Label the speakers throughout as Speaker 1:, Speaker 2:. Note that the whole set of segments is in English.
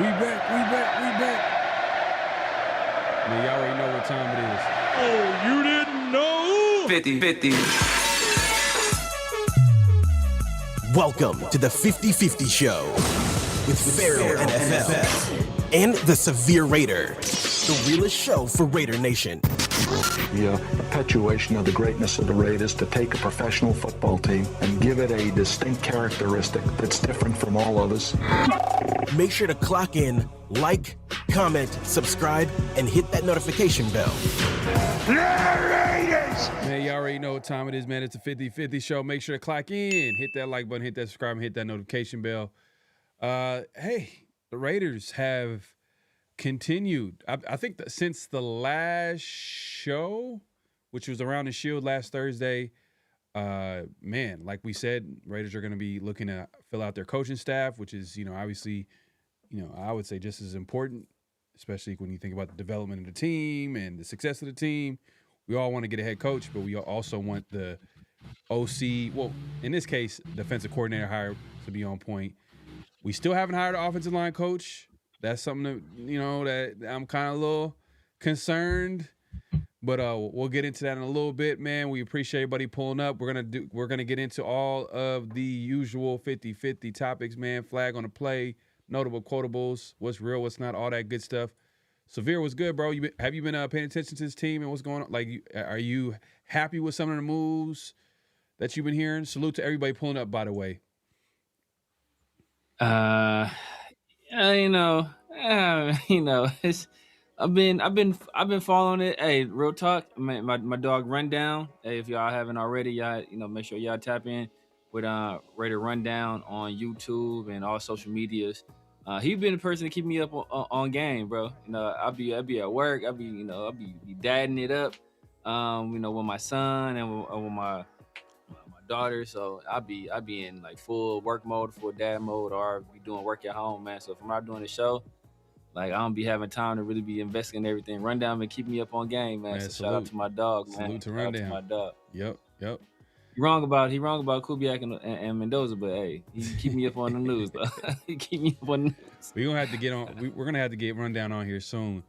Speaker 1: We back. Man, y'all already know what time it is.
Speaker 2: Oh, you didn't know?
Speaker 3: 50-50.
Speaker 4: Welcome to the 50-50 Show with PharoahNFL and the Severe Raider, the realest show for Raider Nation.
Speaker 5: The perpetuation of the greatness of the Raiders to take a professional football team and give it a distinct characteristic that's different from all others.
Speaker 4: Make sure to clock in, like, comment, subscribe, and hit that notification bell.
Speaker 1: Man, y'all already know what time it is, man. It's a 50-50 show. Make sure to clock in, hit that like button, hit that subscribe, and hit that notification bell. Hey, the Raiders have continued. I think that since the last show, which was around the Shield last Thursday, man, like we said, Raiders are going to be looking to fill out their coaching staff, which is, obviously, I would say just as important, especially when you think about the development of the team and the success of the team. We all want to get a head coach, but we also want the OC, well, in this case, defensive coordinator hire to be on point. We still haven't hired an offensive line coach. That's something that, that I'm kind of a little concerned, but we'll get into that in a little bit, man. We appreciate everybody pulling up. We're gonna get into all of the usual 50-50 topics, man. Flag on the play, notable quotables, what's real, what's not, all that good stuff. Severe, what's good, bro? Have you been paying attention to this team and what's going on? Like, are you happy with some of the moves that you've been hearing? Salute to everybody pulling up, by the way.
Speaker 6: It's I've been following it. Hey, real talk, my dog Rundown. Hey, if y'all haven't already, y'all make sure y'all tap in with Raider Rundown on YouTube and all social medias. He been the person to keep me up on game, bro. I'll be at work. I'll be dadding it up, with my son and with my daughter. So I'll be in like full work mode, full dad mode, or be doing work at home, man. So if I'm not doing the show, like I don't be having time to really be investing in everything. Rundown and keep me up on game, man. So shout out to my dog, man.
Speaker 1: Salute to Rundown.
Speaker 6: Shout out to my dog.
Speaker 1: Yep.
Speaker 6: He wrong about Kubiak and Mendoza, but hey, he keep me up on the news, though. He keep me up on the news.
Speaker 1: We're gonna have to get on. We're gonna have to get Rundown on here soon.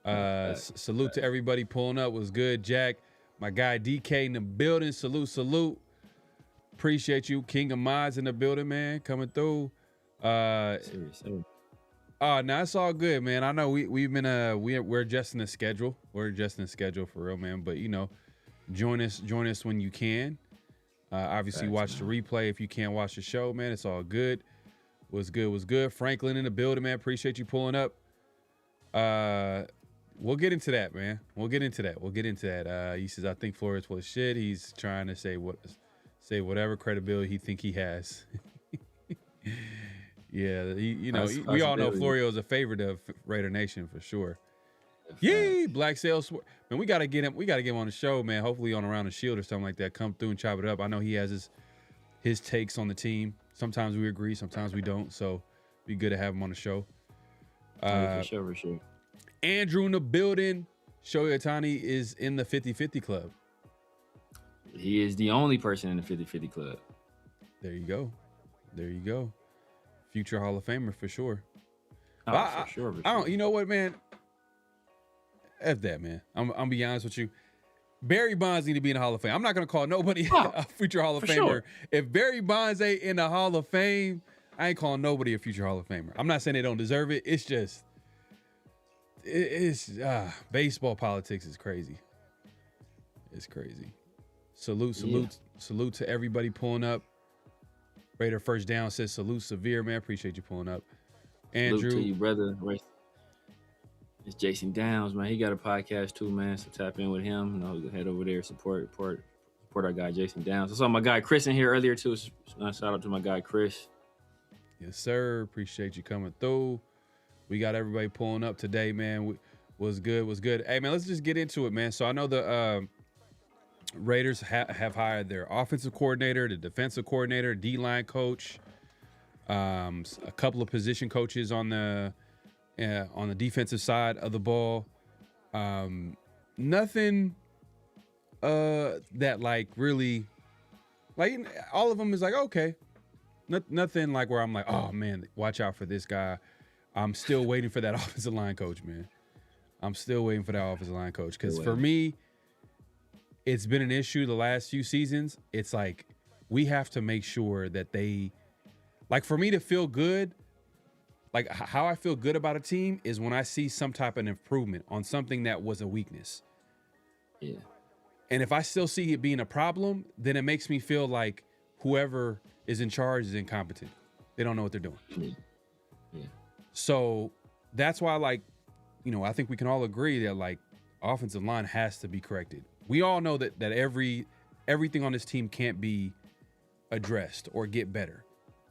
Speaker 1: Salute to everybody pulling up. Was good, Jack. My guy DK in the building. Salute. Appreciate you, King of Mods in the building, man, coming through.
Speaker 6: Seriously.
Speaker 1: No, it's all good, man. I know we've been we're adjusting the schedule. We're adjusting the schedule for real, man. But join us when you can. Obviously, watch the replay if you can't watch the show, man. It's all good. Was good. Franklin in the building, man. Appreciate you pulling up. We'll get into that, man. We'll get into that. He says, I think Flores was shit. He's trying to say whatever credibility he think he has. Yeah, we all know Florio is a favorite of Raider Nation for sure. Yay, Black Sales. Man, we gotta get him. We gotta get him on the show, man. Hopefully on Around the Shield or something like that. Come through and chop it up. I know he has his takes on the team. Sometimes we agree, sometimes we don't. So be good to have him on the show.
Speaker 6: For sure.
Speaker 1: Andrew in the building. Shohei Ohtani is in the 50-50 club.
Speaker 6: He is the only person in the 50-50 club.
Speaker 1: There you go. Future Hall of Famer for sure.
Speaker 6: For sure.
Speaker 1: I don't. You know what, man? F that, man. I'm be honest with you. Barry Bonds need to be in the Hall of Fame. I'm not gonna call nobody a future Hall of Famer.
Speaker 6: Sure.
Speaker 1: If Barry Bonds ain't in the Hall of Fame, I ain't calling nobody a future Hall of Famer. I'm not saying they don't deserve it. It's just, baseball politics is crazy. It's crazy. Salute to everybody pulling up. Raider First Down says salute Severe, man. Appreciate you pulling up. Andrew.
Speaker 6: Salute to you, brother. It's Jason Downs, man. He got a podcast too, man. So tap in with him. Head over there, support our guy Jason Downs. I saw my guy Chris in here earlier too. Shout out to my guy Chris.
Speaker 1: Yes, sir. Appreciate you coming through. We got everybody pulling up today, man. Was good. Hey, man, let's just get into it, man. So I know the Raiders have hired their offensive coordinator, the defensive coordinator, D-line coach, a couple of position coaches on the defensive side of the ball. Nothing that like really, like all of them is like, okay. Nothing like where I'm like, oh man, watch out for this guy. I'm still waiting for that offensive line coach, man. I'm still waiting for that offensive line coach because for me, it's been an issue the last few seasons. It's like we have to make sure that they, like, for me to feel good, like how I feel good about a team is when I see some type of improvement on something that was a weakness.
Speaker 6: Yeah.
Speaker 1: And if I still see it being a problem, then it makes me feel like whoever is in charge is incompetent. They don't know what they're doing.
Speaker 6: Yeah.
Speaker 1: So that's why, like, you know, I think we can all agree that, like, offensive line has to be corrected. We all know that everything on this team can't be addressed or get better.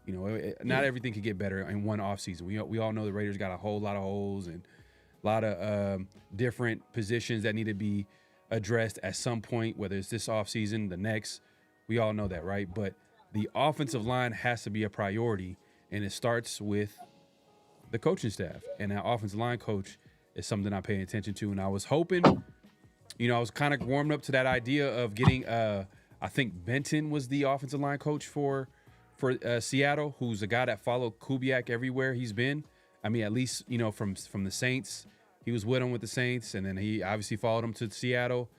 Speaker 1: You know, not everything can get better in one offseason. We all know the Raiders got a whole lot of holes and a lot of different positions that need to be addressed at some point, whether it's this offseason, the next. We all know that, right? But the offensive line has to be a priority, and it starts with the coaching staff. And that offensive line coach is something I'm paying attention to. And I was hoping, you know, I was kind of warmed up to that idea of getting, I think Benton was the offensive line coach for Seattle, who's a guy that followed Kubiak everywhere he's been. I mean, at least, you know, from the Saints. He was with him with the Saints, and then he obviously followed him to Seattle.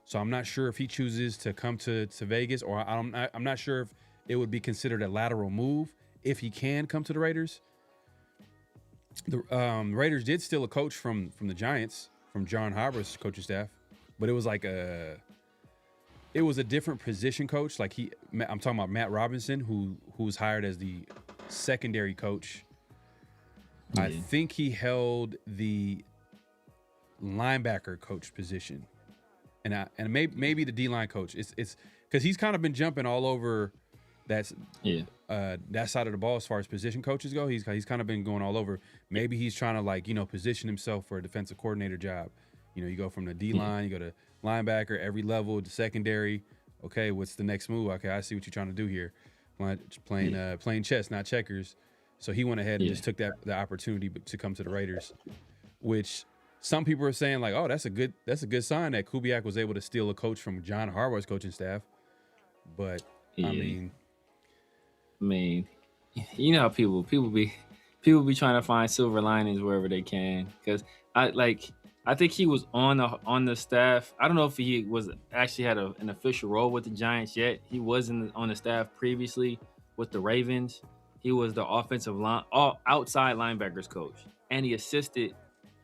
Speaker 1: So I'm not sure if he chooses to come to Vegas, or I'm not sure if it would be considered a lateral move if he can come to the Raiders. The Raiders did steal a coach from the Giants, from John Harbaugh's coaching staff, but it was like a different position coach. Like I'm talking about Matt Robinson, who was hired as the secondary coach. Yeah. I think he held the linebacker coach position, and maybe the D-line coach. It's because he's kind of been jumping all over that side of the ball as far as position coaches go. He's kind of been going all over. Maybe he's trying to, like, you know, position himself for a defensive coordinator job. You know, you go from the D-line, you go to linebacker, every level, to secondary. Okay, what's the next move? Okay, I see what you're trying to do here. Playing chess, not checkers. So he went ahead and just took the opportunity to come to the Raiders, which some people are saying, like, oh, that's a good sign that Kubiak was able to steal a coach from John Harbaugh's coaching staff. But I
Speaker 6: mean, you know how people be trying to find silver linings wherever they can. Because I think he was on the staff. I don't know if he was actually had an official role with the Giants yet. He was on the staff previously with the Ravens. He was the offensive line, outside linebackers coach, and he assisted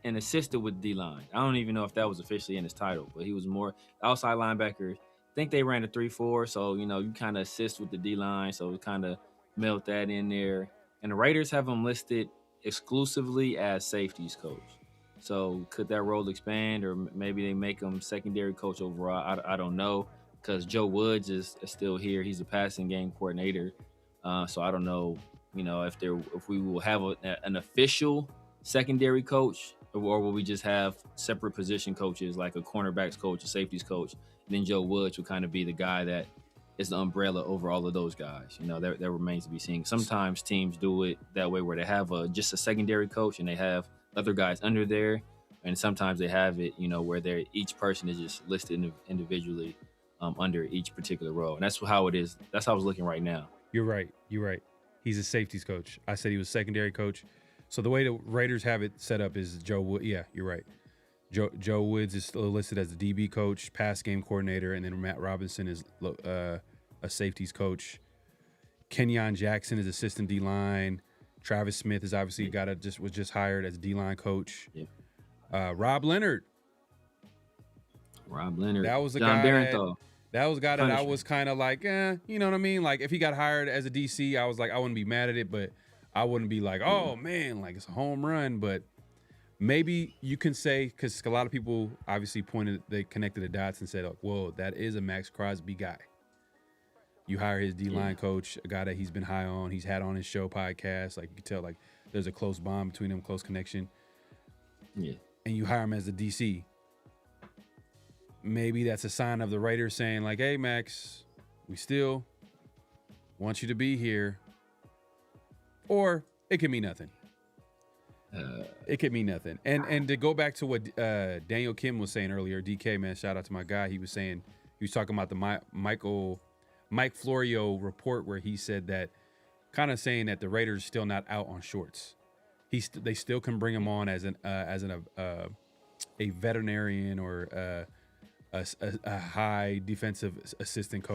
Speaker 6: with D-line. I don't even know if that was officially in his title, but he was more outside linebacker. I think they ran a 3-4, so, you know, you kind of assist with the D-line, so we kind of melt that in there. And the Raiders have him listed exclusively as safeties coach. So could that role expand, or maybe they make him secondary coach overall? I don't know, because Joe Woods is still here. He's a passing game coordinator. So I don't know, you know, if we will have an official secondary coach, or will we just have separate position coaches, like a cornerbacks coach, a safeties coach, and then Joe Woods will kind of be the guy that is the umbrella over all of those guys. You know, that remains to be seen. Sometimes teams do it that way, where they have just a secondary coach and they have other guys under there, and sometimes they have it, you know, where each person is just listed individually under each particular role, and that's how it is. That's how it's looking right now.
Speaker 1: You're right. He's a safeties coach. I said he was secondary coach. So the way the Raiders have it set up is Joe Wood. Yeah, you're right. Joe Woods is still listed as the DB coach, pass game coordinator, and then Matt Robinson is a safeties coach. Kenyon Jackson is assistant D-line. Travis Smith is obviously a guy that was just hired as a D-line coach. Yeah. Rob Leonard. That was a
Speaker 6: John
Speaker 1: guy.
Speaker 6: Barenthal.
Speaker 1: That was a guy that I was kind of like, you know what I mean? Like, if he got hired as a DC, I was like, I wouldn't be mad at it, but I wouldn't be like, oh, man, like, it's a home run. But maybe you can say, because a lot of people obviously they connected the dots and said, oh, whoa, that is a Max Crosby guy. You hire his D-line coach, a guy that he's been high on. He's had on his show podcast. Like, you can tell, like, there's a close bond between them, close connection.
Speaker 6: Yeah.
Speaker 1: And you hire him as the DC. Maybe that's a sign of the Raiders saying, like, hey, Max, we still want you to be here. Or it could mean nothing. It could mean nothing. And to go back to what Daniel Kim was saying earlier, DK, man, shout out to my guy. He was talking about the Mike Florio report, where he said that, kind of saying that the Raiders still not out on shorts. they still can bring him on as a veterinarian or a high defensive assistant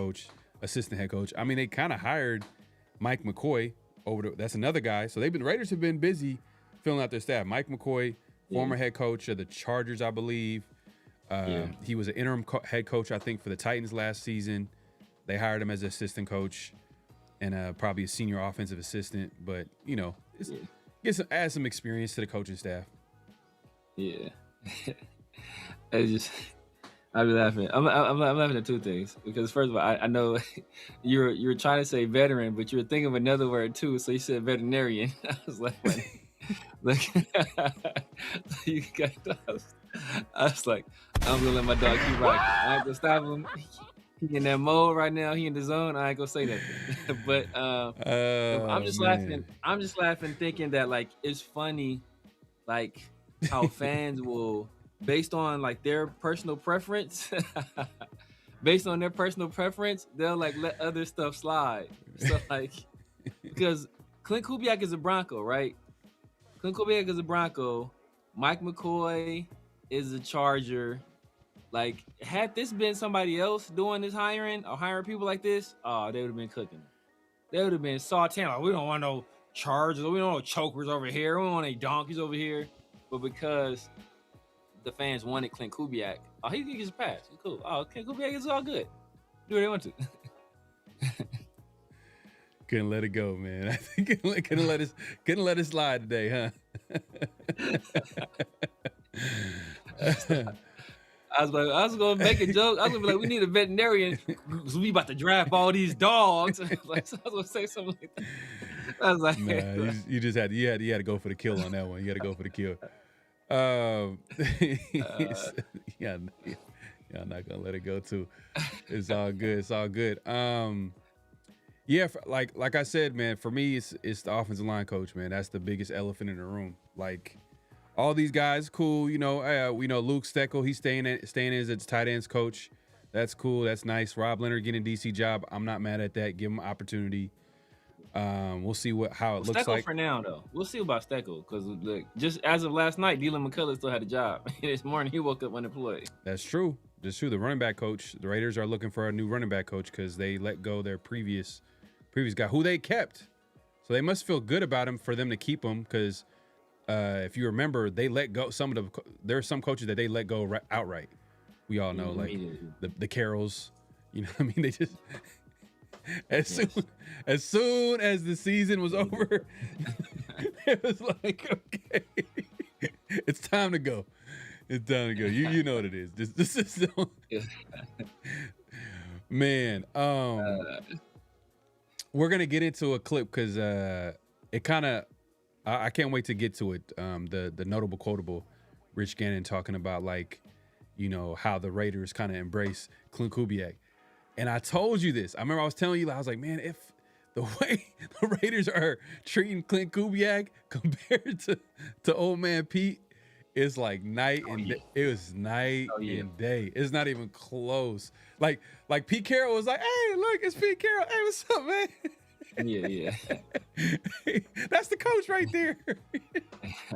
Speaker 1: head coach. I mean, they kind of hired Mike McCoy that's another guy. So Raiders have been busy filling out their staff. Mike McCoy, former head coach of the Chargers, I believe. He was an interim head coach, I think, for the Titans last season. They hired him as an assistant coach and probably a senior offensive assistant. But, add some experience to the coaching staff.
Speaker 6: Yeah. I'll be laughing. I'm laughing at two things because first of all, I know you're trying to say veteran, but you were thinking of another word too. So you said veterinarian. I was like, you got. I was like, I'm gonna let my dog keep rocking. I ain't gonna stop him. He in that mode right now. He in the zone. I ain't gonna say that. But I'm just laughing. I'm just laughing, thinking that like it's funny, like how fans will. Based on like their personal preference, they'll like let other stuff slide. So like, because Clint Kubiak is a Bronco, right? Clint Kubiak is a Bronco. Mike McCoy is a Charger. Like, had this been somebody else doing this hiring or hiring people like this, they would have been cooking. They would have been sauteing. Like, we don't want no Chargers. We don't want no chokers over here. We don't want any donkeys over here. But because the fans wanted Clint Kubiak, he gets a pass. He's cool. Clint Kubiak is all good. Do what they want to.
Speaker 1: Couldn't let it go, man. I think couldn't let it slide today, huh?
Speaker 6: I was gonna make a joke. I was gonna be like, we need a veterinarian because we about to draft all these dogs. So I was gonna say something like that. I was like,
Speaker 1: nah, you just had to go for the kill on that one. You had to go for the kill. Y'all not gonna let it go too. It's all good. It's all good. Like I said, man, for me, it's the offensive line coach, man. That's the biggest elephant in the room. Like, all these guys, cool. We know Luke Steckel. He's staying in as tight ends coach. That's cool. That's nice. Rob Leonard getting a DC job. I'm not mad at that. Give him opportunity. We'll see how it looks
Speaker 6: Steckel
Speaker 1: like
Speaker 6: for now, though. We'll see about Steckel because just as of last night, Dylan McCullough still had a job. This morning, he woke up unemployed.
Speaker 1: That's true. The running back coach. The Raiders are looking for a new running back coach because they let go their previous guy who they kept. So they must feel good about him for them to keep him because if you remember, they let go there are some coaches that they let go outright. We all know, like the Carrolls. You know what I mean? They just as soon as the season was over, it was like, okay, it's time to go. It's time to go. You know what it is. This is man. We're gonna get into a clip because it kind of I can't wait to get to it. The notable quotable, Rich Gannon talking about like, how the Raiders kind of embrace Clint Kubiak. And I told you this. I remember I was telling you, I was like, man, if the way the Raiders are treating Clint Kubiak compared to old man Pete, it's like night and day. It was night and day. It's not even close. Like Pete Carroll was like, hey, look, it's Pete Carroll. Hey, what's up, man?
Speaker 6: Yeah.
Speaker 1: Hey, that's the coach right there.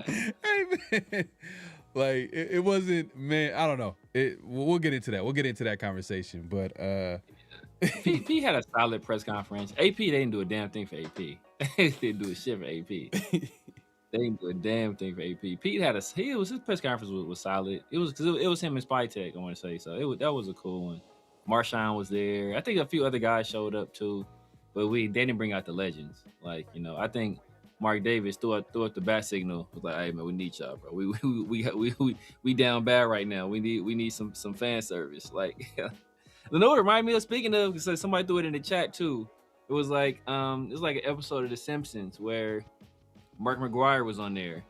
Speaker 1: Hey, man. Like, it wasn't, man, I don't know. We'll get into that. We'll get into that conversation. But
Speaker 6: Pete had a solid press conference. AP, they didn't do a damn thing for AP. They didn't do a shit for AP. They didn't do a damn thing for AP. Pete had his press conference was solid. It was him and Spy Tech, I want to say. So that was a cool one. Marshawn was there. I think a few other guys showed up too, but they didn't bring out the legends. Like, I think Mark Davis threw up the bat signal. Was like, hey man, we need y'all, bro. We down bad right now. We need some fan service. Like, you know what it reminded me of? Speaking of, because somebody threw it in the chat too. It was like an episode of The Simpsons where Mark McGuire was on there,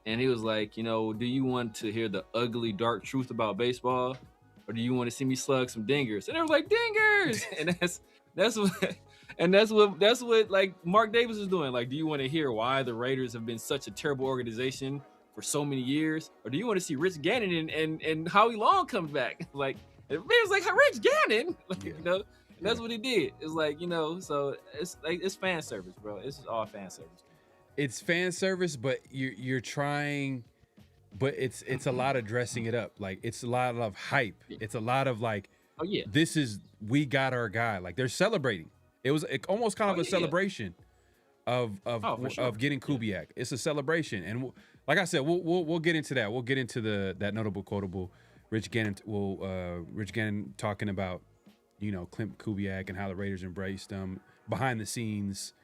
Speaker 6: and he was like, do you want to hear the ugly, dark truth about baseball, or do you want to see me slug some dingers? And they were like, dingers, and that's what like Mark Davis is doing. Like, do you want to hear why the Raiders have been such a terrible organization for so many years, or do you want to see Rich Gannon and Howie Long come back? Like, it was like Rich Gannon, like, that's what he did. It's like, so it's like it's fan service, bro. It's just all fan service.
Speaker 1: it's fan service, but you're trying, but it's a lot of dressing it up. Like it's a lot of hype. It's a lot of like,
Speaker 6: Oh yeah.
Speaker 1: we got our guy. Like they're celebrating. It was almost kind of a
Speaker 6: yeah.
Speaker 1: celebration of
Speaker 6: For sure.
Speaker 1: of getting Kubiak. It's a celebration, and like I said, we'll get into that. We'll get into that notable quotable. Rich Gannon talking about, you know, Clint Kubiak and how the Raiders embraced him behind the scenes,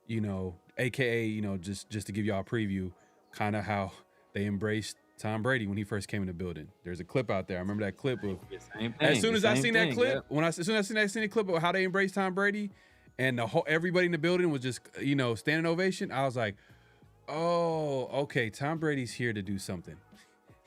Speaker 1: you know, AKA, you know, just to give y'all a preview, kind of how they embraced Tom Brady when he first came in the building. There's a clip out there. I remember that clip of as soon as I seen that clip, as soon as I seen that clip of how they embraced Tom Brady, and everybody in the building was just, you know, standing ovation. I was like, oh, okay, Tom Brady's here to do something.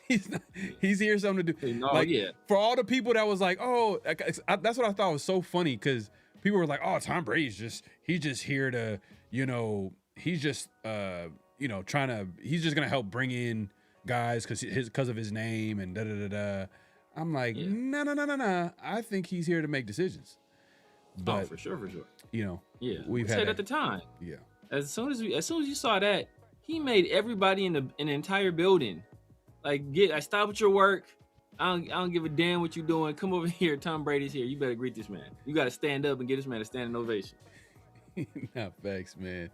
Speaker 1: He's here something to do. Like, for all the people that was like, oh, that's what I thought was so funny, because people were like, oh, Tom Brady's he's just here to, you know, he's just you know, he's just gonna help bring in guys because of his name and da da da da. I'm like, no. I think he's here to make decisions. But,
Speaker 6: for sure.
Speaker 1: You know,
Speaker 6: we've had at the time.
Speaker 1: Yeah.
Speaker 6: As soon as you saw that, he made everybody in the entire building like, I stop with your work. I don't give a damn what you're doing. Come over here. Tom Brady's here. You better greet this man. You got to stand up and give this man a standing ovation.
Speaker 1: Not facts, man.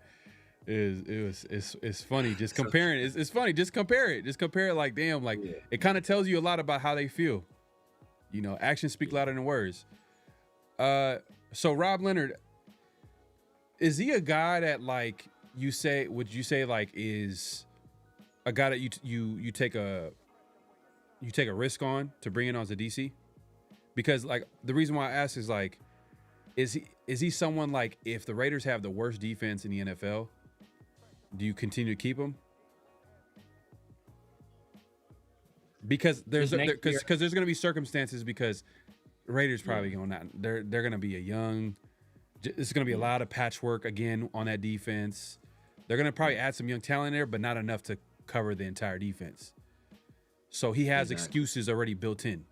Speaker 1: It's funny just comparing. It's funny. Just compare it. Just compare it. Like, damn. Like, it kind of tells you a lot about how they feel. You know, actions speak louder than words. So Rob Leonard, is he a guy that, like, would you say like is a guy that you take a risk on to bring in as a DC? Because, like, the reason why I ask is, like, is he someone, like, if the Raiders have the worst defense in the NFL, do you continue to keep him? Because there's going to be circumstances, because the Raiders probably they're going to be it's going to be a lot of patchwork again on that defense. They're going to probably add some young talent there, but not enough to cover the entire defense. So he has excuses already built in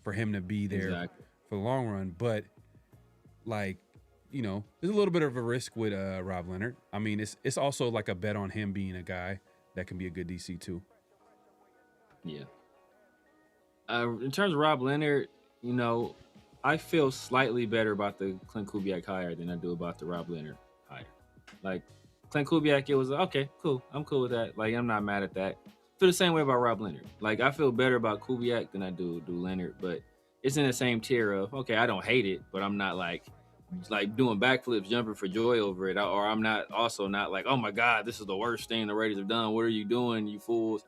Speaker 1: for him to be there for the long run. But, like, you know, there's a little bit of a risk with Rob Leonard. I mean, it's also like a bet on him being a guy that can be a good DC too.
Speaker 6: Yeah. In terms of Rob Leonard, you know, I feel slightly better about the Clint Kubiak hire than I do about the Rob Leonard hire. Like, Clint Kubiak, it was okay, cool. I'm cool with that. Like, I'm not mad at that. Feel the same way about Rob Leonard. Like, I feel better about Kubiak than I do Leonard, but it's in the same tier of, okay, I don't hate it, but I'm not like doing backflips, jumping for joy over it, or I'm not like, oh my God, this is the worst thing the Raiders have done. What are you doing, you fools?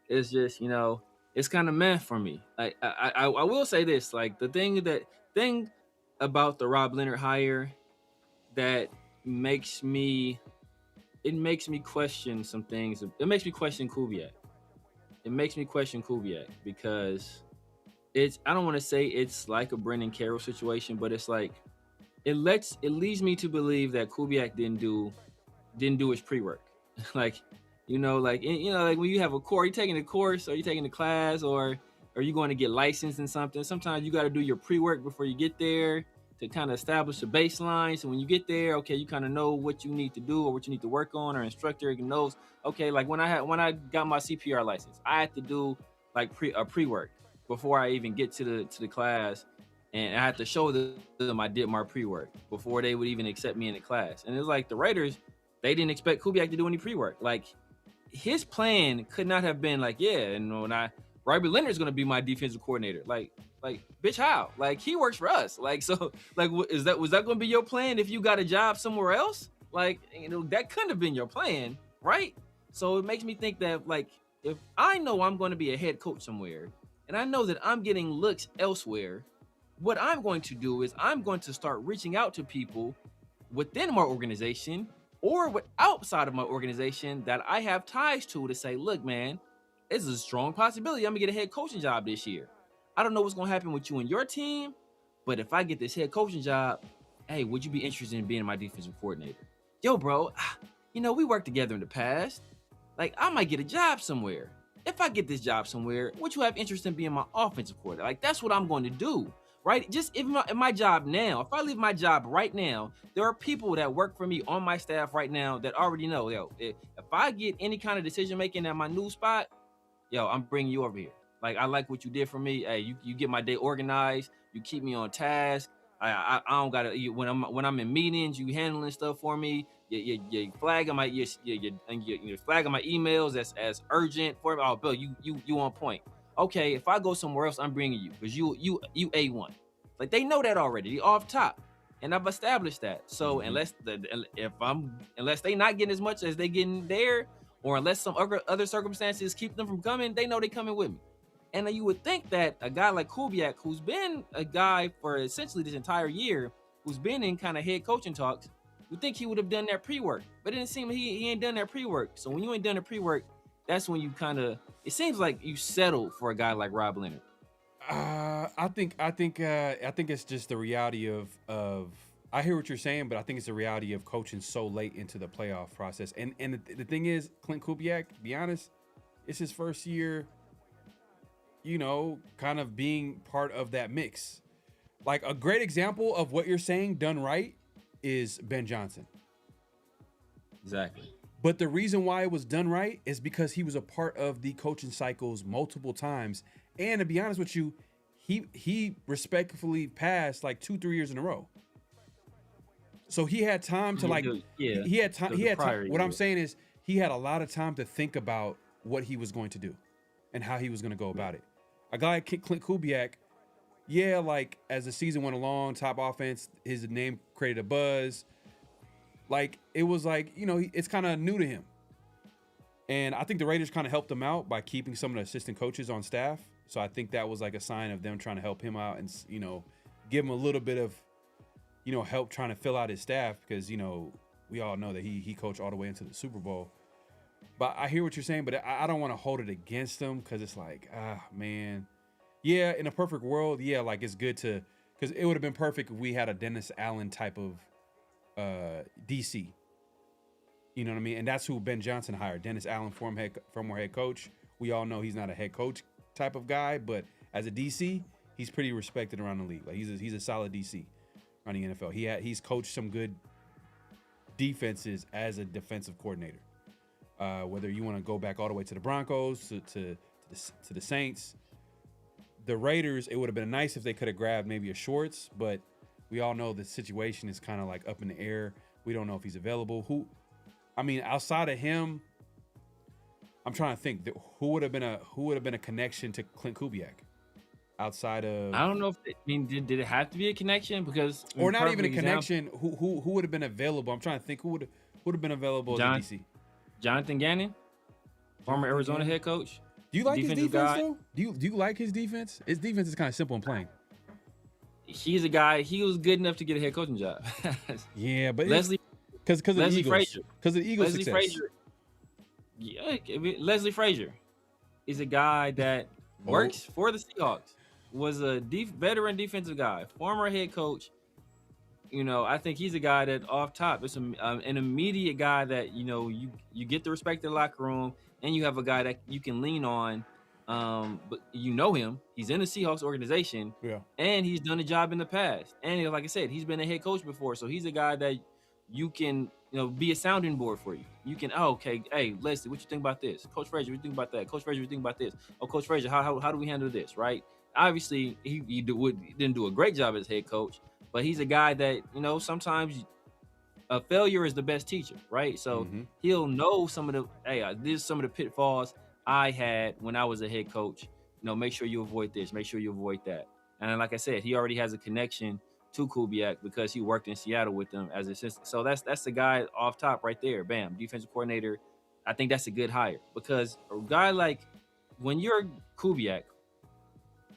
Speaker 6: It's just, you know, it's kind of meh for me. Like, I will say this, like, the thing about the Rob Leonard hire that makes me question some things. It makes me question Kubiak. Because I don't want to say it's like a Brendan Carroll situation, but it's like it leads me to believe that Kubiak didn't do his pre-work. Like, you know, like when you have a course, you're taking a course, or you're taking a class, or you going to get licensed in something. Sometimes you got to do your pre-work before you get there to kind of establish a baseline. So when you get there, okay, you kind of know what you need to do or what you need to work on, or instructor knows, okay, like when I got my CPR license, I had to do like pre-work before I even get to the class, and I had to show them I did my pre-work before they would even accept me in the class. And it's like the Raiders, they didn't expect Kubiak to do any pre-work. Like, his plan could not have been like, yeah, and when Robbie Leonard's going to be my defensive coordinator. Like, bitch, how? Like, he works for us. Like, so, like, was that going to be your plan if you got a job somewhere else? Like, you know, that couldn't have been your plan, right? So it makes me think that, like, if I know I'm going to be a head coach somewhere, and I know that I'm getting looks elsewhere, what I'm going to do is I'm going to start reaching out to people within my organization or outside of my organization that I have ties to say, look, man, it's a strong possibility I'm gonna get a head coaching job this year. I don't know what's gonna happen with you and your team, but if I get this head coaching job, hey, would you be interested in being my defensive coordinator? Yo, bro, you know, we worked together in the past. Like, I might get a job somewhere. If I get this job somewhere, would you have interest in being my offensive coordinator? Like, that's what I'm going to do. right? Just if my job now, if I leave my job right now, there are people that work for me on my staff right now that already know, yo, if I get any kind of decision making at my new spot, yo, I'm bringing you over here. Like, I like what you did for me. Hey, you get my day organized. You keep me on task. I don't gotta when I'm in meetings, you handling stuff for me. You flagging my you flagging my emails as urgent for me. Oh, Bill, you on point. Okay, if I go somewhere else, I'm bringing you because you A1. Like, they know that already. They off top, and I've established that. So unless they not getting as much as they getting there, or unless some other circumstances keep them from coming, they know they coming with me. And you would think that a guy like Kubiak, who's been a guy for essentially this entire year, who's been in kind of head coaching talks, you think he would have done that pre-work. But it didn't seem he ain't done that pre-work. So when you ain't done the pre-work, that's when you kind of, it seems like you settle for a guy like Rob Leonard.
Speaker 1: I think it's just the reality of I hear what you're saying, but I think it's the reality of coaching so late into the playoff process. And the thing is, Clint Kubiak, to be honest, it's his first year, kind of being part of that mix. Like, a great example of what you're saying done right is Ben Johnson.
Speaker 6: Exactly.
Speaker 1: But the reason why it was done right is because he was a part of the coaching cycles multiple times. And to be honest with you, he respectfully passed like 2-3 years in a row. So he had time to he had time. What I'm saying is he had a lot of time to think about what he was going to do and how he was going to go about it. A guy like Clint Kubiak, like as the season went along, top offense, his name created a buzz. Like, it was like, it's kind of new to him. And I think the Raiders kind of helped him out by keeping some of the assistant coaches on staff. So I think that was like a sign of them trying to help him out and, give him a little bit of, help trying to fill out his staff because, we all know that he coached all the way into the Super Bowl. But I hear what you're saying, but I don't want to hold it against him because it's like, man. Yeah, in a perfect world, like it's good to, because it would have been perfect if we had a Dennis Allen type of DC. You know what I mean? And that's who Ben Johnson hired. Dennis Allen, former head coach. We all know he's not a head coach type of guy, but as a DC, he's pretty respected around the league. Like, he's a solid DC around the NFL. He's coached some good defenses as a defensive coordinator. Whether you want to go back all the way to the Broncos, to the Saints, the Raiders, it would have been nice if they could have grabbed maybe a Schwartz, but we all know the situation is kind of like up in the air. We don't know if he's available. Outside of him, I'm trying to think who would have been a connection to Clint Kubiak outside of.
Speaker 6: I don't know if did it have to be a connection because
Speaker 1: or not even a connection. Who would have been available? I'm trying to think who would have been available in DC.
Speaker 6: Jonathan Gannon, former Arizona head coach.
Speaker 1: Do you like his defense though? Do you like his defense? His defense is kind of simple and plain.
Speaker 6: He's a guy. He was good enough to get a head coaching job.
Speaker 1: Yeah, but
Speaker 6: Leslie,
Speaker 1: because of the Eagles, because of the Eagles'
Speaker 6: Leslie
Speaker 1: success.
Speaker 6: Frazier. Yeah, Leslie Frazier is a guy that works for the Seahawks. Was a veteran defensive guy, former head coach. I think he's a guy that off top, it's an immediate guy that you get the respect in the locker room, and you have a guy that you can lean on. But him. He's in the Seahawks organization, and he's done a job in the past. And like I said, he's been a head coach before, so he's a guy that you can be a sounding board for you. You can, hey, Leslie, what you think about this? Coach Frazier, what you think about that? Coach Frazier, what you think about this? Oh, Coach Frazier, how do we handle this? Right? Obviously, he didn't do a great job as head coach, but he's a guy that sometimes a failure is the best teacher, right? So he'll know some of the pitfalls I had when I was a head coach. Make sure you avoid this, make sure you avoid that. And like I said, he already has a connection to Kubiak because he worked in Seattle with them as an assistant. So that's the guy off top right there. Bam, defensive coordinator. I think that's a good hire because a guy like when you're Kubiak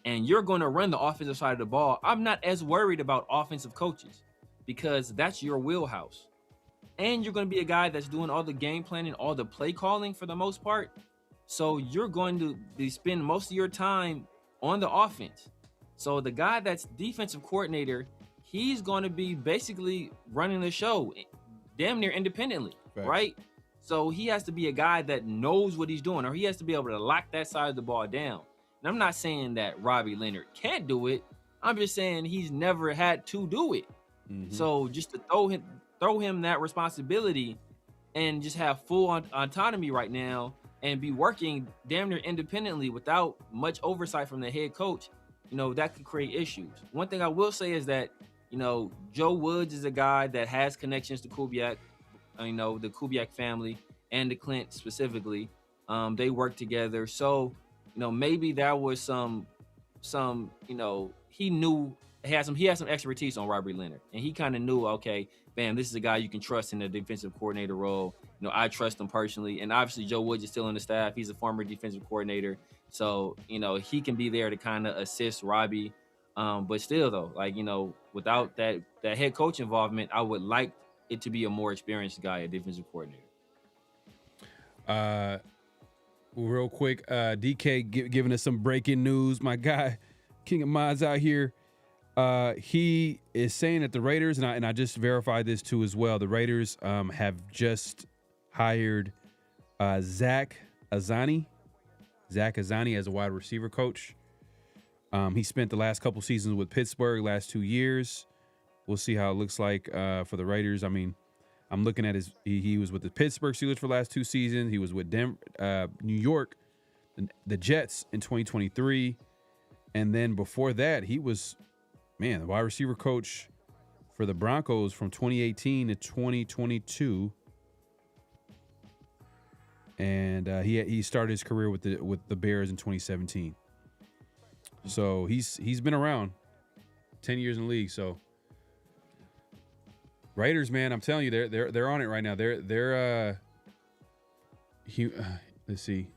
Speaker 6: and you're going to run the offensive side of the ball, I'm not as worried about offensive coaches because that's your wheelhouse. And you're going to be a guy that's doing all the game planning, all the play calling for the most part. So you're going to spend most of your time on the offense. So the guy that's defensive coordinator, he's going to be basically running the show damn near independently, right? So he has to be a guy that knows what he's doing, or he has to be able to lock that side of the ball down. And I'm not saying that Robbie Leonard can't do it, I'm just saying he's never had to do it.
Speaker 1: Mhm.
Speaker 6: So just to throw him that responsibility and just have full autonomy right now and be working damn near independently without much oversight from the head coach, that could create issues. One thing I will say is that, Joe Woods is a guy that has connections to Kubiak, the Kubiak family and the Clint specifically. They work together. So, maybe there was some, he knew he had some expertise on Robert Leonard, and he kind of knew, okay, bam, this is a guy you can trust in the defensive coordinator role. I trust him personally, and obviously Joe Woods is still on the staff. He's a former defensive coordinator, so he can be there to kind of assist Robbie. But still, though, without that head coach involvement, I would like it to be a more experienced guy, a defensive coordinator.
Speaker 1: Real quick, DK giving us some breaking news. My guy, King of Mods out here. He is saying that the Raiders, and I just verified this too as well. The Raiders have just hired Zach Azzanni as a wide receiver coach. He spent the last couple seasons with Pittsburgh, last 2 years. We'll see how it looks like for the Raiders. I mean, I'm looking at he was with the Pittsburgh Steelers for the last 2 seasons. He was with New York, the Jets in 2023. And then before that, he was, the wide receiver coach for the Broncos from 2018 to 2022. And he started his career with the Bears in 2017. So he's been around 10 years in the league. So Raiders, man, I'm telling you, they're on it right now. Let's see.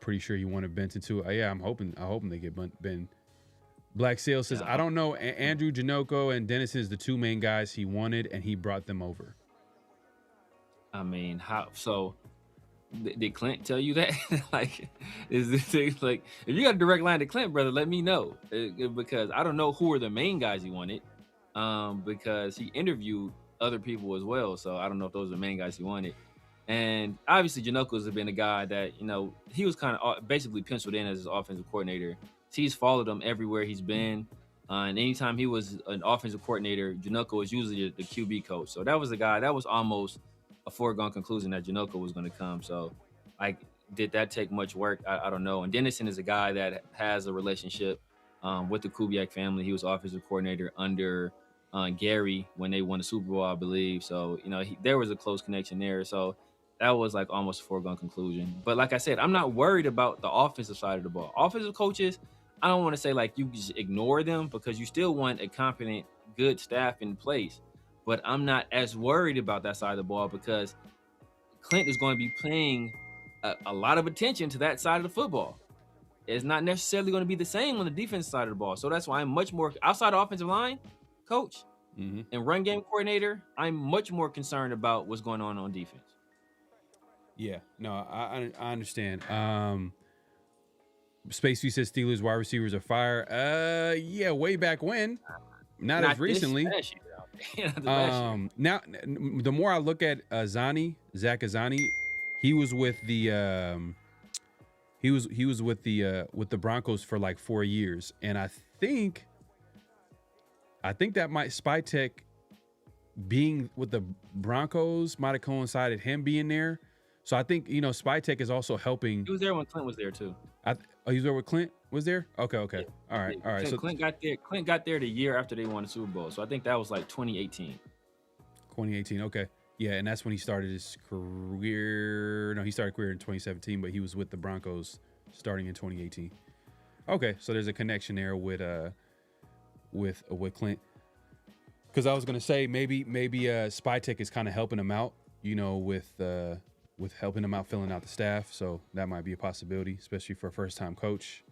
Speaker 1: Pretty sure he wanted Benton too. Yeah, I'm hoping they get Ben. Black Sale says, I don't know. Andrew Janoko and Dennison is the two main guys he wanted, and he brought them over.
Speaker 6: I mean, how so? Did Clint tell you that? Is this thing if you got a direct line to Clint, brother, let me know, because I don't know who are the main guys he wanted. Because he interviewed other people as well, so I don't know if those are the main guys he wanted. And obviously, Janoko's have been a guy that he was kind of basically penciled in as his offensive coordinator. So he's followed him everywhere he's been, and anytime he was an offensive coordinator, Janoko was usually the QB coach. So that was a guy that was almost a foregone conclusion that Janoko was going to come. So, did that take much work? I don't know. And Dennison is a guy that has a relationship with the Kubiak family. He was offensive coordinator under Gary when they won the Super Bowl, I believe. So, there was a close connection there. So that was almost a foregone conclusion. But like I said, I'm not worried about the offensive side of the ball. Offensive coaches, I don't want to say you just ignore them, because you still want a competent, good staff in place. But I'm not as worried about that side of the ball, because Clint is going to be paying a lot of attention to that side of the football. It's not necessarily going to be the same on the defense side of the ball. So that's why I'm much more outside of offensive line coach and run game coordinator. I'm much more concerned about what's going on defense.
Speaker 1: Yeah, no, I understand. Space V says Steelers wide receivers are fire. Yeah, way back when, not as recently. Now the more I look at Zach Azzanni, he was with the he was with the Broncos for 4 years, and I think that Spytek being with the Broncos might have coincided him being there. So I think Spytek is also helping.
Speaker 6: He was there when Clint was there too.
Speaker 1: He was there with Clint. Was there? Okay.
Speaker 6: Yeah.
Speaker 1: All right.
Speaker 6: So Clint got there the year after they won the Super Bowl. So I think that was 2018.
Speaker 1: 2018. Okay. Yeah, and that's when he started his career. No, he started career in 2017, but he was with the Broncos starting in 2018. Okay, so there's a connection there with Clint. Because I was gonna say maybe Spytek is kind of helping him out, with helping him out filling out the staff. So that might be a possibility, especially for a first-time coach.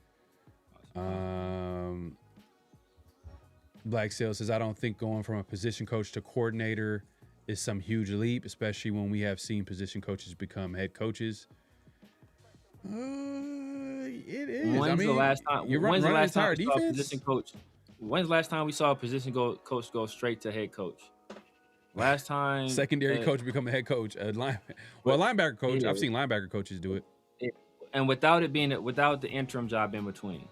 Speaker 1: Black Sales says, I don't think going from a position coach to coordinator is some huge leap, especially when we have seen position coaches become head coaches. It is.
Speaker 6: When's the last time? When's the last time we saw a
Speaker 1: defense?
Speaker 6: position coach? When's the last time we saw a position coach go straight to head coach? Last time,
Speaker 1: secondary coach become a head coach. Linebacker coach.
Speaker 6: Yeah.
Speaker 1: I've seen linebacker coaches do it.
Speaker 6: And without the interim job in between.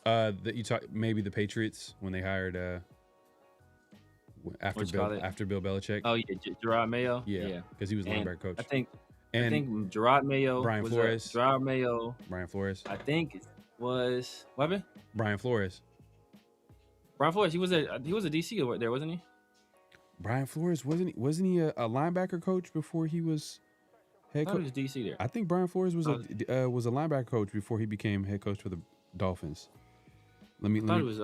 Speaker 1: That you talk maybe the Patriots when they hired after Bill Belichick.
Speaker 6: Oh yeah, Gerard Mayo.
Speaker 1: Yeah, because he was linebacker coach.
Speaker 6: I think Gerard Mayo.
Speaker 1: Brian Flores.
Speaker 6: Gerard Mayo.
Speaker 1: Brian Flores.
Speaker 6: I think it was what happened?
Speaker 1: Brian Flores.
Speaker 6: Brian Flores. He was a DC there, wasn't he?
Speaker 1: Brian Flores wasn't he a linebacker coach before he was head coach?
Speaker 6: He was DC there.
Speaker 1: I think Brian Flores was a linebacker coach before he became head coach for the Dolphins. I thought it was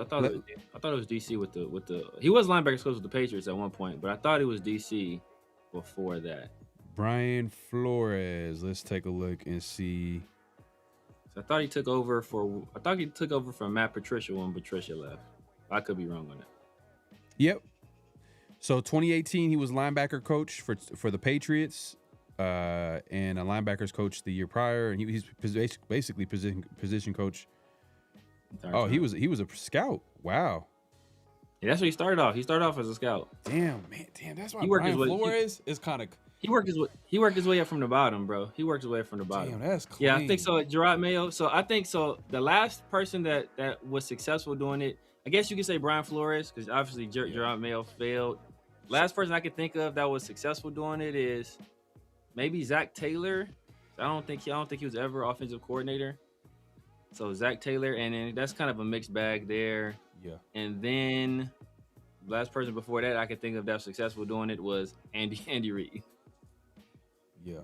Speaker 1: DC with the. He was linebacker coach with the Patriots at one point, but I thought it was DC before that. Brian Flores. Let's take a look and see.
Speaker 6: So I thought he took over from Matt Patricia when Patricia left. I could be wrong on that.
Speaker 1: Yep. So 2018, he was linebacker coach for the Patriots, and a linebackers coach the year prior, and he's basically position coach. Oh, he was a scout. Wow.
Speaker 6: Yeah, that's what he started off. He started off as a scout.
Speaker 1: Damn. That's why Brian Flores is kind of.
Speaker 6: He worked his way up from the bottom, bro. He worked his way up from the bottom.
Speaker 1: Damn, that's clean.
Speaker 6: Yeah, I think so. Gerard Mayo. So I think so. The last person that was successful doing it, I guess you could say Brian Flores, because obviously Gerard Mayo failed. Last person I could think of that was successful doing it is maybe Zach Taylor. I don't think he was ever offensive coordinator. So Zach Taylor, and then that's kind of a mixed bag there.
Speaker 1: Yeah.
Speaker 6: And then last person before that I could think of that was successful doing it was Andy Reid.
Speaker 1: Yeah.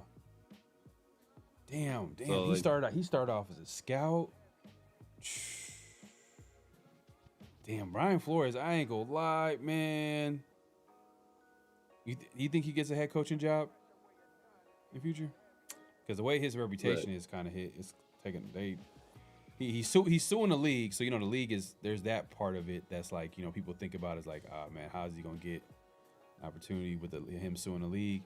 Speaker 1: Damn.
Speaker 6: So,
Speaker 1: he started off as a scout. Damn, Brian Flores, I ain't gonna lie, man. You think he gets a head coaching job in the future? Because the way his reputation is kind of hit, it's taking he's suing the league. So the league there's that part of it that's like people think about it as like, oh man, how is he gonna get an opportunity with him suing the league?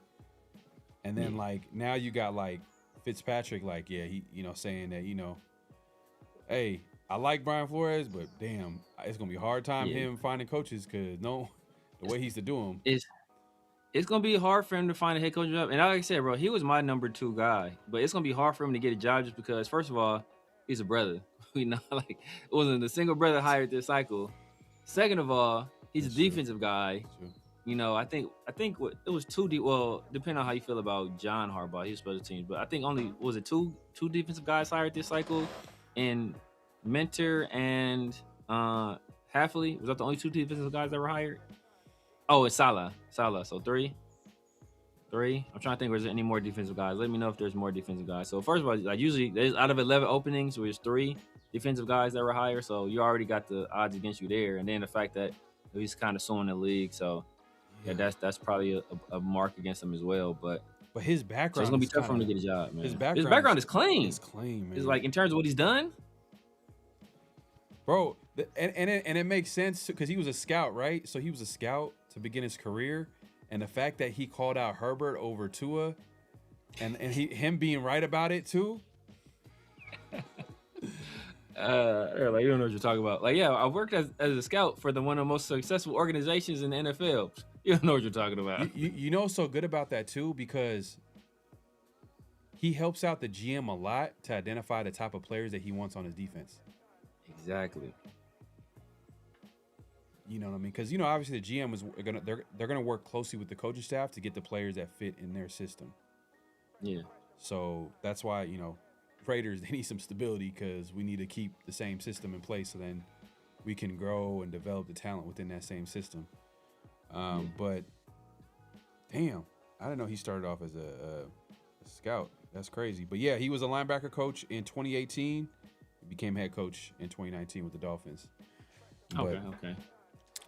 Speaker 1: And then like now you got like Fitzpatrick, like he saying that hey, I like Brian Flores, but damn, it's gonna be a hard time him finding coaches because the way he's to do them.
Speaker 6: It's going to be hard for him to find a head coach job. And like I said, bro, he was my number 2 guy. But it's going to be hard for him to get a job just because, first of all, he's a brother. Like, it wasn't a single brother hired this cycle. Second of all, he's a defensive guy. I think it was 2 well, depending on how you feel about John Harbaugh, he was special teams. But I think only, was it two defensive guys hired this cycle? And Mentor and Hafley, was that the only 2 defensive guys that were hired? Oh, it's Salah. So 3. I'm trying to think, was there any more defensive guys? Let me know if there's more defensive guys. So first of all, like usually there's out of 11 openings, there's 3 defensive guys that were hired. So you already got the odds against you there. And then the fact that he's kind of suing the league. So yeah, that's probably a mark against him as well. But
Speaker 1: his background,
Speaker 6: so it's gonna be tough for him to get a job, man. His background is clean.
Speaker 1: It's clean, man.
Speaker 6: It's like in terms of what he's done,
Speaker 1: bro. And it makes sense because he was a scout, right? So he was a scout to begin his career, and the fact that he called out Herbert over Tua, and him being right about it too.
Speaker 6: Like you don't know what you're talking about. Like, yeah, I worked as a scout for one of the most successful organizations in the NFL. You don't know what you're talking about.
Speaker 1: You know what's so good about that too, because he helps out the GM a lot to identify the type of players that he wants on his defense.
Speaker 6: Exactly.
Speaker 1: You know what I mean? Because obviously the GM they're gonna work closely with the coaching staff to get the players that fit in their system.
Speaker 6: Yeah.
Speaker 1: So that's why Raiders, they need some stability because we need to keep the same system in place so then we can grow and develop the talent within that same system. But damn, I didn't know he started off as a scout. That's crazy. But yeah, he was a linebacker coach in 2018. He became head coach in 2019 with the Dolphins.
Speaker 6: Okay.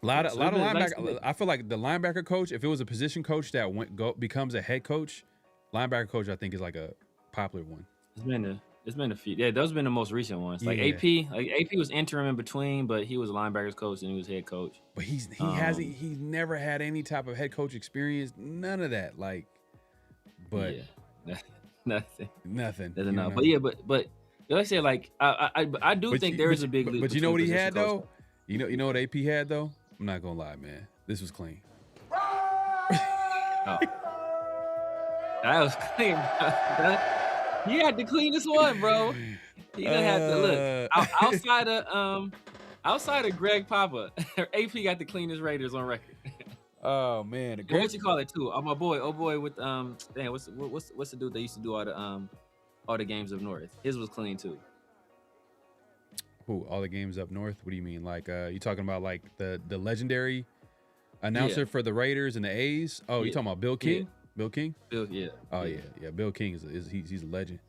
Speaker 1: A lot of linebacker. I feel like the linebacker coach, if it was a position coach that becomes a head coach, linebacker coach I think is like a popular one.
Speaker 6: It's been a few. Yeah, those have been the most recent ones. Like AP was interim in between, but he was a linebackers coach and he was head coach.
Speaker 1: But he's never had any type of head coach experience. None of that. Like, but
Speaker 6: nothing.
Speaker 1: Nothing.
Speaker 6: Enough. But yeah, but like I said, like I do think there is a big leap.
Speaker 1: But you know what he had though? You know what AP had though? I'm not gonna lie, man. This was clean.
Speaker 6: Oh. That was clean. He had the cleanest one, bro. He done had to look outside of Greg Papa. AP got the cleanest Raiders on record.
Speaker 1: Oh man,
Speaker 6: And what you call it too? My boy, with damn, what's the dude that used to do all the games up north? His was clean too.
Speaker 1: Who, all the games up north? What do you mean? Like you talking about like the legendary announcer for the Raiders and the A's? Oh, you talking about Bill King?
Speaker 6: Yeah.
Speaker 1: Bill King?
Speaker 6: Yeah.
Speaker 1: Oh yeah. Bill King he's a legend.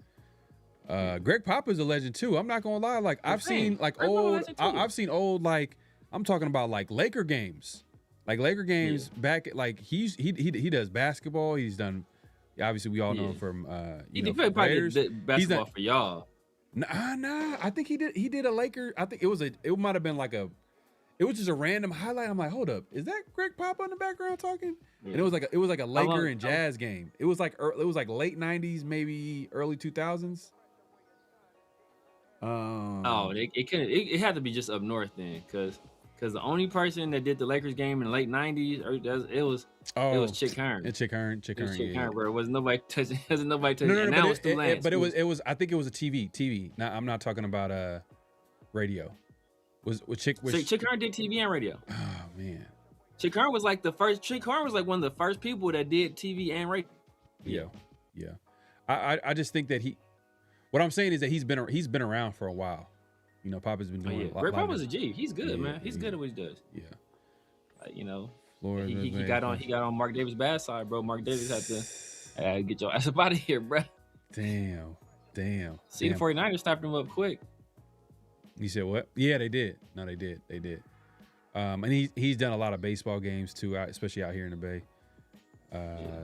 Speaker 1: Greg Papa's a legend too. I'm not gonna lie. Like I've seen like I've seen old, like I'm talking about like Laker games. Like Laker games back at, like he does basketball. He's done, obviously we all know him from
Speaker 6: he did probably did basketball for y'all.
Speaker 1: Nah. I think he did a Laker. I think it might have been like it was just a random highlight. I'm like, hold up, is that Greg Papa in the background talking? Yeah. And it was like a Laker and Jazz game. It was like late 90s, maybe early 2000s.
Speaker 6: It had to be just up north then, because the only person that did the Lakers game in the late 90s, it was Chick Hearn.
Speaker 1: Chick Hearn,
Speaker 6: bro. It was nobody touching.
Speaker 1: No, but it was. I think it was a TV. Now I'm not talking about radio. Was Chick
Speaker 6: Hearn did TV and radio.
Speaker 1: Oh man,
Speaker 6: Chick Hearn was like one of the first people that did TV and radio.
Speaker 1: Yeah. I just think that what I'm saying is that he's been around for a while. You know, Papa's been doing a lot.
Speaker 6: Greg Papa's a G. He's good, man. He's good at what he does.
Speaker 1: Yeah.
Speaker 6: You know,
Speaker 1: Florida,
Speaker 6: he got on Mark Davis' bad side, bro. Mark Davis had to get your ass up out of here, bro.
Speaker 1: Damn.
Speaker 6: See, the 49ers stopped him up quick.
Speaker 1: You said what? Yeah, they did. No, they did. And he's done a lot of baseball games too, especially out here in the Bay.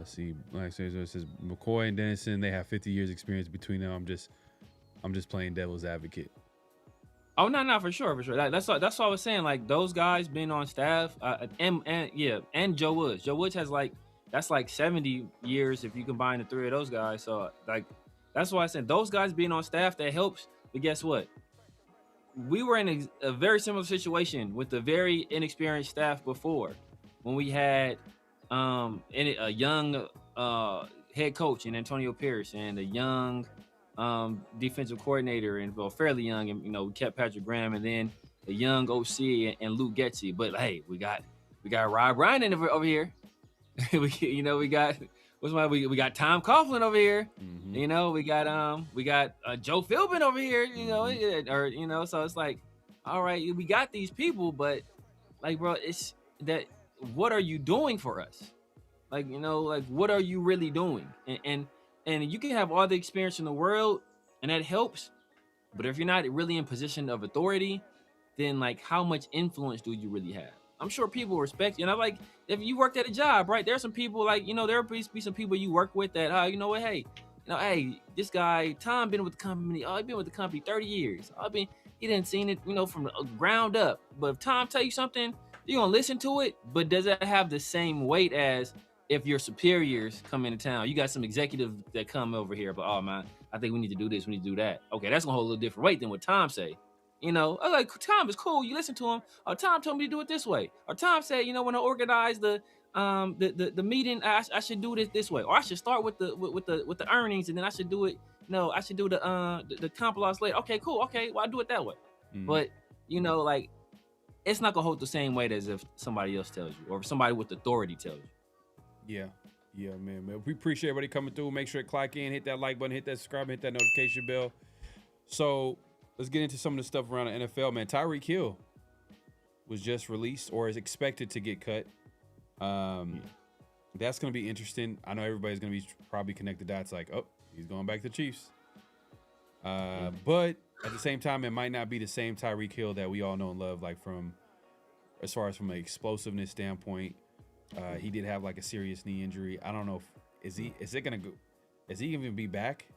Speaker 1: See, like it says McCoy and Dennison, they have 50 years experience between them. I'm just playing devil's advocate.
Speaker 6: Oh no, for sure. That's what I was saying. Like those guys been on staff, and Joe Woods. Joe Woods has that's 70 years if you combine the three of those guys. So that's why I said those guys being on staff, that helps. But guess what? We were in a very similar situation with the very inexperienced staff before, when we had a young head coach in Antonio Pierce and a young defensive coordinator, and fairly young, and we kept Patrick Graham, and then a young OC and Luke Getsy. But hey, we got Rob Ryan over here. we got Tom Coughlin over here. Mm-hmm. We got Joe Philbin over here. So it's like, all right, we got these people, but like, bro, it's that. What are you doing for us? What are you really doing? And you can have all the experience in the world, and that helps. But if you're not really in position of authority, then how much influence do you really have? I'm sure people respect you. And if you worked at a job, right? There's some people there'll be some people you work with that, hey, this guy Tom been with the company. Oh, he been with the company 30 years. He didn't seen it, from the ground up. But if Tom tell you something, you're gonna listen to it. But does it have the same weight as if your superiors come into town? You got some executives that come over here, but oh man, I think we need to do this, we need to do that. Okay, that's gonna hold a little different weight than what Tom say. I was like, Tom is cool. You listen to him. Or Tom told me to do it this way. Or Tom said, when I organize the meeting, I should do this way. Or I should start with the earnings, and then I should do it. No, I should do the comp loss later. Okay, cool. Okay, well I do it that way. Mm-hmm. But it's not gonna hold the same weight as if somebody else tells you, or if somebody with authority tells you.
Speaker 1: Yeah, man. We appreciate everybody coming through. Make sure to click in, hit that like button, hit that subscribe, hit that notification bell. So let's get into some of the stuff around the NFL, man. Tyreek Hill was just released, or is expected to get cut. That's going to be interesting. I know everybody's going to be probably connected dots like, oh, he's going back to the Chiefs. But at the same time, it might not be the same Tyreek Hill that we all know and love, as far as from an explosiveness standpoint. He did have a serious knee injury. I don't know is he even be back?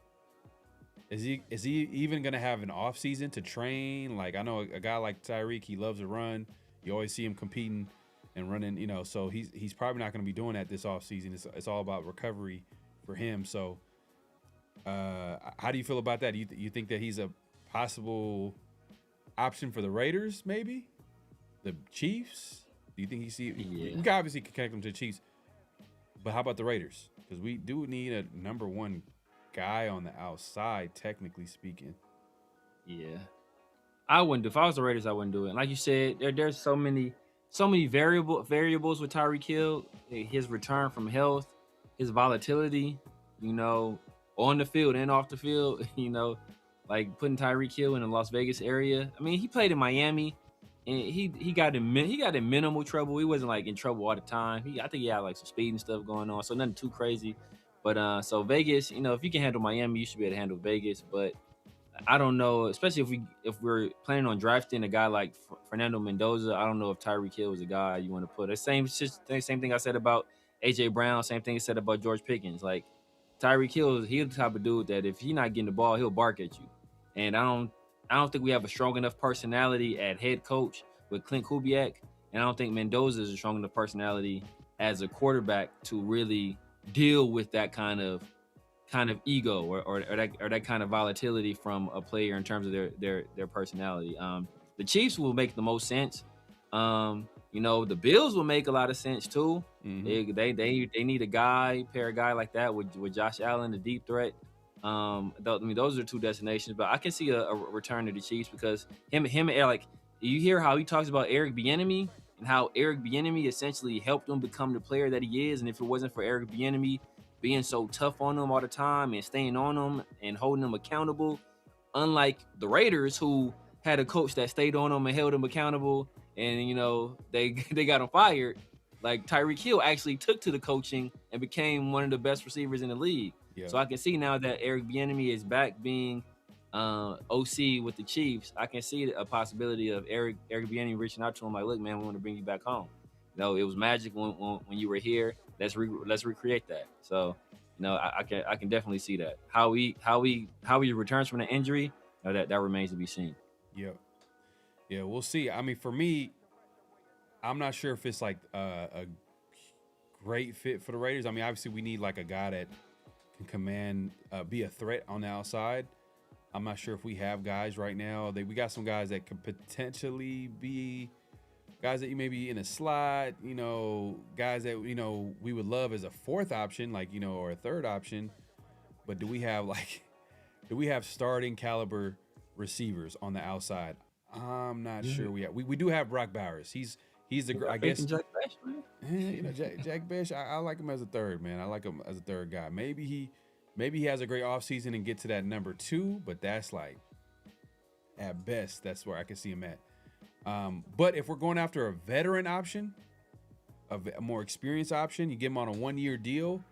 Speaker 1: Is he even gonna have an off season to train? I know a guy like Tyreek, he loves to run. You always see him competing and running, so he's probably not gonna be doing that this off season. It's all about recovery for him. So how do you feel about that? You think that he's a possible option for the Raiders, maybe? The Chiefs? Do you think we can obviously connect him to the Chiefs, but how about the Raiders? Because we do need a number one guy on the outside, technically speaking.
Speaker 6: Yeah. I wouldn't do. If I was the Raiders, I wouldn't do it. And like you said, there's so many variables with Tyreek Hill. His return from health, his volatility, on the field and off the field. Like putting Tyreek Hill in the Las Vegas area. I mean, he played in Miami, and he got in minimal trouble. He wasn't like in trouble all the time. I think he had like some speed and stuff going on, so nothing too crazy. But so Vegas, if you can handle Miami, you should be able to handle Vegas. But I don't know, especially if we're planning on drafting a guy like Fernando Mendoza. I don't know if Tyreek Hill is a guy you want to put. The same thing I said about AJ Brown. Same thing I said about George Pickens. Like Tyreek Hill, he's the type of dude that if he's not getting the ball, he'll bark at you. And I don't think we have a strong enough personality at head coach with Clint Kubiak, and I don't think Mendoza is a strong enough personality as a quarterback to really deal with that kind of ego or that kind of volatility from a player in terms of their personality. The Chiefs will make the most sense. The Bills will make a lot of sense too.
Speaker 1: Mm-hmm.
Speaker 6: They need a guy like that with Josh Allen, the deep threat. Those are two destinations, but I can see a return to the Chiefs because him and like you hear how he talks about Eric Bieniemy and how Eric Bieniemy essentially helped him become the player that he is, and if it wasn't for Eric Bieniemy being so tough on them all the time and staying on them and holding them accountable, unlike the Raiders who had a coach that stayed on them and held them accountable, and they got him fired. Like Tyreek Hill actually took to the coaching and became one of the best receivers in the league. Yeah. So I can see now that Eric Bieniemy is back being OC with the Chiefs. I can see a possibility of Eric Bieniemy reaching out to him like, look, man, we want to bring you back home. It was magic when you were here. Let's recreate that. So, I can definitely see that. How he returns from the injury, that remains to be seen.
Speaker 1: Yeah, we'll see. I mean, for me, I'm not sure if it's like a great fit for the Raiders. I mean, obviously we need like a guy that can command, be a threat on the outside. I'm not sure if we have guys right now. We got some guys that could potentially be guys that you may be in a slot, guys that, we would love as a fourth option, like, or a third option. But do we have starting caliber receivers on the outside? I'm not sure we have. We do have Brock Bowers. He's the, I guess.
Speaker 6: Jack Bash, man?
Speaker 1: Jack Bash, I like him as a third, man. I like him as a third guy. Maybe he has a great offseason and get to that number 2, but that's like, at best, that's where I can see him at. But if we're going after a veteran option, a more experienced option, you get him on a 1-year deal.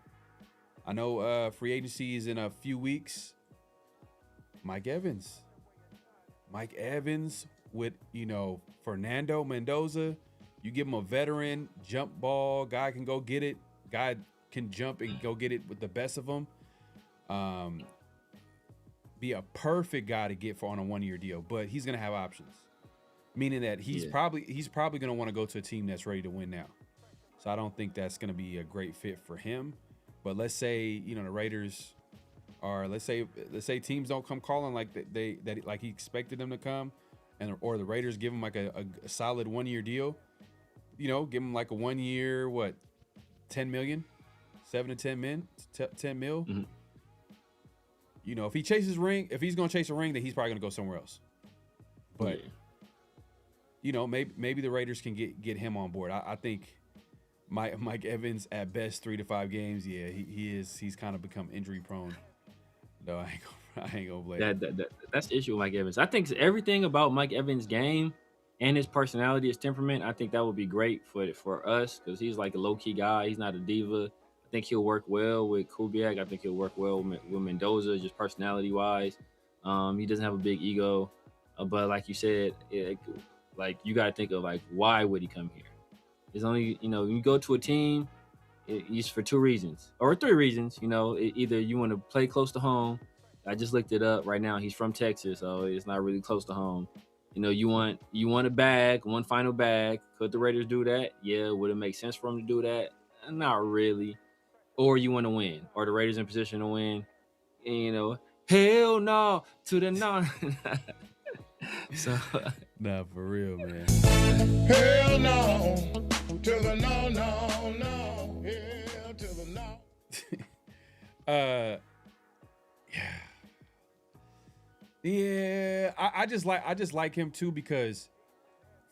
Speaker 1: I know free agency is in a few weeks. Mike Evans with, Fernando Mendoza. You give him a veteran jump ball. Guy can go get it. Guy can jump and go get it with the best of them. Be a perfect guy to get on a 1-year deal, but he's going to have options. Meaning that he's probably going to want to go to a team that's ready to win now. So I don't think that's going to be a great fit for him. But let's say, the Raiders are, let's say teams don't come calling like that like he expected them to come, or the Raiders give him like a solid 1-year deal. Give him like a 1 year, 10 million, 7 to 10 mil.
Speaker 6: Mm-hmm.
Speaker 1: If he chases ring, if he's going to chase a ring, then he's probably going to go somewhere else. But maybe the Raiders can get him on board. I think Mike Evans at best 3 to 5 games. Yeah, he's kind of become injury prone. No, I ain't gonna blame
Speaker 6: that's the issue with Mike Evans. I think everything about Mike Evans' game and his personality, his temperament, I think that would be great for us because he's like a low key guy. He's not a diva. I think he'll work well with Kubiak. I think he'll work well with Mendoza, just personality wise. He doesn't have a big ego, but like you said, like you got to think of like why would he come here? It's only you go to a team, it's for 2 reasons or 3 reasons. Either you want to play close to home. I just looked it up right now. He's from Texas, so it's not really close to home. You want a bag, one final bag. Could the Raiders do that? Yeah. Would it make sense for them to do that? Not really. Or you want to win, or the Raiders in position to win. Hell no to the no. So.
Speaker 1: Nah, for real, man.
Speaker 2: Hell no to the no. Hell to the no.
Speaker 1: Yeah, I just like him too because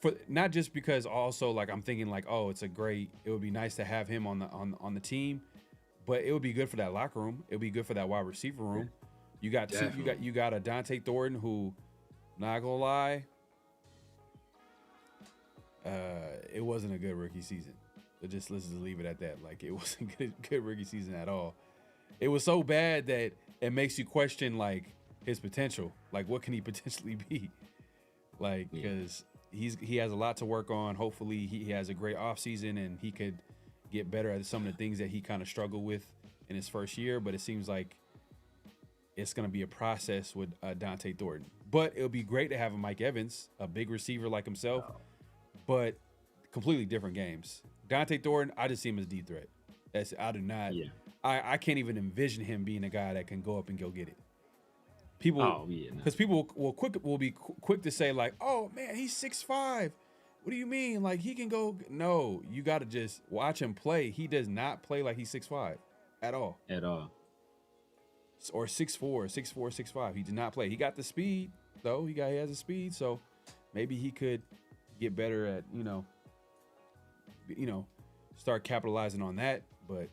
Speaker 1: for not just because also like I'm thinking like, oh, it would be nice to have him on the team, but it would be good for that locker room. It would be good for that wide receiver room. You got you got a Dante Thornton who, not gonna lie, it wasn't a good rookie season. Let's just leave it at that. Like it wasn't good rookie season at all. It was so bad that it makes you question like his potential. Like what can he potentially be? Like because he has a lot to work on. Hopefully he has a great offseason and he could get better at some of the things that he kind of struggled with in his first year. But it seems like it's going to be a process with Dante Thornton. But it would be great to have a Mike Evans, a big receiver like himself, but completely different games. Dante Thornton, I just see him as a deep threat. I do not. Yeah. I can't even envision him being a guy that can go up and go get it. People, because people will be quick to say like, "Oh man, he's 6'5". What do you mean? Like he can go?" No, you got to just watch him play. He does not play like he's 6'5" at all.
Speaker 6: At all.
Speaker 1: Or 6'4", 6'5". He did not play. He got the speed though. He has the speed, so maybe he could get better at start capitalizing on that. But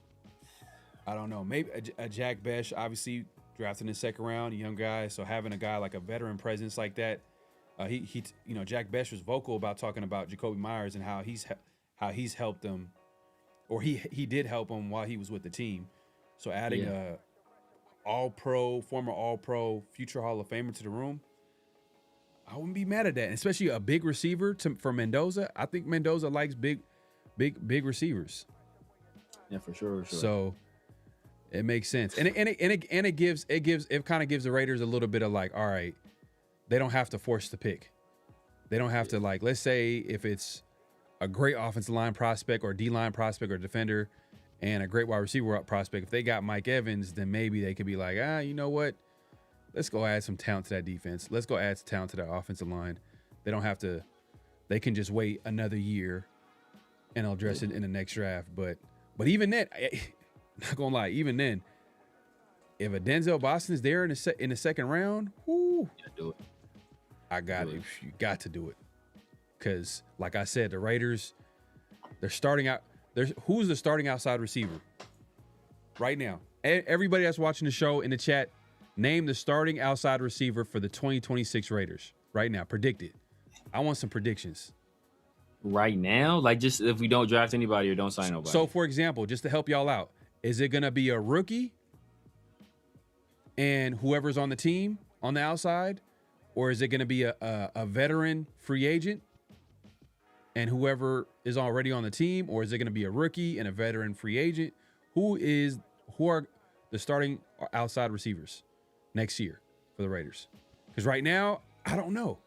Speaker 1: I don't know. Maybe a Jack Besh, obviously drafted in the second round, a young guy. So having a guy like a veteran presence like that, Jack Besh was vocal about talking about Jacoby Myers and how he's helped them, or he did help him while he was with the team. So adding a former All-Pro, future Hall of Famer to the room, I wouldn't be mad at that. And especially a big receiver for Mendoza. I think Mendoza likes big receivers.
Speaker 6: Yeah, for sure.
Speaker 1: So it makes sense, and it kind of gives the Raiders a little bit of like, all right, they don't have to force the pick. They don't have to like, let's say if it's a great offensive line prospect or D-line prospect or defender and a great wide receiver prospect, if they got Mike Evans, then maybe they could be like, you know what? Let's go add some talent to that defense. Let's go add some talent to that offensive line. They don't have to. They can just wait another year and I'll address it in the next draft. But even then, not gonna lie, even then, if a Denzel Boston's there in the second round, whoo,
Speaker 6: do it.
Speaker 1: I got it. You got to do it, because like I said, the Raiders, they're starting out. Who's the starting outside receiver right now? Everybody that's watching the show in the chat, name the starting outside receiver for the 2026 Raiders right now. Predict it. I want some predictions.
Speaker 6: Right now, like just if we don't draft anybody or don't sign nobody.
Speaker 1: So, for example, just to help y'all out, is it going to be a rookie and whoever's on the team on the outside, or is it going to be a veteran free agent and whoever is already on the team, or is it going to be a rookie and a veteran free agent? Who are the starting outside receivers next year for the Raiders? Because right now, I don't know.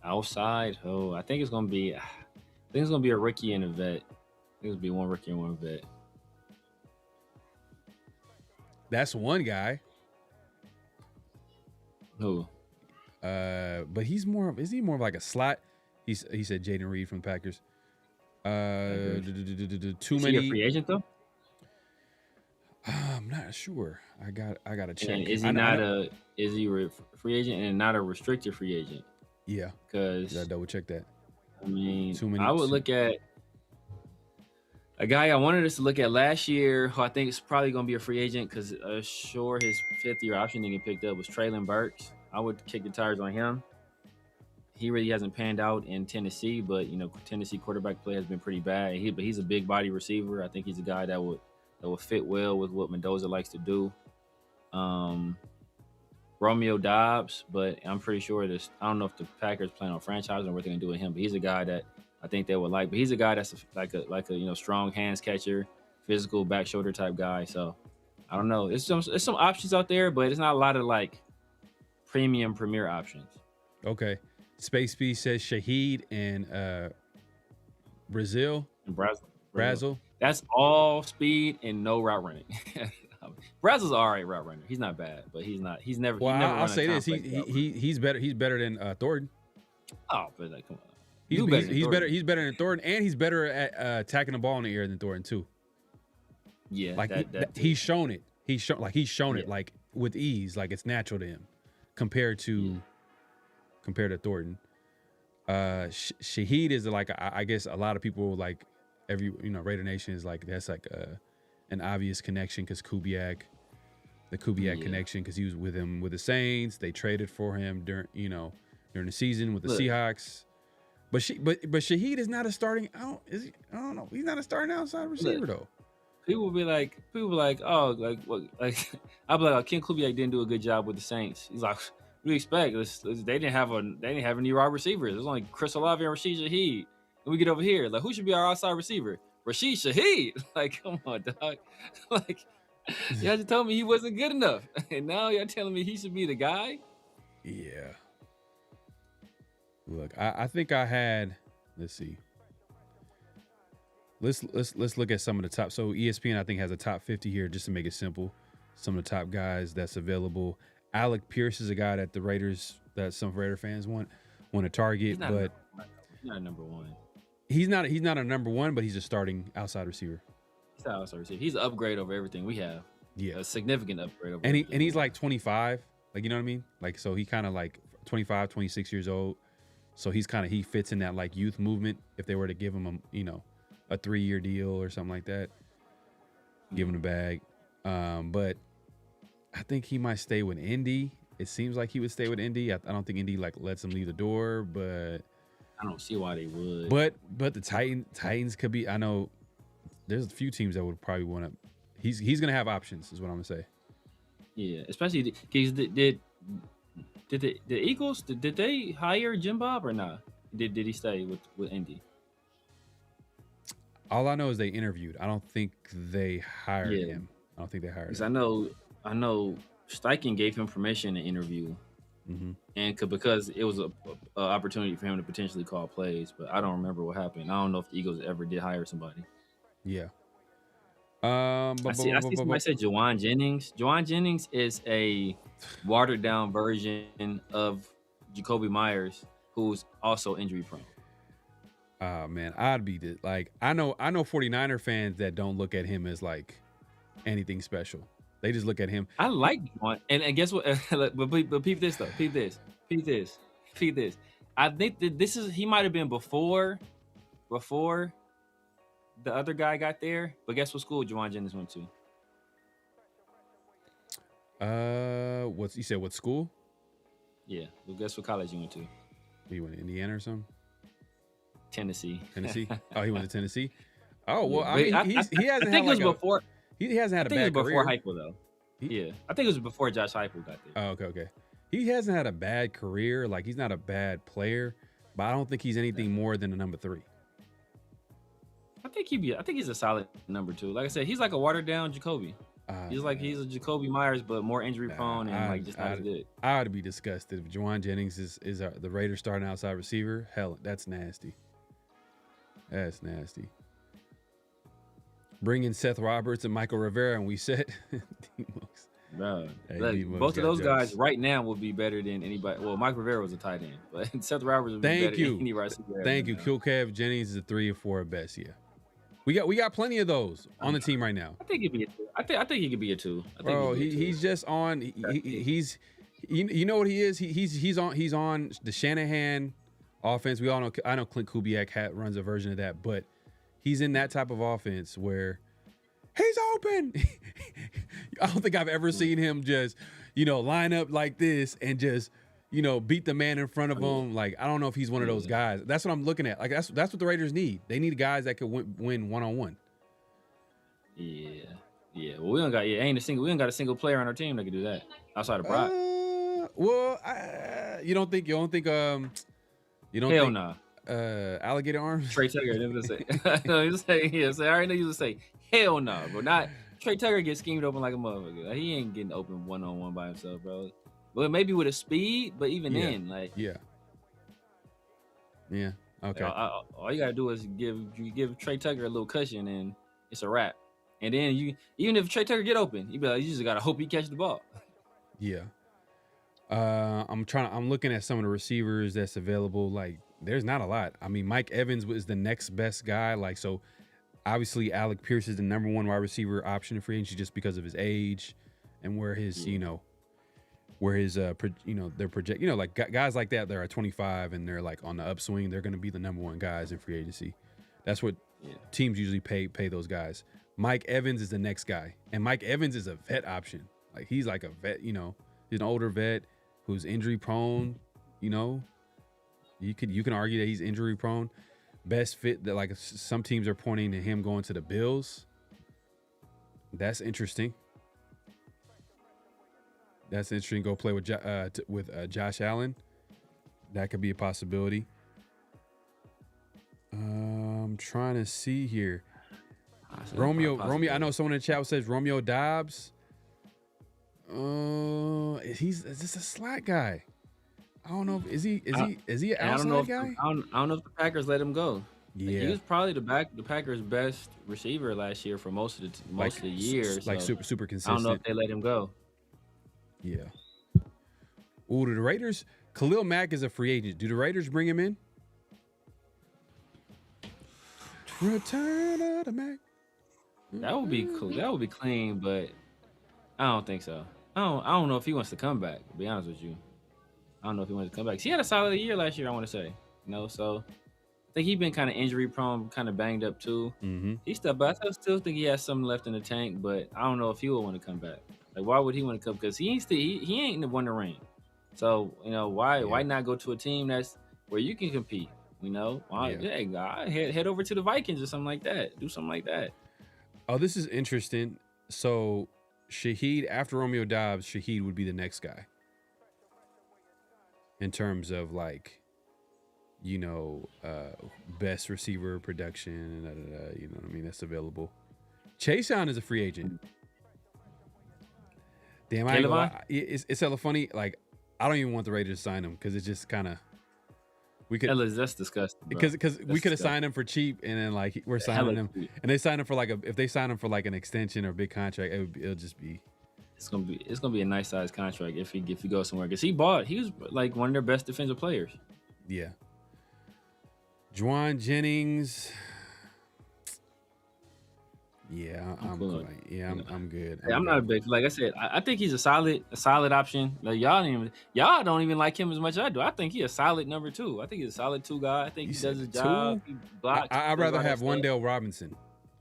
Speaker 6: Outside, I think it's gonna be a rookie and a vet. I think it's gonna be one rookie and one vet.
Speaker 1: That's one guy.
Speaker 6: Who?
Speaker 1: But is he more of like a slot? He said Jaden Reed from the Packers. Too many.
Speaker 6: Is he a free agent though?
Speaker 1: I'm not sure. I gotta check.
Speaker 6: And is he a free agent and not a restricted free agent?
Speaker 1: Yeah.
Speaker 6: Because
Speaker 1: I double check that.
Speaker 6: I mean, I would look at a guy I wanted us to look at last year, who I think is probably going to be a free agent because sure his 5th-year option didn't get picked up, was Traylon Burks. I would kick the tires on him. He really hasn't panned out in Tennessee, but Tennessee quarterback play has been pretty bad. But he's a big body receiver. I think he's a guy that would fit well with what Mendoza likes to do. Romeo Dobbs, but I'm pretty sure I don't know if the Packers plan on franchising or what they're gonna do with him, but he's a guy that I think they would like. But he's a guy that's like a strong hands catcher, physical back shoulder type guy. So I don't know. There's some options out there, but it's not a lot of like premier options.
Speaker 1: Okay. Space B says Shaheed and Brazil. Brazil.
Speaker 6: That's all speed and no route running. Brazil's all right route runner. He's not bad, but he's not. He's never.
Speaker 1: Well, I'll say this:
Speaker 6: he's
Speaker 1: better. He's better than Thornton.
Speaker 6: Oh, but like, come on.
Speaker 1: He's better. He's better than Thornton, and he's better at attacking the ball in the air than Thornton too.
Speaker 6: Yeah,
Speaker 1: Like
Speaker 6: that too.
Speaker 1: he's shown it. He's shown it
Speaker 6: Yeah.
Speaker 1: like with ease, like it's natural to him compared to Thornton. Shaheed is like I guess a lot of people like Raider Nation is like that's like an obvious connection because the Kubiak connection because he was with him with the Saints. They traded for him during the season with the Seahawks. But Shaheed is not a starting. I don't know. He's not a starting outside receiver though.
Speaker 6: People be like, oh, like what? Like I'll be like, oh, Clint Kubiak didn't do a good job with the Saints. He's like, what do you expect? They didn't have any wide receivers. There's only Chris Olave and Rashid Shaheed. And we get over here, like, who should be our outside receiver? Rashid Shaheed. Like, come on, dog. Like, y'all just told me he wasn't good enough, and now y'all telling me he should be the guy.
Speaker 1: Yeah. Look, I think I had. Let's see. Let's look at some of the top. So ESPN I think has a top 50 here just to make it simple. Some of the top guys that's available. Alec Pierce is a guy that the Raiders that some Raider fans want to target, but
Speaker 6: he's not number one.
Speaker 1: He's not a number one, but he's a starting outside receiver.
Speaker 6: He's not outside receiver. He's an upgrade over everything we have.
Speaker 1: Yeah,
Speaker 6: a significant upgrade over.
Speaker 1: And he's like 25, like you know what I mean? Like so he kind of like 25, 26 years old. So he fits in that like youth movement. If they were to give him a 3-year deal or something like that, give him the bag. But I think he might stay with Indy. It seems like he would stay with Indy. I don't think Indy like lets him leave the door, but
Speaker 6: I don't see why they would.
Speaker 1: But the Titans could be. I know there's a few teams that would probably want to. He's gonna have options, is what I'm gonna say.
Speaker 6: Yeah, especially because did the Eagles did they hire Jim Bob or not? Did he stay with Indy?
Speaker 1: All I know is they interviewed. I don't think they hired him. I don't think they hired him.
Speaker 6: I know Steichen gave him permission to interview, and because it was a opportunity for him to potentially call plays, but I don't remember what happened. I don't know if the Eagles ever did hire somebody.
Speaker 1: Yeah.
Speaker 6: I see somebody say Juwan Jennings. Juwan Jennings is a watered down version of Jacoby Myers, who's also injury prone.
Speaker 1: Oh man, I'd be like I know 49er fans that don't look at him as like anything special. They just look at him.
Speaker 6: I like Juwan, and guess what? but peep this though. Peep this. I think that he might have been before the other guy got there. But guess what school Juwan Jennings went
Speaker 1: to? You said what school?
Speaker 6: Yeah. Well, guess what college you went to?
Speaker 1: He went to Indiana or something?
Speaker 6: Tennessee.
Speaker 1: Oh, he went to Tennessee. Oh well,
Speaker 6: yeah,
Speaker 1: I mean, he hasn't. I think
Speaker 6: it was before.
Speaker 1: He hasn't had a bad career.
Speaker 6: Before Heupel though. Yeah, I think it was before Josh Heupel got there.
Speaker 1: Oh, okay. He hasn't had a bad career. Like he's not a bad player, but I don't think he's anything more than a number 3.
Speaker 6: I think he's a solid number 2. Like I said, he's like a watered down Jacoby. He's a Jacoby Myers, but more injury prone and just not as good.
Speaker 1: I would be disgusted if Juwan Jennings is the Raiders starting outside receiver. Hell, that's nasty. That's nasty. Bring in Seth Roberts and Michael Rivera, and we set.
Speaker 6: Bro, both of those guys right now would be better than anybody. Well, Mike Rivera was a tight end, but Seth Roberts would be better than any receiver.
Speaker 1: Thank you. Kilcav Jennings is a 3 or 4 at best. Yeah, we got plenty of those on the team right now.
Speaker 6: I think he'd be a 2. I think he could be a 2.
Speaker 1: Bro, he's just on. He's you know what he is. He's on the Shanahan offense. We all know. I know Clint Kubiak runs a version of that, but he's in that type of offense where he's open. I don't think I've ever seen him just, line up like this and just, beat the man in front of him. Like, I don't know if he's one of those guys. That's what I'm looking at. Like, that's what the Raiders need. They need guys that could win one-on-one.
Speaker 6: Yeah. Well, we don't got a single player on our team that can do that outside of Brock.
Speaker 1: You don't think
Speaker 6: Hell nah.
Speaker 1: Alligator arms?
Speaker 6: Trey Tucker. No, I already know you would say hell no, but not Trey Tucker gets schemed open like a motherfucker. Like, he ain't getting open one-on-one by himself, bro. Well, maybe with a speed, but even then, like,
Speaker 1: yeah. Okay.
Speaker 6: All you gotta do is give Trey Tucker a little cushion, and it's a wrap. And then even if Trey Tucker get open, you just gotta hope he catch the ball.
Speaker 1: Yeah. I'm looking at some of the receivers that's available. Like, there's not a lot. I mean, Mike Evans was the next best guy. Like, so Obviously, Alec Pierce is the number one wide receiver option in free agency just because of his age and where his, their project, like guys like that are 25 and they're like on the upswing. They're going to be the number one guys in free agency. That's what teams usually pay those guys. Mike Evans is the next guy, and Mike Evans is a vet option. Like he's like a vet, he's an older vet who's injury prone. You can argue that he's injury prone. Best fit that like some teams are pointing to him going to the Bills. That's interesting. Go play with Josh Allen. That could be a possibility. I'm trying to see here. Romeo. I know someone in the chat says Romeo Dobbs. Is this a slot guy? I don't know. Is he an outside guy?
Speaker 6: I don't know if the Packers let him go.
Speaker 1: Yeah,
Speaker 6: he was probably the Packers' best receiver last year for most of the year.
Speaker 1: Like
Speaker 6: so
Speaker 1: super consistent.
Speaker 6: I don't know if they let him go.
Speaker 1: Yeah. Ooh, do the Raiders? Khalil Mack is a free agent. Do the Raiders bring him in? Return of the Mack.
Speaker 6: That would be cool. That would be clean, but I don't think so. I don't know if he wants to come back. To be honest with you, I don't know if he wants to come back. He had a solid year last year, I want to say. So I think he's been kind of injury prone, kind of banged up too.
Speaker 1: Mm-hmm.
Speaker 6: But I still think he has something left in the tank. But I don't know if he would want to come back. Like, why would he want to come? Because he ain't won the ring. So why not go to a team that's where you can compete? Head over to the Vikings or something like that. Do something like that.
Speaker 1: Oh, this is interesting. So Shaheed, after Romeo Dobbs, Shaheed would be the next guy. In terms of like, best receiver production, you know what I mean? That's available. Chase Young is a free agent. Damn, it's hella funny. Like, I don't even want the Raiders to sign him because it's just kind of
Speaker 6: that's disgusting.
Speaker 1: Because we could have signed him for cheap, and then like we're signing him, and they sign him for if they sign him for like an extension or a big contract, it'll just be.
Speaker 6: It's gonna be a nice size contract if he goes somewhere because he was like one of their best defensive players.
Speaker 1: Yeah. Juwan Jennings. Yeah, I'm good. I'm good.
Speaker 6: I'm not a big, like I said, I think he's a solid option. Like y'all don't even like him as much as I do. I think he's a solid number 2. I think he's a solid 2 guy. I think he does his job. He blocks.
Speaker 1: I'd rather have Wan'Dale Robinson.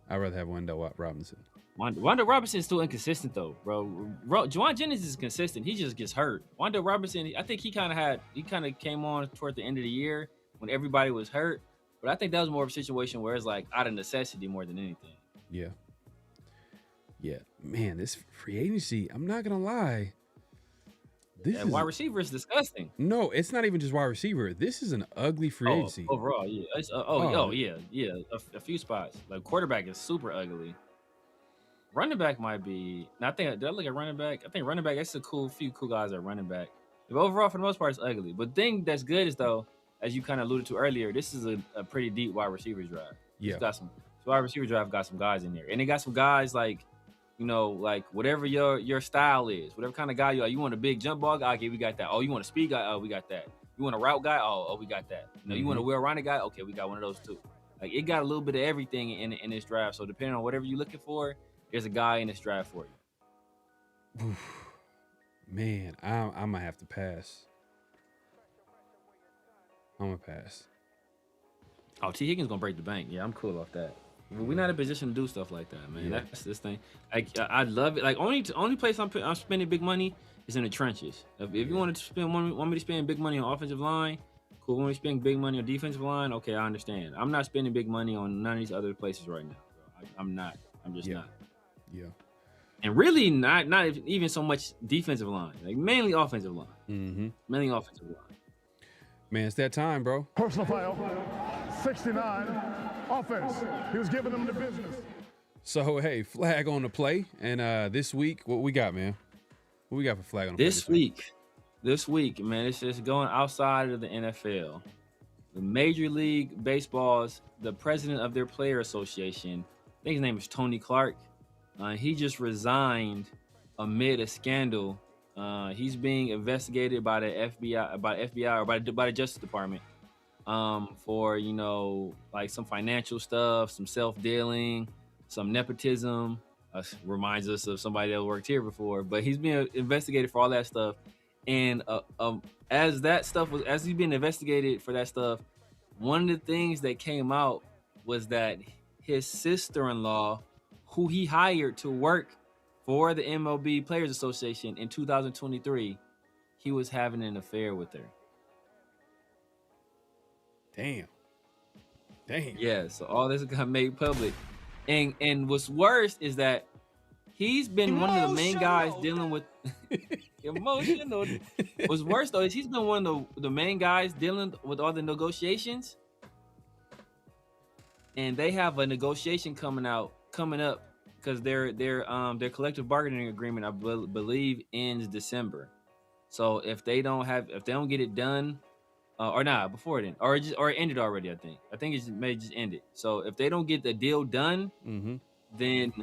Speaker 1: Wandale
Speaker 6: Robinson is still inconsistent though, bro. Juwan Jennings is consistent. He just gets hurt. Wandale Robinson, I think he kind of came on toward the end of the year when everybody was hurt. But I think that was more of a situation where it's like out of necessity more than anything.
Speaker 1: Yeah. Man, this free agency, I'm not going to lie.
Speaker 6: Wide receiver is disgusting.
Speaker 1: No, it's not even just wide receiver. This is an ugly free agency.
Speaker 6: Overall, yeah. A few spots. Like quarterback is super ugly. Running back might be. Now, did I look at running back? I think running back, that's few cool guys at running back. But overall, for the most part, it's ugly. But the thing that's good is, though, as you kind of alluded to earlier, this is a pretty deep wide receiver drive.
Speaker 1: Yeah.
Speaker 6: It's got wide receiver drive got some guys in there. And they got some guys like whatever your style is, whatever kind of guy you are. You want a big jump ball guy? Okay, we got that. Oh, you want a speed guy? Oh, we got that. You want a route guy? Oh, we got that. You want a well-rounded guy? Okay, we got one of those too. Like, it got a little bit of everything in this draft. So depending on whatever you're looking for, there's a guy in this draft for you.
Speaker 1: Oof. Man, I might have to pass. I'm going to pass.
Speaker 6: Oh, T. Higgins going to break the bank. Yeah, I'm cool off that. We're not in a position to do stuff like that, man. Yeah. That's this thing. Like, I love it. Like, only place I'm spending big money is in the trenches. If you want me to spend big money on offensive line, cool. Want me to spend big money on defensive line? Okay, I understand. I'm not spending big money on none of these other places right now, bro. I'm not. I'm just not.
Speaker 1: Yeah.
Speaker 6: And really not even so much defensive line. Like, mainly offensive line.
Speaker 1: Mm-hmm.
Speaker 6: Mainly offensive line.
Speaker 1: Man, it's that time, bro.
Speaker 2: Personal foul, 69, offense. He was giving them the business.
Speaker 1: So, hey, flag on the play. And this week, what we got, man? What we got for flag on the play
Speaker 6: This week, man, it's just going outside of the NFL. The Major League Baseball's, the president of their player association, I think his name is Tony Clark. He just resigned amid a scandal. He's being investigated by the FBI, or by the Justice Department for like some financial stuff, some self-dealing, some nepotism. Reminds us of somebody that worked here before, but he's being investigated for all that stuff. And as he's being investigated for that stuff, one of the things that came out was that his sister-in-law, who he hired to work for the MLB Players Association in 2023, he was having an affair with her.
Speaker 1: Damn.
Speaker 6: Yeah, so all this got made public. And what's worse is that he's been one of the main guys dealing with emotional. What's worse though is he's been one of the main guys dealing with all the negotiations. And they have a negotiation coming up because their collective bargaining agreement, I believe, ends December. So if they don't get it done, before then, or it ended already. I think it may just end it. So if they don't get the deal done, then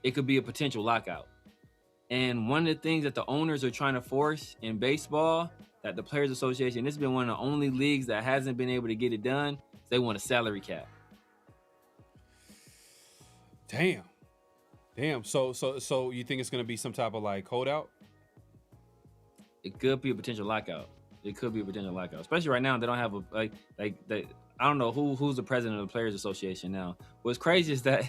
Speaker 6: it could be a potential lockout. And one of the things that the owners are trying to force in baseball, that the Players Association, this has been one of the only leagues that hasn't been able to get it done, they want a salary cap.
Speaker 1: Damn. So you think it's gonna be some type of like holdout?
Speaker 6: It could be a potential lockout. Especially right now. They don't have I don't know who's the president of the Players Association now. What's crazy is that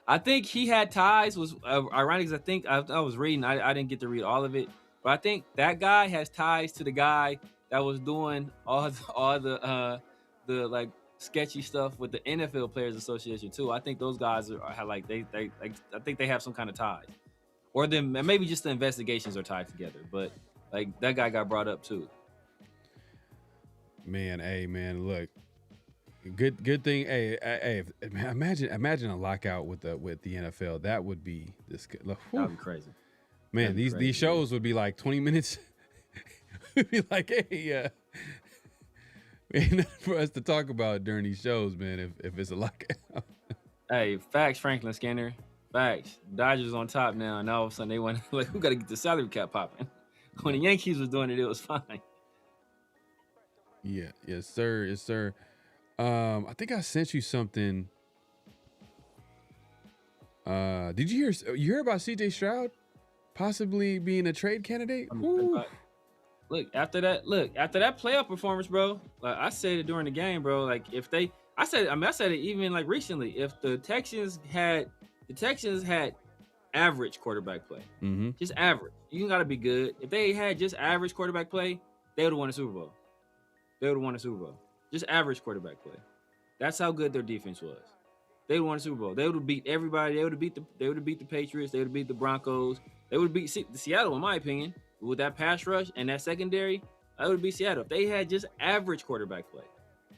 Speaker 6: I think he had ties. Was ironic because I think I was reading. I didn't get to read all of it, but I think that guy has ties to the guy that was doing all the like sketchy stuff with the NFL Players Association too. I think those guys I think they have some kind of ties, or then maybe just the investigations are tied together. But like that guy got brought up too.
Speaker 1: Man, look, good thing. Hey, imagine a lockout with the NFL. That would be this.
Speaker 6: That would be crazy.
Speaker 1: Man, these shows would be like 20 minutes. It'd be like, hey, ain't nothing for us to talk about during these shows, man. If it's a lockout.
Speaker 6: Hey, facts, Franklin Skinner. Facts. Dodgers on top now, and all of a sudden they want like, we got to get the salary cap popping. When the Yankees was doing it, it was fine.
Speaker 1: Yeah, yes, sir. I think I sent you something. Did you hear about CJ Stroud possibly being a trade candidate?
Speaker 6: Look, after that playoff performance, bro. Like I said it during the game, bro. Like I said it even like recently. If the Texans had average quarterback play, just average. You gotta be good. If they had just average quarterback play, they would have won a Super Bowl. Just average quarterback play. That's how good their defense was. They would have won a Super Bowl. They would have beat everybody. They would have beat the Patriots. They would have beat the Broncos. They would have beat Seattle, in my opinion, with that pass rush and that secondary. That would beat Seattle if they had just average quarterback play.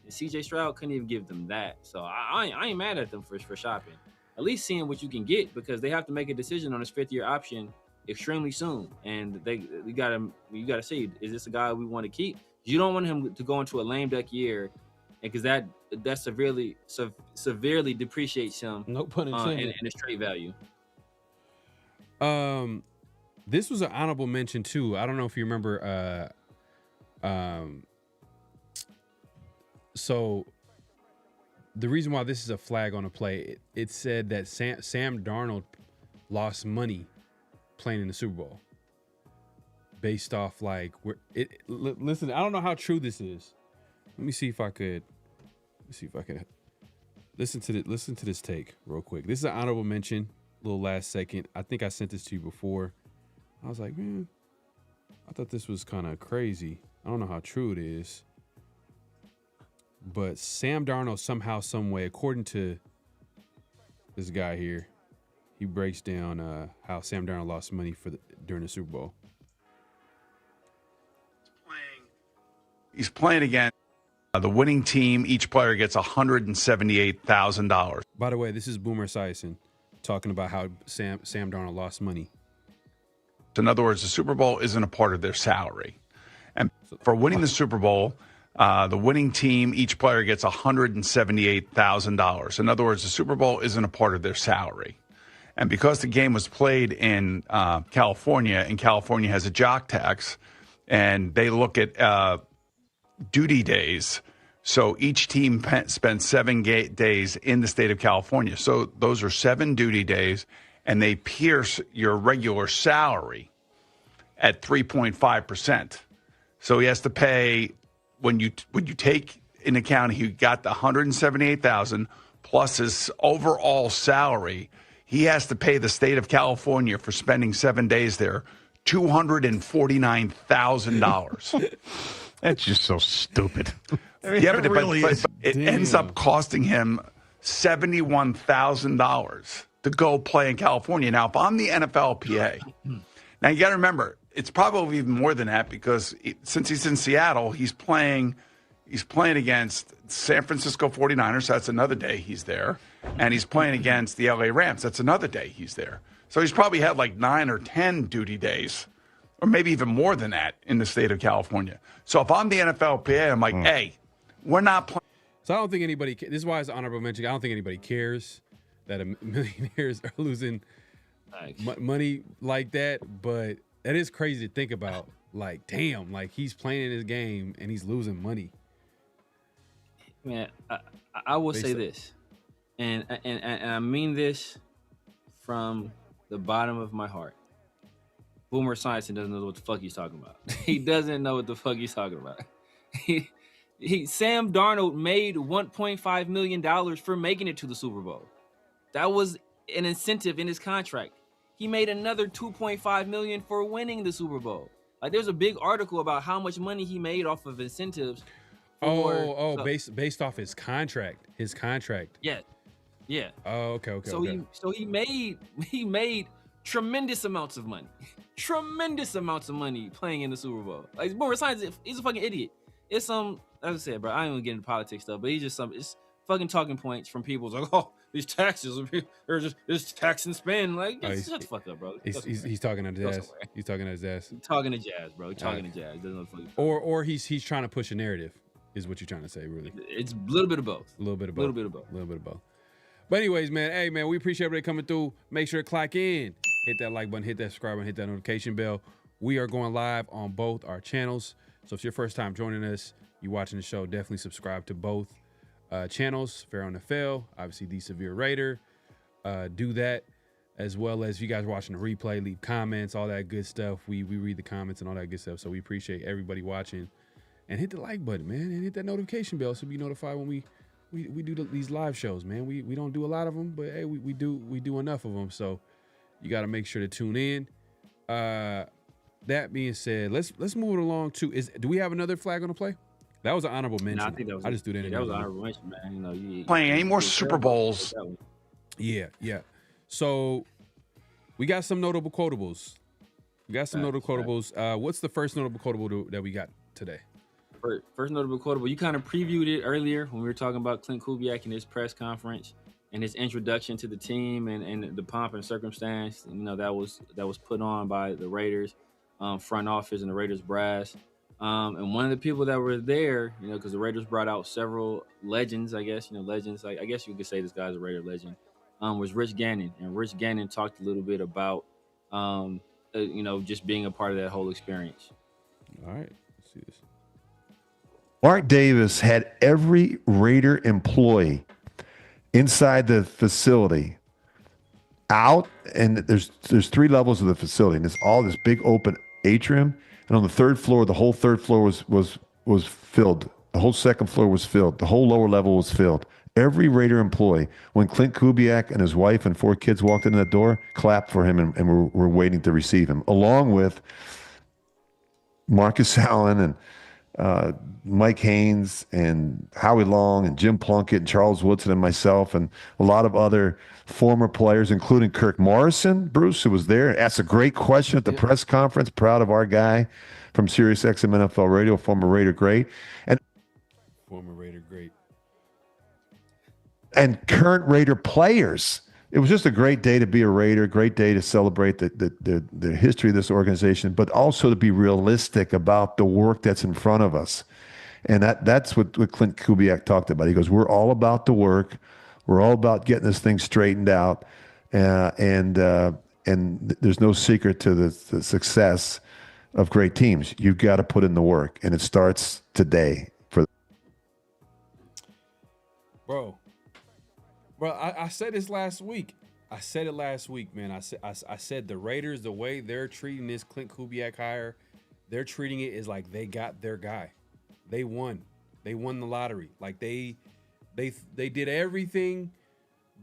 Speaker 6: And CJ Stroud couldn't even give them that. So I ain't mad at them for shopping. At least seeing what you can get, because they have to make a decision on his 5th-year option extremely soon. And you gotta see, is this a guy we want to keep? You don't want him to go into a lame duck year, because that severely depreciates him.
Speaker 1: No pun intended.
Speaker 6: In his trade value.
Speaker 1: This was an honorable mention too. I don't know if you remember. So the reason why this is a flag on a play, it said that Sam Darnold lost money playing in the Super Bowl. Based off like listen, I don't know how true this is. Let me see if I could listen to this take real quick. This is an honorable mention, little last second. I think I sent this to you before. I was like, man, I thought this was kind of crazy. I don't know how true it is. But Sam Darnold somehow, some way, according to this guy here, he breaks down how Sam Darnold lost money during the Super Bowl.
Speaker 3: He's playing against the winning team. Each player gets $178,000.
Speaker 1: By the way, this is Boomer Esiason talking about how Sam Darnold lost money.
Speaker 3: In other words, the Super Bowl isn't a part of their salary. And for winning the Super Bowl, the winning team, each player gets $178,000. In other words, the Super Bowl isn't a part of their salary. And because the game was played in California, and California has a jock tax, and they look at duty days So each team spends 7 days in the state of California. So those are 7 duty days, and they pierce your regular salary at 3.5%. So he has to pay when you take in account he got the $178,000 plus his overall salary. He has to pay the state of California for spending 7 days there $249,000.
Speaker 7: That's just so stupid. I mean,
Speaker 3: Yeah,
Speaker 7: it
Speaker 3: but
Speaker 7: really is.
Speaker 3: it ends up costing him $71,000 to go play in California. Now, if I'm the NFLPA, now you got to remember, it's probably even more than that because since he's in Seattle, he's playing against San Francisco 49ers. So that's another day he's there. And he's playing against the LA Rams. That's another day he's there. So he's probably had like 9 or 10 duty days, or maybe even more than that in the state of California. So if I'm the NFLPA, I'm like, hey, we're not playing.
Speaker 1: So I don't think anybody. This is why it's an honorable mention. I don't think anybody cares that millionaires are losing money like that. But that is crazy to think about. Like, damn, like he's playing his game and he's losing money.
Speaker 6: Man, I will say this, and I mean this from the bottom of my heart. Boomer Science doesn't know what the fuck he's talking about. He doesn't know what the fuck he's talking about. Sam Darnold made $1.5 million for making it to the Super Bowl. That was an incentive in his contract. He made another $2.5 million for winning the Super Bowl. Like, there's a big article about how much money he made off of incentives.
Speaker 1: Based off his contract. His contract.
Speaker 6: Yeah. Yeah.
Speaker 1: Oh, okay.
Speaker 6: So he made tremendous amounts of money. Tremendous amounts of money playing in the Super Bowl. Like, Boomer Science, he's a fucking idiot. It's some, as I said, bro, I ain't even getting into politics stuff, but he's just it's fucking talking points from people. It's like, oh, these taxes, they're just this tax and spend. Like, shut the fuck up, bro.
Speaker 1: He's talking to Jazz. He's talking to his ass.
Speaker 6: He's talking to Jazz, bro. He's talking to Jazz. Doesn't know what the fuck.
Speaker 1: Or he's trying to push a narrative, is what you're trying to say, really.
Speaker 6: It's a little bit of both.
Speaker 1: A little bit of both. But anyways, man, hey, man, we appreciate everybody coming through. Make sure to clock in. Hit that like button, hit that subscribe button, hit that notification bell. We are going live on both our channels. So if it's your first time joining us, you watching the show, definitely subscribe to both channels, PharoahNFL, obviously The Severe Raider. Do that, as well as if you guys watching the replay, leave comments, all that good stuff. We read the comments and all that good stuff. So we appreciate everybody watching. And hit the like button, man, and hit that notification bell so be notified when we do these live shows, man. We don't do a lot of them, but hey, we do enough of them. So you got to make sure to tune in. That being said, let's move it along to do we have another flag on the play? That was an honorable mention.
Speaker 6: No, I think that was
Speaker 1: I just do that.
Speaker 6: That was an honorable mention, man. You know, you
Speaker 3: Playing any more Super Bowls?
Speaker 1: Yeah. So we got some notable quotables. What's the first notable quotable that we got today?
Speaker 6: First notable quotable. You kind of previewed it earlier when we were talking about Clint Kubiak and his press conference and his introduction to the team and the pomp and circumstance. You know, that was put on by the Raiders front office and the Raiders brass. And one of the people that were there, you know, because the Raiders brought out several legends, I guess, legends. Like, I guess you could say this guy's a Raider legend. Was Rich Gannon, and Rich Gannon talked a little bit about, just being a part of that whole experience.
Speaker 1: All right, let's see this.
Speaker 7: Mark Davis had every Raider employee inside the facility out, and there's 3 levels of the facility, and it's all this big open atrium. And on the 3rd floor, the whole 3rd floor was filled. The whole 2nd floor was filled. The whole lower level was filled. Every Raider employee, when Clint Kubiak and his wife and 4 kids walked in that door, clapped for him and were waiting to receive him, along with Marcus Allen and Mike Haynes and Howie Long and Jim Plunkett and Charles Woodson and myself and a lot of other former players, including Kirk Morrison, Bruce, who was there, asked a great question at the press conference. Proud of our guy from SiriusXM NFL Radio, former Raider great. And current Raider players. It was just a great day to be a Raider, great day to celebrate the history of this organization, but also to be realistic about the work that's in front of us. And that's what Clint Kubiak talked about. He goes, we're all about the work. We're all about getting this thing straightened out. And there's no secret to the success of great teams. You've got to put in the work, and it starts today.
Speaker 1: bro. I said this last week. I said it last week, man. I said the Raiders, the way they're treating this Clint Kubiak hire, they're treating it as like they got their guy. They won. They won the lottery. Like they did everything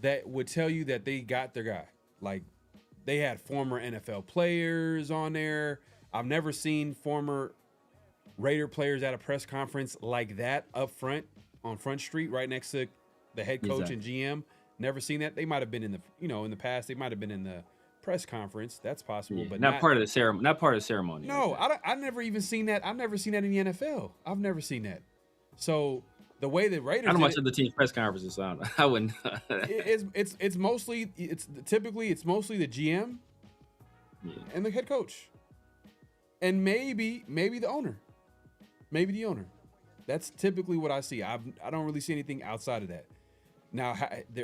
Speaker 1: that would tell you that they got their guy. Like they had former NFL players on there. I've never seen former Raider players at a press conference like that up front on Front Street, right next to the head coach and GM. Never seen that. They might have been in the, in the past. They might have been in the press conference. That's possible, but
Speaker 6: not part of the ceremony. Not part of the ceremony.
Speaker 1: No, I've never even seen that. I've never seen that in the NFL. I've never seen that. So the way the Raiders,
Speaker 6: I don't watch other teams' press conferences, so I wouldn't.
Speaker 1: it's mostly the GM and the head coach, and maybe the owner, That's typically what I see. I don't really see anything outside of that. Now,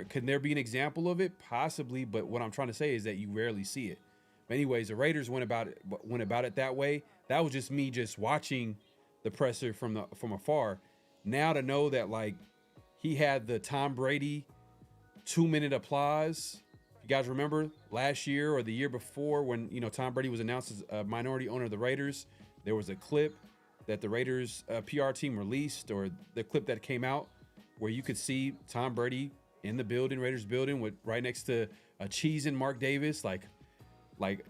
Speaker 1: can there be an example of it? Possibly, but what I'm trying to say is that you rarely see it. But anyways, the Raiders went about it that way. That was just me watching the presser from afar. Now to know that like he had the Tom Brady 2-minute applause. You guys remember last year or the year before when Tom Brady was announced as a minority owner of the Raiders? There was a clip that the Raiders PR team released, or the clip that came out, where you could see Tom Brady in the building, Raiders building, with right next to a cheese and Mark Davis. Like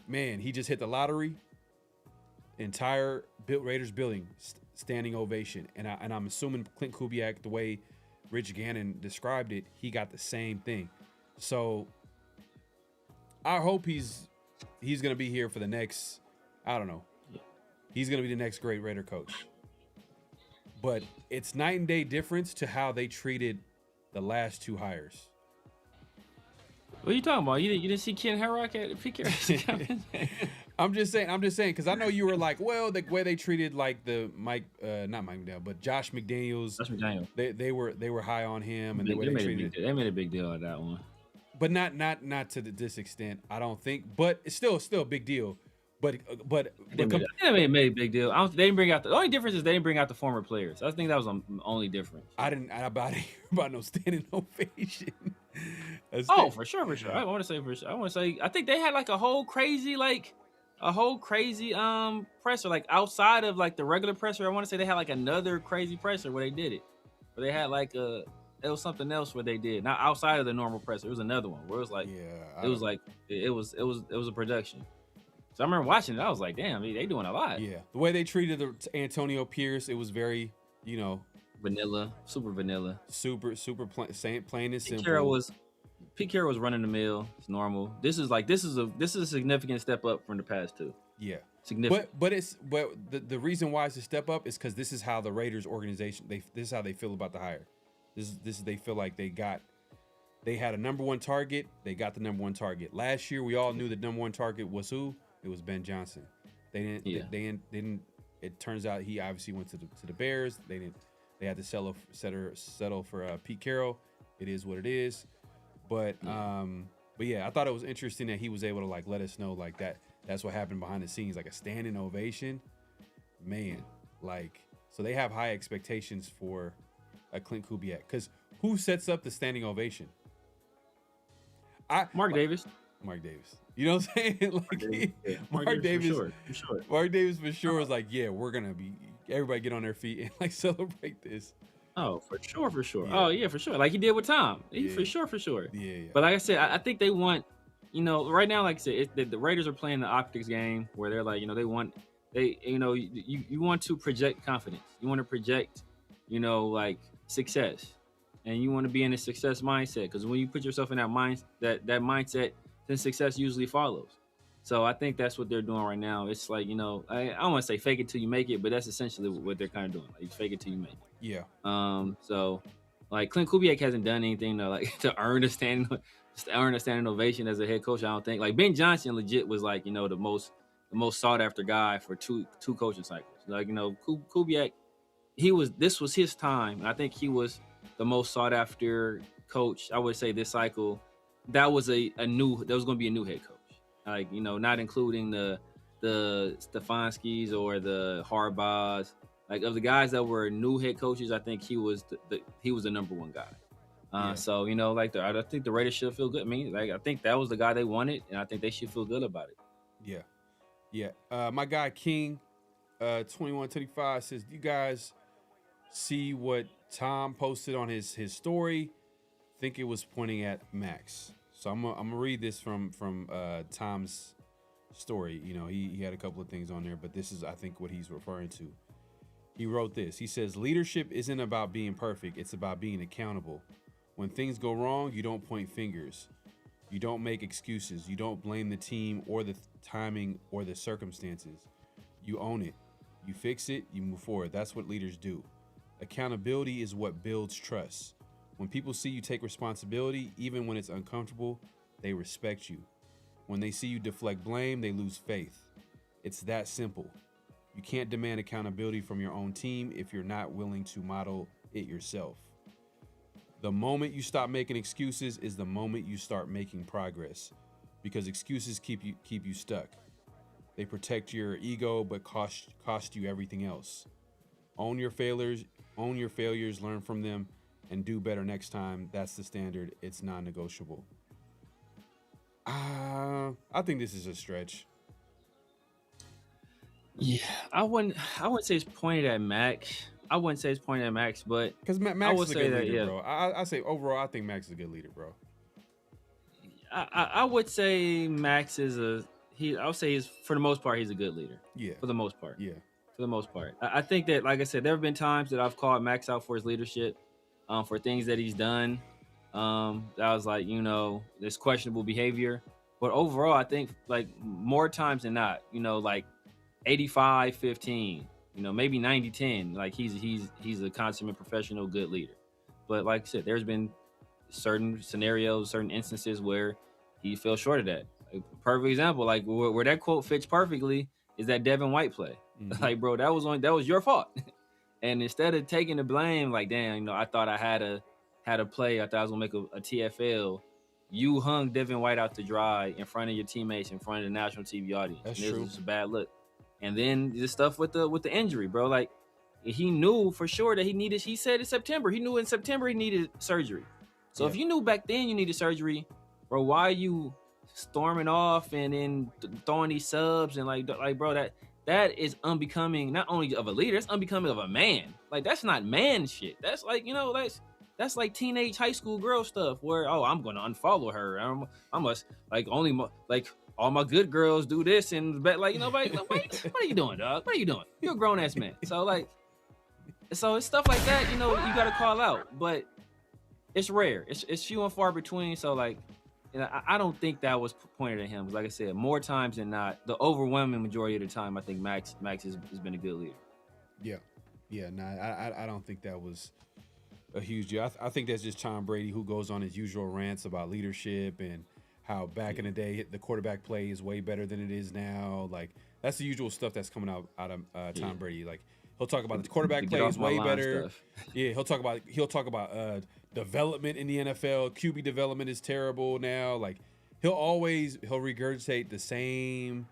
Speaker 1: man, he just hit the lottery. Entire Raiders building, standing ovation. And I'm assuming Clint Kubiak, the way Rich Gannon described it, he got the same thing. So I hope he's going to be here for the next, I don't know. He's going to be the next great Raider coach. But it's night and day difference to how they treated the last two hires.
Speaker 6: What are you talking about? You didn't see Ken Herrock at PK?
Speaker 1: I'm just saying, because I know you were like, well, the way they treated like the not Mike McDaniel, but Josh McDaniels. They were high on him, and the way they treated it.
Speaker 6: They made a big deal out of that one.
Speaker 1: But not to this extent, I don't think. But it's still a big deal. But
Speaker 6: they made a big deal. They didn't bring out the only difference is they didn't bring out the former players. I think that was the only difference.
Speaker 1: I didn't about no standing ovation.
Speaker 6: For sure. I want to say I think they had like a whole crazy presser, like outside of like the regular presser. I want to say they had like another crazy presser where they did it. Where they had like it was something else where they did, not outside of the normal presser. It was another one where it was like it was a production. So I remember watching it. I was like, damn, they doing a lot.
Speaker 1: Yeah. The way they treated Antonio Pierce, it was very,
Speaker 6: vanilla, super vanilla.
Speaker 1: Super plain and simple.
Speaker 6: Pete Carroll was running the mill. It's normal. This is a significant step up from the past two. Yeah. Significant.
Speaker 1: But the reason why it's a step up is because this is how the Raiders organization, this is how they feel about the hire. They feel like they had a number one target. They got the number one target. Last year, we all knew the number one target was who? It was Ben Johnson. They didn't. It turns out he obviously went to the Bears. They had to settle for Pete Carroll. It is what it is. But yeah, I thought it was interesting that he was able to like let us know like that. That's what happened behind the scenes, like a standing ovation. Man, like so they have high expectations for a Clint Kubiak, because who sets up the standing ovation?
Speaker 6: Mark Davis.
Speaker 1: You know what I'm saying? Like Mark Davis for sure. Mark Davis for sure is like, yeah, we're gonna be everybody get on their feet and like celebrate this.
Speaker 6: Oh, for sure. Yeah. Oh yeah, for sure. Like he did with Tom. For sure. Yeah. But like I said, I think they want, right now, like I said, the Raiders are playing the optics game where they're like, you want to project confidence. You want to project, like success, and you want to be in a success mindset, because when you put yourself in that mindset, then success usually follows. So I think that's what they're doing right now. It's like, I don't want to say fake it till you make it, but that's essentially what they're kind of doing. Like fake it till you make it.
Speaker 1: Yeah.
Speaker 6: So like Clint Kubiak hasn't done anything to earn a standing ovation as a head coach. I don't think. Like Ben Johnson legit was like, the most sought after guy for two coaching cycles. Like, Kubiak, this was his time. And I think he was the most sought after coach. I would say this cycle, there was going to be a new head coach. Like, not including the Stefanskis or the Harbaughs. Like, of the guys that were new head coaches, I think he was the number one guy. So like I think the Raiders should feel good. I mean, like I think that was the guy they wanted, and I think they should feel good about it.
Speaker 1: Yeah. My guy King, 2135 says, "Do you guys see what Tom posted on his story? Think it was pointing at Max." So I'm gonna read this from Tom's story. He had a couple of things on there, but this is, I think, what he's referring to. He wrote this. He says, "Leadership isn't about being perfect. It's about being accountable. When things go wrong, you don't point fingers. You don't make excuses. You don't blame the team or the timing or the circumstances. You own it. You fix it. You move forward. That's what leaders do. Accountability is what builds trust. When people see you take responsibility, even when it's uncomfortable, they respect you. When they see you deflect blame, they lose faith. It's that simple. You can't demand accountability from your own team if you're not willing to model it yourself. The moment you stop making excuses is the moment you start making progress, because excuses keep you stuck. They protect your ego but cost you everything else. Own your failures, learn from them, and do better next time. That's the standard. It's non-negotiable." I think this is a stretch.
Speaker 6: Yeah, I wouldn't say it's pointed at Max. I wouldn't say it's pointed at Max, but
Speaker 1: Because Max
Speaker 6: I would
Speaker 1: is a
Speaker 6: say
Speaker 1: good
Speaker 6: that,
Speaker 1: leader,
Speaker 6: yeah.
Speaker 1: bro. I say overall, I think Max is a good leader, bro.
Speaker 6: I would say Max is I would say he's, for the most part, he's a good leader.
Speaker 1: Yeah.
Speaker 6: For the most part.
Speaker 1: Yeah.
Speaker 6: For the most part. I think that, like I said, there have been times that I've called Max out for his leadership, for things that he's done. That was like, there's questionable behavior. But overall, I think like more times than not, like 85-15, maybe 90-10, like he's a consummate professional, good leader. But like I said, there's been certain scenarios, certain instances where he fell short of that. Like, perfect example, like where that quote fits perfectly is that Devin White play. Mm-hmm. Like, bro, that was your fault. And instead of taking the blame, like, damn, I thought I had a play, I thought I was gonna make a TFL. You hung Devin White out to dry in front of your teammates, in front of the national TV audience.
Speaker 1: That's
Speaker 6: and
Speaker 1: true.
Speaker 6: It was a bad look. And then the stuff with the injury, bro. Like, he knew for sure that he said in September, he knew in September he needed surgery. So if you knew back then you needed surgery, bro, why are you storming off and then throwing these subs and like bro, that is unbecoming, not only of a leader, that's unbecoming of a man. Like, that's not man shit. That's like, that's like teenage high school girl stuff where, I'm going to unfollow her. I must like all my good girls do this and like, wait, what are you doing, dog? What are you doing? You're a grown ass man. So it's stuff like that, you got to call out, but it's rare. It's few and far between. So like, I don't think that was pointed at him. Like I said, more times than not, the overwhelming majority of the time, I think Max has been a good leader.
Speaker 1: Yeah. No, I don't think that was a huge deal. I think that's just Tom Brady, who goes on his usual rants about leadership and how back in the day the quarterback play is way better than it is now. Like, that's the usual stuff that's coming out of Tom Brady. Like, he'll talk about the quarterback play is way better. Yeah, he'll talk about development in the NFL. QB development is terrible now. Like, he'll regurgitate the same.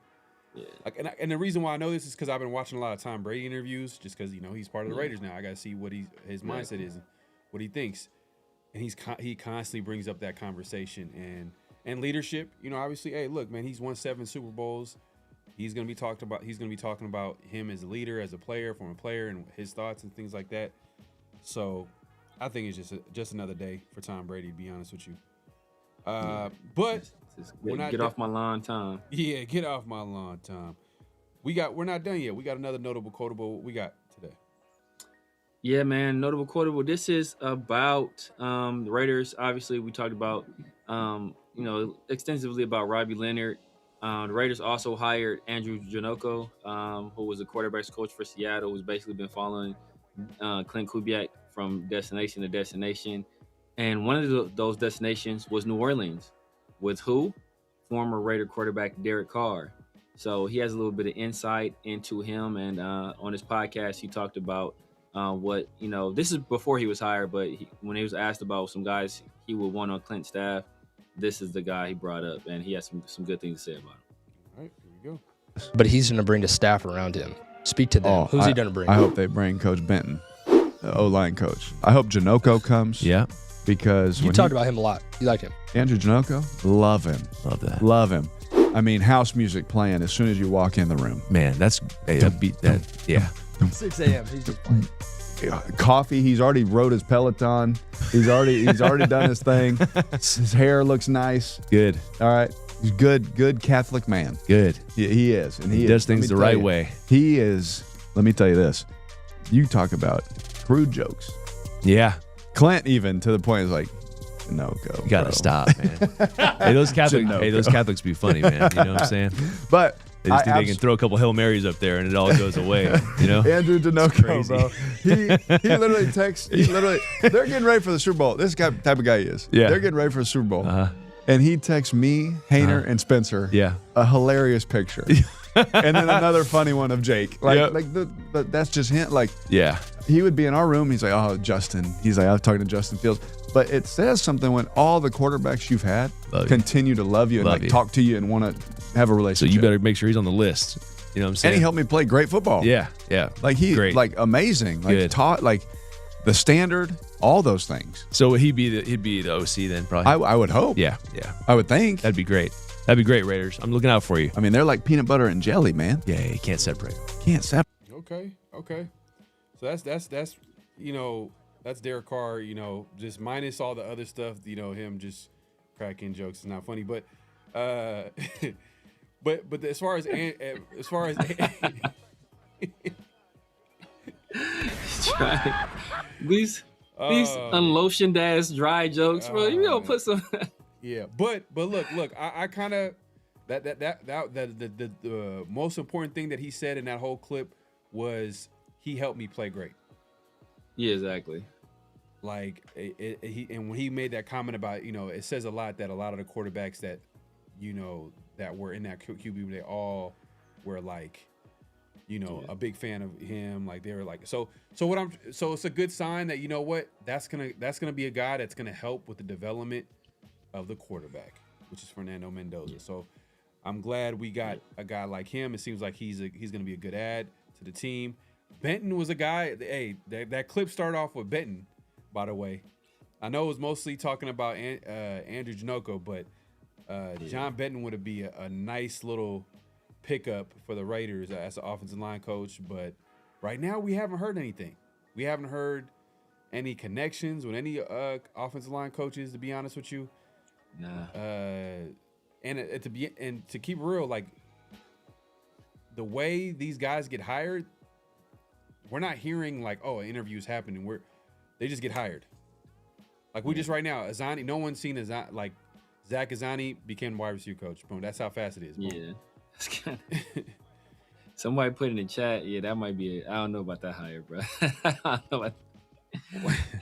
Speaker 1: Yeah. Like, and the reason why I know this is because I've been watching a lot of Tom Brady interviews, just because he's part of the Raiders now. I got to see what his mindset is, and what he thinks, and he constantly brings up that conversation and leadership. Obviously, hey, look, man, he's won 7 Super Bowls. He's gonna be talking about him as a leader, as a player, former player, and his thoughts and things like that. So, I think it's just another day for Tom Brady, to be honest with you. But
Speaker 6: get off my lawn, Tom.
Speaker 1: Yeah, get off my lawn, Tom. We're not done yet. We got another notable quotable. What we got today?
Speaker 6: Yeah, man, notable quotable. This is about the Raiders. Obviously, we talked about extensively about Robbie Leonard. The Raiders also hired Andrew Janocko, who was a quarterbacks coach for Seattle, who's basically been following Clint Kubiak from destination to destination. And one of those destinations was New Orleans. With who? Former Raider quarterback Derek Carr. So he has a little bit of insight into him. And on his podcast, he talked about what, this is before he was hired, but when he was asked about some guys he would want on Clint's staff, this is the guy he brought up, and he has some good things to say about him.
Speaker 1: All right, here we go.
Speaker 8: But he's going to bring the staff around him. Speak to them. Who's he going to bring?
Speaker 9: I hope they bring Coach Benton, the O-line coach. I hope Janocko comes.
Speaker 10: Yeah.
Speaker 9: because
Speaker 8: You talked about him a lot. You liked him.
Speaker 9: Andrew Janocko, love him.
Speaker 10: Love that.
Speaker 9: Love him. I mean, house music playing as soon as you walk in the room.
Speaker 10: Man, that beat that. Yeah.
Speaker 8: 6 a.m. He's just playing.
Speaker 9: Coffee. He's already rode his Peloton. He's already done his thing. His hair looks nice.
Speaker 10: Good.
Speaker 9: All right. He's good Catholic man.
Speaker 10: Good.
Speaker 9: He is, and
Speaker 10: He does things the right way.
Speaker 9: He is. Let me tell you this. You talk about crude jokes.
Speaker 10: Yeah.
Speaker 9: Clint even to the point is like, no go.
Speaker 10: You gotta
Speaker 9: bro.
Speaker 10: stop, man. Hey, those Catholics be funny, man. You know what I'm saying?
Speaker 9: But
Speaker 10: They just think they can throw a couple Hail Marys up there and it all goes away. You know?
Speaker 9: Andrew Janocko, bro. He literally texts. They're getting ready for the Super Bowl. This is the type of guy he is.
Speaker 10: Yeah.
Speaker 9: They're getting ready for the Super Bowl. And he texts me, Hayner, and Spencer.
Speaker 10: Yeah.
Speaker 9: A hilarious picture. And then another funny one of Jake. But that's just him. Like,
Speaker 10: Yeah.
Speaker 9: he would be in our room. He's like, oh, Justin. He's like, I was talking to Justin Fields. But it says something when all the quarterbacks you've had continue to love you and
Speaker 10: Love you.
Speaker 9: talk to you and want to have a
Speaker 10: So
Speaker 9: relationship.
Speaker 10: you better make sure he's on the list. You know what I'm saying?
Speaker 9: And he helped me play great football.
Speaker 10: Yeah. Yeah.
Speaker 9: Like
Speaker 10: Great.
Speaker 9: like amazing. Like
Speaker 10: Good.
Speaker 9: taught like the standard, all those things.
Speaker 10: So he'd be the OC then, probably.
Speaker 9: I would hope.
Speaker 10: Yeah. Yeah.
Speaker 9: I would think.
Speaker 10: That'd be great. That'd be great, Raiders. I'm looking out for you.
Speaker 9: I mean, they're like peanut butter and jelly, man.
Speaker 10: Yeah. You can't separate.
Speaker 9: Can't separate.
Speaker 1: Okay. So that's that's Derek Carr, just minus all the other stuff, him just cracking jokes is not funny, but but as far as
Speaker 6: these unlotioned ass dry jokes, bro. You don't put some.
Speaker 1: Yeah, but look, I kind of the most important thing that he said in that whole clip was he helped me play great.
Speaker 6: Yeah, exactly.
Speaker 1: Like and when he made that comment about, it says a lot that a lot of the quarterbacks that that were in that QB, they all were like, a big fan of him. Like they were like, so it's a good sign that that's gonna be a guy that's gonna help with the development of the quarterback, which is Fernando Mendoza. So I'm glad we got a guy like him. It seems like he's gonna be a good add to the team. Benton was a guy. Hey, that clip started off with Benton, by the way. I know it was mostly talking about Andrew Janocko, but John Benton would be a nice little pickup for the Raiders as an offensive line coach. But right now, we haven't heard anything. We haven't heard any connections with any offensive line coaches, to be honest with you.
Speaker 6: Nah.
Speaker 1: And to keep it real, like the way these guys get hired, we're not hearing like, oh, an interview is happening. They just get hired. Like we just right now, Azani. No one's seen like Zach Azani became wide receiver coach. Boom. That's how fast it is. Boom.
Speaker 6: Yeah. Somebody put in the chat. Yeah, that might be it. I don't know about that hire, bro. I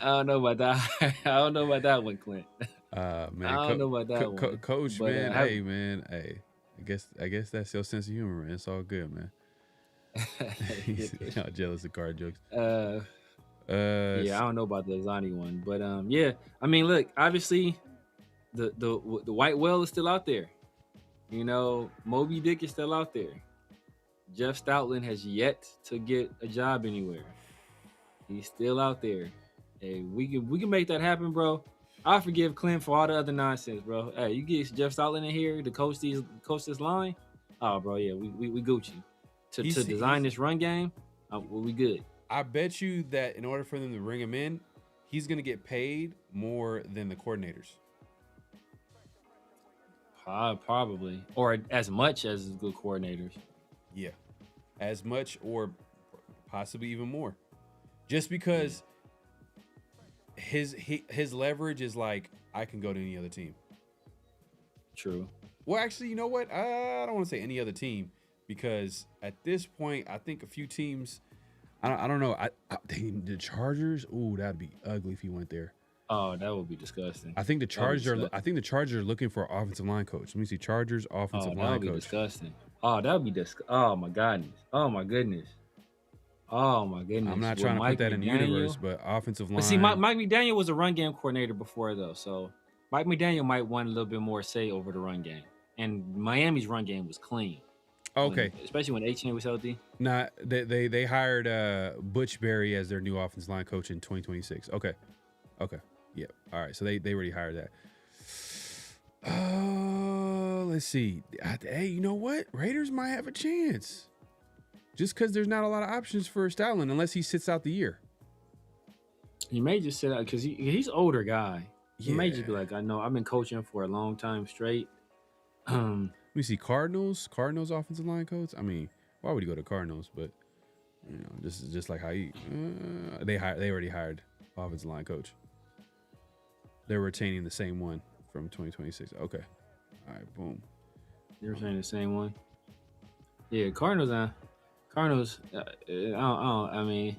Speaker 6: don't know about that. I don't know about that one, Clint.
Speaker 1: Man,
Speaker 6: I don't know about that one.
Speaker 1: Coach,
Speaker 6: but,
Speaker 1: man. Hey. I guess that's your sense of humor, man. It's all good, man. You're not jealous of card jokes.
Speaker 6: Yeah, I don't know about the Azani one, but yeah. I mean, look, obviously, the white whale is still out there. Moby Dick is still out there. Jeff Stoutland has yet to get a job anywhere. He's still out there. Hey, we can make that happen, bro. I forgive Clint for all the other nonsense, bro. Hey, you get Jeff Stoutland in here to coach this line. Oh, bro, yeah, we Gucci. To design this run game, we good.
Speaker 1: I bet you that in order for them to bring him in, he's going to get paid more than the coordinators.
Speaker 6: Probably. Or as much as the good coordinators.
Speaker 1: Yeah. As much or possibly even more. Just because his leverage is like, I can go to any other team.
Speaker 6: True.
Speaker 1: Well, actually, you know what? I don't want to say any other team. Because at this point, I think a few teams, I don't know. The Chargers, ooh, that'd be ugly if he went there.
Speaker 6: Oh, that would be disgusting.
Speaker 1: I think the Chargers are looking for an offensive line coach. Let me see, Chargers offensive line coach.
Speaker 6: That would be disgusting. Oh, that would be disgusting. Oh my goodness. Oh my goodness.
Speaker 1: I'm not trying to put that in the universe, but offensive line.
Speaker 6: But see, Mike McDaniel was a run game coordinator before, though, so Mike McDaniel might want a little bit more say over the run game. And Miami's run game was clean.
Speaker 1: Okay.
Speaker 6: Especially when H&A was healthy.
Speaker 1: Nah, they hired Butch Berry as their new offensive line coach in 2026. Okay. Yep. All right. So they already hired that. Let's see. Hey, you know what? Raiders might have a chance. Just because there's not a lot of options for Stalin unless he sits out the year.
Speaker 6: He may just sit out because he's an older guy. He may just be like, I know I've been coaching for a long time straight.
Speaker 1: Let me see. Cardinals offensive line coach. I mean, why would he go to Cardinals? But this is just like how they already hired offensive line coach. They're retaining the same one from 2026. Okay. All right. Boom.
Speaker 6: They're retaining the same one. Yeah, Cardinals. I mean,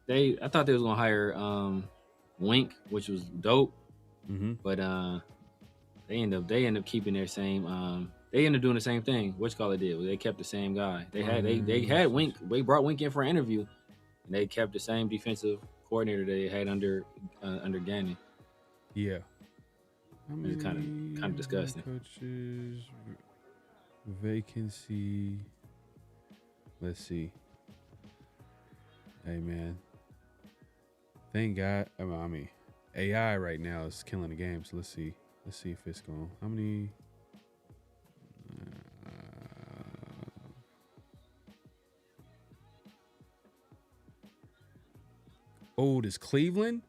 Speaker 6: I thought they was gonna hire Wink, which was dope.
Speaker 1: Mm-hmm.
Speaker 6: But they end up keeping their same. They end up doing the same thing. Whatchamacallit did. They kept the same guy. They had Wink. They brought Wink in for an interview, and they kept the same defensive coordinator they had under Gannon.
Speaker 1: Yeah.
Speaker 6: It's kind of disgusting.
Speaker 1: Coaches vacancy. Let's see. Hey man. Thank God. I mean, AI right now is killing the game. So let's see if it's going. How many? Does Cleveland?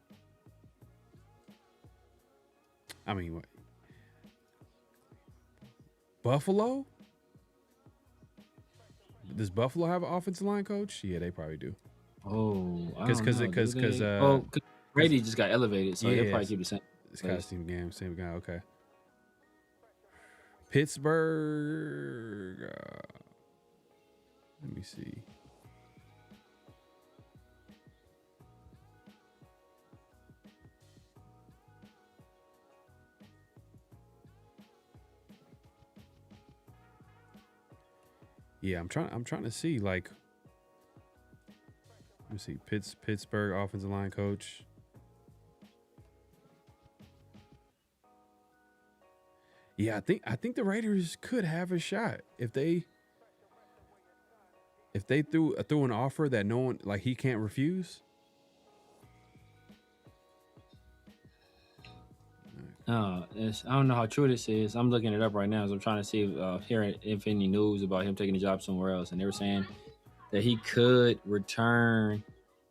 Speaker 1: I mean, what? Buffalo? Does Buffalo have an offensive line coach? Yeah, they probably do.
Speaker 6: Oh,
Speaker 1: Because
Speaker 6: Brady just got elevated, so they'll probably keep the same.
Speaker 1: It's kind of same guy. Okay. Pittsburgh. Let me see. Yeah, I'm trying to see, like, let me see. Pittsburgh offensive line coach. Yeah, I think the Raiders could have a shot if they threw an offer that no one, like, he can't refuse.
Speaker 6: I don't know how true this is. I'm looking it up right now, so I'm trying to see if any news about him taking a job somewhere else. And they were saying that he could return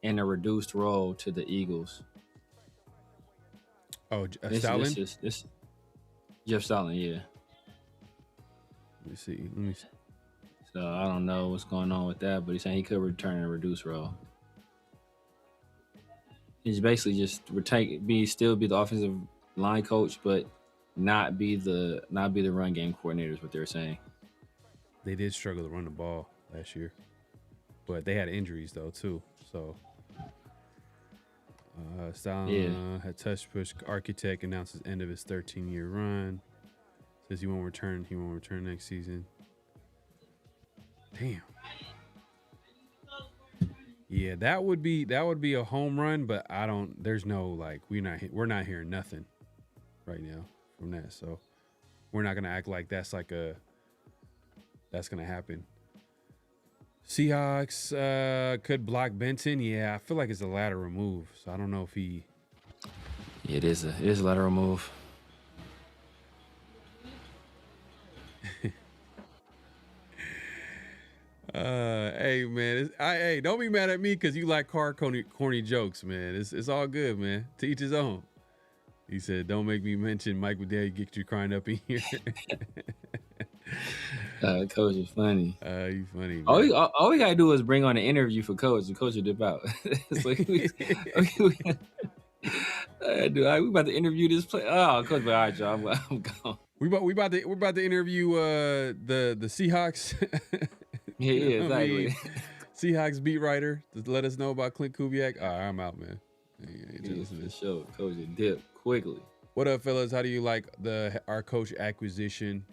Speaker 6: in a reduced role to the Eagles.
Speaker 1: Oh, Stalin?
Speaker 6: This Jeff Stalin, yeah.
Speaker 1: Let me see.
Speaker 6: So I don't know what's going on with that, but he's saying he could return in a reduced role. He's basically just still be the offensive line coach, but not be the run game coordinator is what they're saying.
Speaker 1: They did struggle to run the ball last year, but they had injuries though too. So Stalin had touch push architect announces end of his 13-year run. Says he won't return next season. Damn. Yeah, that would be a home run, but there's no, like, we're not hearing nothing right now from that. So we're not gonna act like that's gonna happen. Seahawks could block Benton. Yeah, I feel like it's a lateral move. So I don't know if he.
Speaker 6: Yeah, it is a lateral move.
Speaker 1: Hey man, hey, don't be mad at me because you like corny jokes, man. It's all good, man. To each his own. He said, "Don't make me mention Mike Woodell. Get you crying up in here."
Speaker 6: Coach is funny.
Speaker 1: You funny. Man.
Speaker 6: All we gotta do is bring on an interview for Coach, and Coach will dip out. We about to interview this play. Oh, Coach, all right, y'all, I'm gone.
Speaker 1: We're about to interview the Seahawks.
Speaker 6: Yeah, exactly.
Speaker 1: Seahawks beat writer to let us know about Clint Kubiak. All right, I'm out, man.
Speaker 6: For sure. Coach will dip quickly.
Speaker 1: What up, fellas? How do you like our coach acquisition?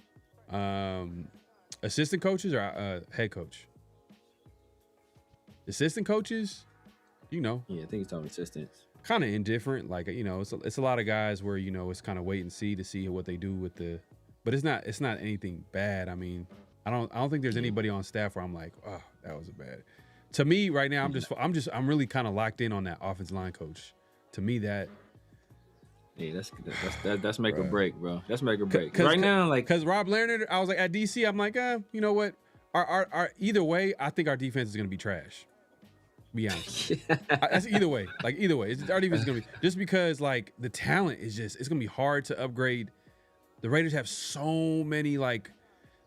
Speaker 1: Assistant coaches or head coach? Assistant coaches,
Speaker 6: Yeah, I think he's talking assistants.
Speaker 1: Kind of indifferent. Like, it's a lot of guys where, it's kind of wait and see to see what they do with but it's not anything bad. I mean, I don't think there's anybody on staff where I'm like, oh, that was a bad. To me right now, I'm really kind of locked in on that offensive line coach. To me,
Speaker 6: Yeah, that's make or break, bro. That's make or break. Right now, like,
Speaker 1: because Rob Leonard, I was like at DC, I'm like, you know what? Our either way, I think our defense is gonna be trash. Be honest. That's either way. Like either way, our defense is gonna be just because like the talent is just it's gonna be hard to upgrade. The Raiders have so many like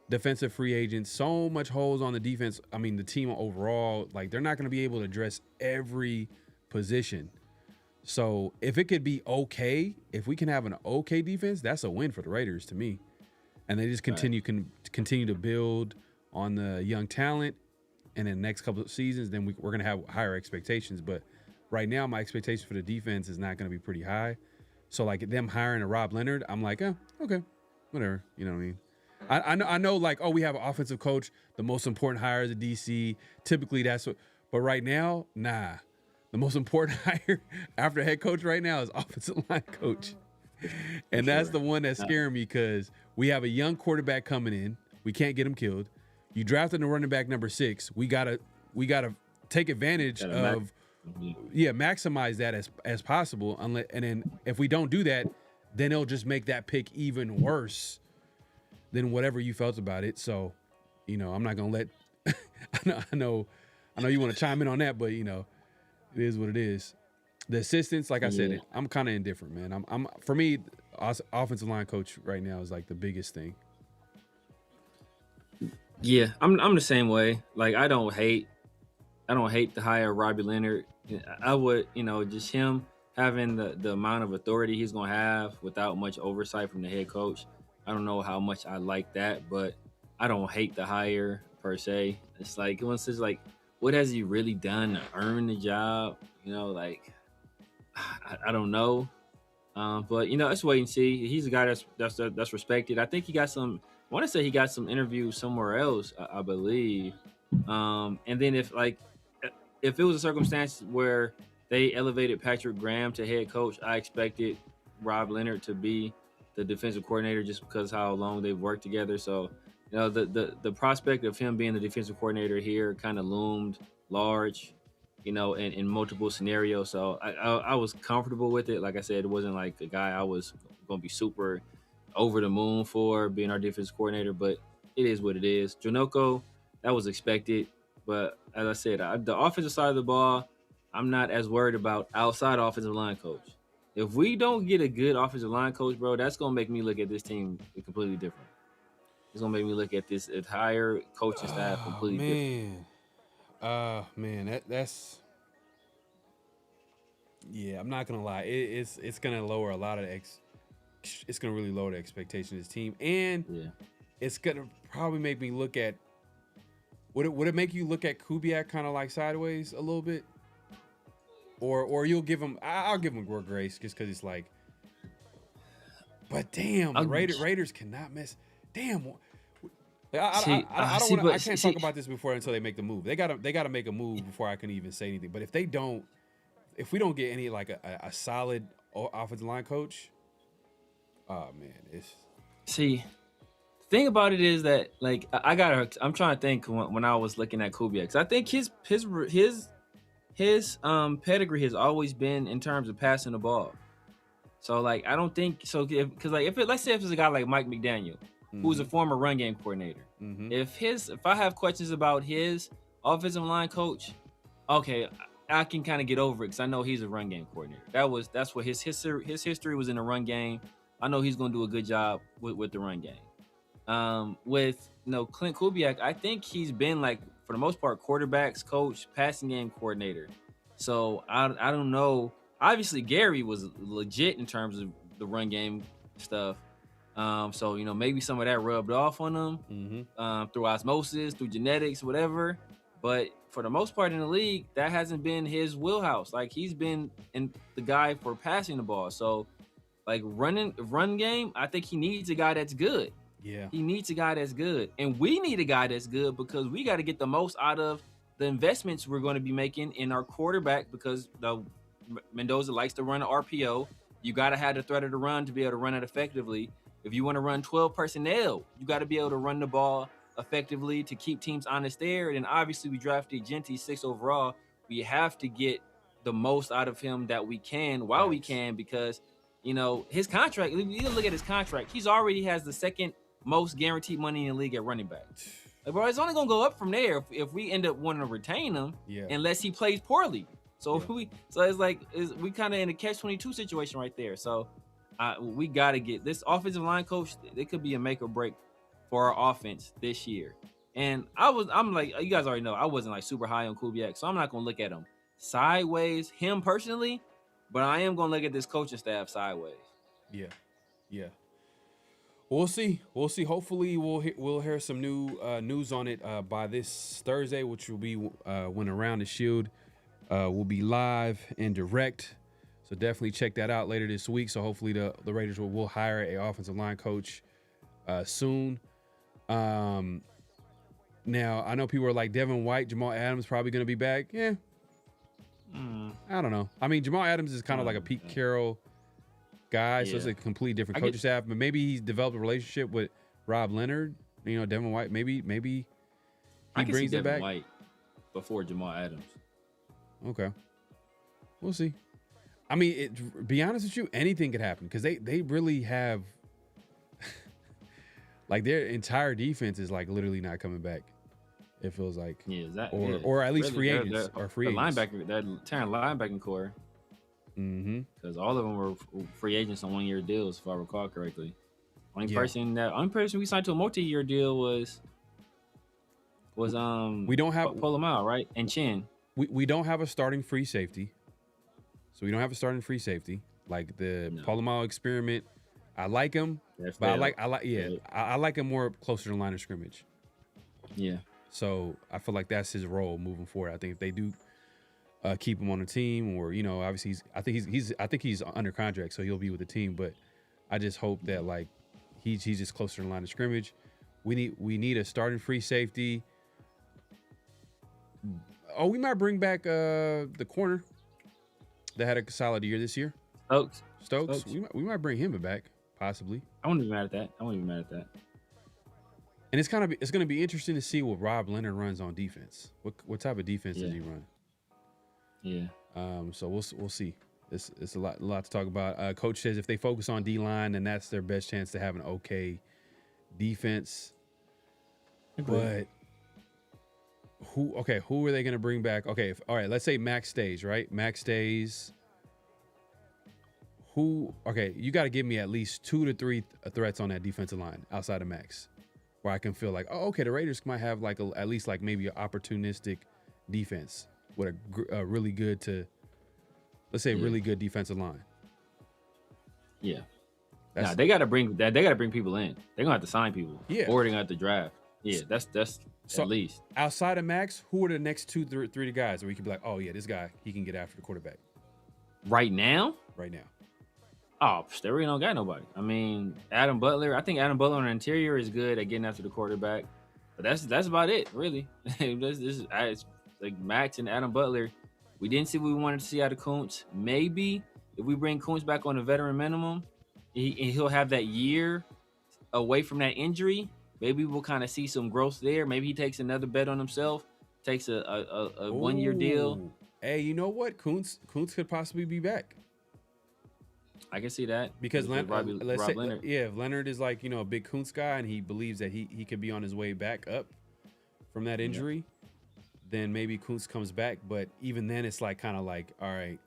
Speaker 1: defensive free agents, so much holes on the defense. I mean, the team overall, like they're not gonna be able to address every position. So if it could be okay, if we can have an okay defense, that's a win for the Raiders to me. And they just continue to build on the young talent. And in the next couple of seasons, then we're going to have higher expectations. But right now, my expectation for the defense is not going to be pretty high. So like them hiring a Rob Leonard, I'm like, okay, whatever. You know what I mean? I know like, we have an offensive coach. The most important hire is a DC. Typically that's what. But right now, nah. The most important hire after head coach right now is offensive line coach. And that's the one that's scaring me because we have a young quarterback coming in. We can't get him killed. You drafted a running back number 6. We gotta take advantage of maximize that as possible. And then if we don't do that, then it'll just make that pick even worse than whatever you felt about it. So, I'm not gonna let I know you want to chime in on that, but it is what it is. The assistants, like I said, I'm kind of indifferent, man. I'm for me, offensive line coach right now is like the biggest thing.
Speaker 6: Yeah, I'm the same way. Like I don't hate the hire of Robbie Leonard. I would, just him having the amount of authority he's gonna have without much oversight from the head coach. I don't know how much I like that, but I don't hate the hire per se. It's like once it's like, what has he really done to earn the job? I don't know. But let's wait and see. He's a guy that's respected. I think he got some. I want to say he got some interviews somewhere else, I believe. And then if it was a circumstance where they elevated Patrick Graham to head coach, I expected Rob Leonard to be the defensive coordinator just because how long they've worked together. So, the prospect of him being the defensive coordinator here kind of loomed large, in multiple scenarios. So I was comfortable with it. Like I said, it wasn't like a guy I was going to be super over the moon for being our defense coordinator, but it is what it is. Janoko, that was expected. But as I said, the offensive side of the ball, I'm not as worried about outside offensive line coach. If we don't get a good offensive line coach, bro, that's going to make me look at this team completely different. It's going to make me look at this entire coaching staff completely different.
Speaker 1: Man, that's yeah, I'm not going to lie. It's going to lower a lot of it's going to really lower the expectation of this team. And it's going to probably make me look at would it make you look at Kubiak kind of like sideways a little bit? Or you'll give him I'll give him more grace just because it's like, but damn, the Raiders cannot miss. Damn, I can't talk about this before until they make the move. They gotta make a move before I can even say anything. But if we don't get any like a solid offensive line coach, oh man,
Speaker 6: the thing about it is that like I'm trying to think when I was looking at Kubiak, because I think his pedigree has always been in terms of passing the ball. So like I don't think so because like let's say if it's a guy like Mike McDaniel, who's a former run game coordinator, if I have questions about his offensive line coach, okay, I can kind of get over it because I know he's a run game coordinator. That's what his history was in the run game. I know he's going to do a good job with the run game. With Clint Kubiak, I think he's been like for the most part quarterbacks coach, passing game coordinator. So I don't know. Obviously Gary was legit in terms of the run game stuff. So maybe some of that rubbed off on him through osmosis, through genetics, whatever. But for the most part in the league, that hasn't been his wheelhouse. Like he's been the guy for passing the ball. So like run game, I think he needs a guy that's good.
Speaker 1: Yeah.
Speaker 6: He needs a guy that's good. And we need a guy that's good because we got to get the most out of the investments we're going to be making in our quarterback because Mendoza likes to run an RPO. You got to have the threat of the run to be able to run it effectively. If you want to run 12 personnel, you got to be able to run the ball effectively to keep teams honest there. And obviously we drafted Genty 6 overall. We have to get the most out of him that we can while we can because You know, his contract, you look at his contract, he's already has the second most guaranteed money in the league at running back. Like, bro, it's only gonna go up from there if we end up wanting to retain him, unless he plays poorly. So it's like we kind of in a catch-22 situation right there. So we got to get this offensive line coach. It could be a make or break for our offense this year. And I'm like, you guys already know, I wasn't like super high on Kubiak, so I'm not gonna look at him sideways, him personally, but I am gonna look at this coaching staff sideways.
Speaker 1: Yeah. We'll see. Hopefully, we'll hear some new news on it by this Thursday, which will be when Around the Shield will be live and direct. So definitely check that out later this week. So hopefully the Raiders will hire a offensive line coach soon. Now, I know people are like Devin White, Jamal Adams probably going to be back. Yeah. I don't know. I mean, Jamal Adams is kind of like a Pete Carroll guy, so it's a completely different coaching staff. But maybe he's developed a relationship with Rob Leonard. You know, Devin White. Maybe he brings it back.
Speaker 6: White before Jamal Adams.
Speaker 1: Okay, we'll see. I mean, be honest with you, anything could happen because they really have like their entire defense is like literally not coming back. It feels like, or at least free agents or free agents.
Speaker 6: Linebacker, that entire linebacking core. Because all of them were free agents on 1-year deals, if I recall correctly. Only person we signed to a multi-year deal was we don't have pull them out, right? And Chin.
Speaker 1: We don't have a starting free safety. So we don't have a starting free safety. Like the Polamalu experiment. I like him, but I like him more closer to the line of scrimmage.
Speaker 6: Yeah.
Speaker 1: So I feel like that's his role moving forward. I think if they do keep him on the team, or obviously I think he's under contract, so he'll be with the team. But I just hope that like he's just closer to the line of scrimmage. We need a starting free safety. Oh, we might bring back the corner that had a solid year this year. Stokes. We might bring him back possibly.
Speaker 6: I wouldn't be mad at that.
Speaker 1: And it's going to be interesting to see what Rob Leonard runs on defense. What type of defense does he run?
Speaker 6: Yeah.
Speaker 1: So we'll see. It's a lot to talk about. Coach says if they focus on D-line, then that's their best chance to have an okay defense. But who are they going to bring back? Okay, all right, let's say Max stays, right? Max stays. You got to give me at least 2 to 3 threats on that defensive line outside of Max, where I can feel like, the Raiders might have like at least like maybe an opportunistic defense with a really good really good defensive line.
Speaker 6: Yeah. They got to bring people in. They're gonna have to sign people.
Speaker 1: Yeah.
Speaker 6: Or they're gonna have to draft. Yeah, that's
Speaker 1: so
Speaker 6: at least.
Speaker 1: Outside of Max, who are the next 2 3 guys where we could be like, oh yeah, this guy, he can get after the quarterback.
Speaker 6: Right now.
Speaker 1: Oh,
Speaker 6: they really don't got nobody. I mean, Adam Butler. I think Adam Butler on the interior is good at getting after the quarterback, but that's about it, really. It's like Max and Adam Butler. We didn't see what we wanted to see out of Kuntz. Maybe if we bring Kuntz back on a veteran minimum, he'll have that year away from that injury. Maybe we'll kind of see some growth there. Maybe he takes another bet on himself, takes a 1-year deal.
Speaker 1: Hey, you know what? Kuntz could possibly be back.
Speaker 6: I can see that
Speaker 1: because
Speaker 6: Rob Leonard.
Speaker 1: If Leonard is like a big Kuntz guy and he believes that he could be on his way back up from that injury, then maybe Kuntz comes back. But even then, it's like kind of like, all right,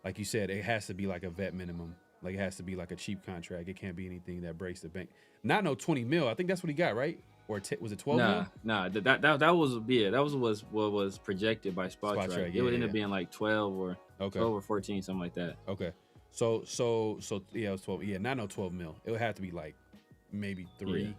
Speaker 1: like you said, it has to be like a vet minimum. Like it has to be like a cheap contract. It can't be anything that breaks the bank. Not no 20 mil. I think that's what he got, right? Or was it 12 mil?
Speaker 6: Nah. That was what was projected by Spotrac. It would end up being like 12 or 12 or 14, something like that.
Speaker 1: Okay. So yeah, it was 12. Yeah, not no 12 mil. It would have to be like maybe 3.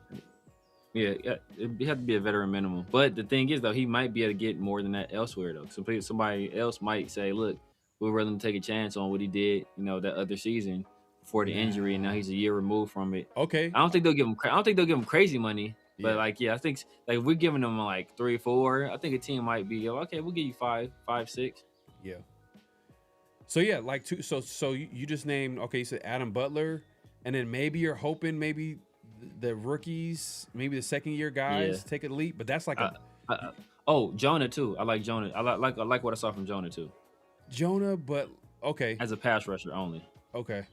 Speaker 6: Yeah, it had to be a veteran minimum. But the thing is, though, he might be able to get more than that elsewhere, though. Somebody else might say, look, we'd rather him take a chance on what he did, that other season before the injury, and now he's a year removed from it.
Speaker 1: Okay.
Speaker 6: I don't think they'll give him crazy money, but I think like we're giving them like 3 or 4. I think a team might be okay. We'll give you 5, 6.
Speaker 1: Yeah. So yeah, like two. So you just named. Okay, you said Adam Butler, and then maybe you're hoping maybe the rookies, maybe the 2nd-year guys take a leap, but that's like
Speaker 6: Jonah too. I like Jonah. I like what I saw from Jonah too.
Speaker 1: Jonah, but okay,
Speaker 6: as a pass rusher only.
Speaker 1: Okay.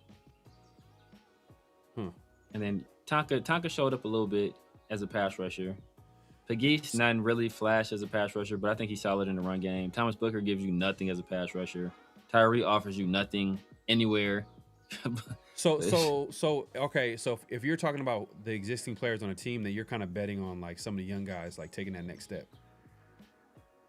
Speaker 6: And then Tonka showed up a little bit as a pass rusher. Pegues not really flash as a pass rusher, but I think he's solid in the run game. Thomas Booker gives you nothing as a pass rusher. Tyree offers you nothing anywhere.
Speaker 1: Okay. So if you're talking about the existing players on a team, that you're kind of betting on like some of the young guys like taking that next step.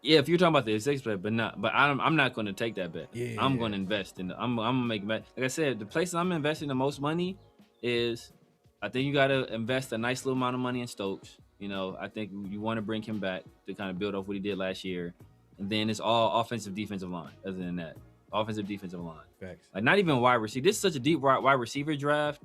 Speaker 6: Yeah, if you're talking about the existing player, but I'm not going to take that bet. Yeah. I'm going to invest in. I'm going to make a bet. Like I said, the places I'm investing the most money is, I think you got to invest a nice little amount of money in Stokes. You know, I think you want to bring him back to kind of build off what he did last year. And then it's all offensive, defensive line. Other than that, offensive, defensive line.
Speaker 1: Facts.
Speaker 6: Like not even wide receiver. This is such a deep wide receiver draft.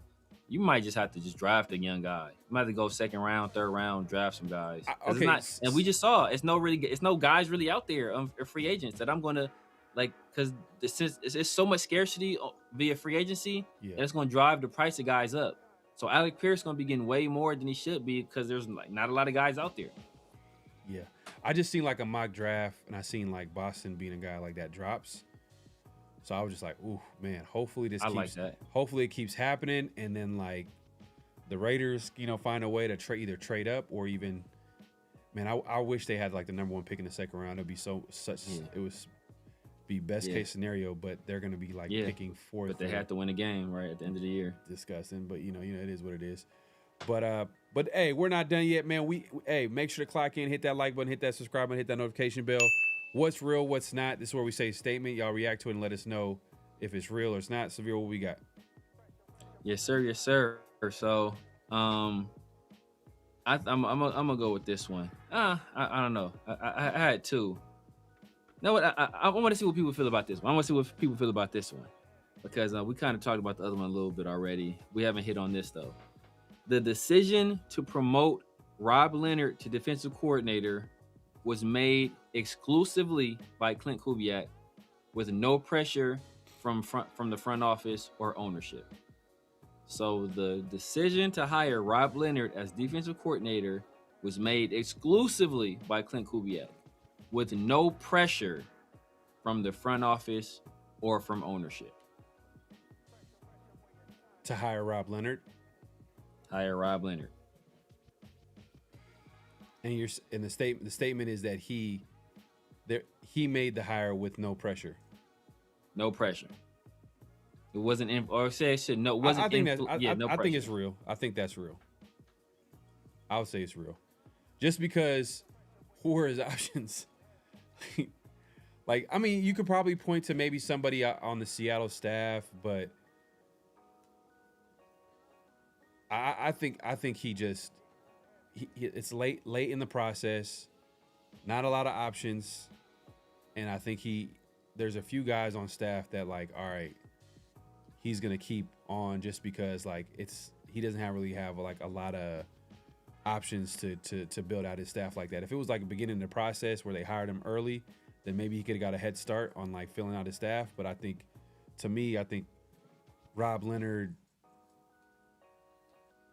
Speaker 6: You might just have to just draft a young guy. You might have to go second round, third round, draft some guys.
Speaker 1: Okay.
Speaker 6: And we just saw it's no guys really out there free agents that I'm going to like, because it's so much scarcity via free agency, and it's going to drive the price of guys up. So Alec Pierce is going to be getting way more than he should be because there's like not a lot of guys out there.
Speaker 1: Yeah. I just seen like a mock draft, and I seen like Boston being a guy like that drops. So I was just like, ooh, man, hopefully hopefully it keeps happening. And then like the Raiders, find a way to either trade up or even, man, I wish they had like the number 1 pick in the second round. It'd be it was be best case scenario, but they're going to be like picking fourth.
Speaker 6: But they had to win a game right at the end of the year.
Speaker 1: Disgusting, but it is what it is. But hey, we're not done yet, man. Make sure to clock in, hit that like button, hit that subscribe button, hit that notification bell. What's real, what's not? This is where we say a statement. Y'all react to it and let us know if it's real or it's not. Severe, what we got?
Speaker 6: Yes, sir. Yes, sir. So, I'm gonna go with this one. I don't know. I had two. You know what? I want to see what people feel about this one. I want to see what people feel about this one because we kind of talked about the other one a little bit already. We haven't hit on this though. The decision to promote Rob Leonard to defensive coordinator was made exclusively by Clint Kubiak with no pressure from the front office or ownership. So the decision to hire Rob Leonard as defensive coordinator was made exclusively by Clint Kubiak with no pressure from the front office or from ownership.
Speaker 1: To hire Rob Leonard?
Speaker 6: Hire Rob Leonard.
Speaker 1: And the statement is that he made the hire with no pressure.
Speaker 6: No pressure. It wasn't I think
Speaker 1: it's real. I think that's real. I would say it's real. Just because who are his options? Like, I mean, you could probably point to maybe somebody on the Seattle staff, but I think it's late in the process, not a lot of options, and I think there's a few guys on staff that like, all right, he's gonna keep on just because like he doesn't really have like a lot of options to build out his staff like that. If it was like a beginning of the process where they hired him early, then maybe he could have got a head start on like filling out his staff. But I think Rob Leonard.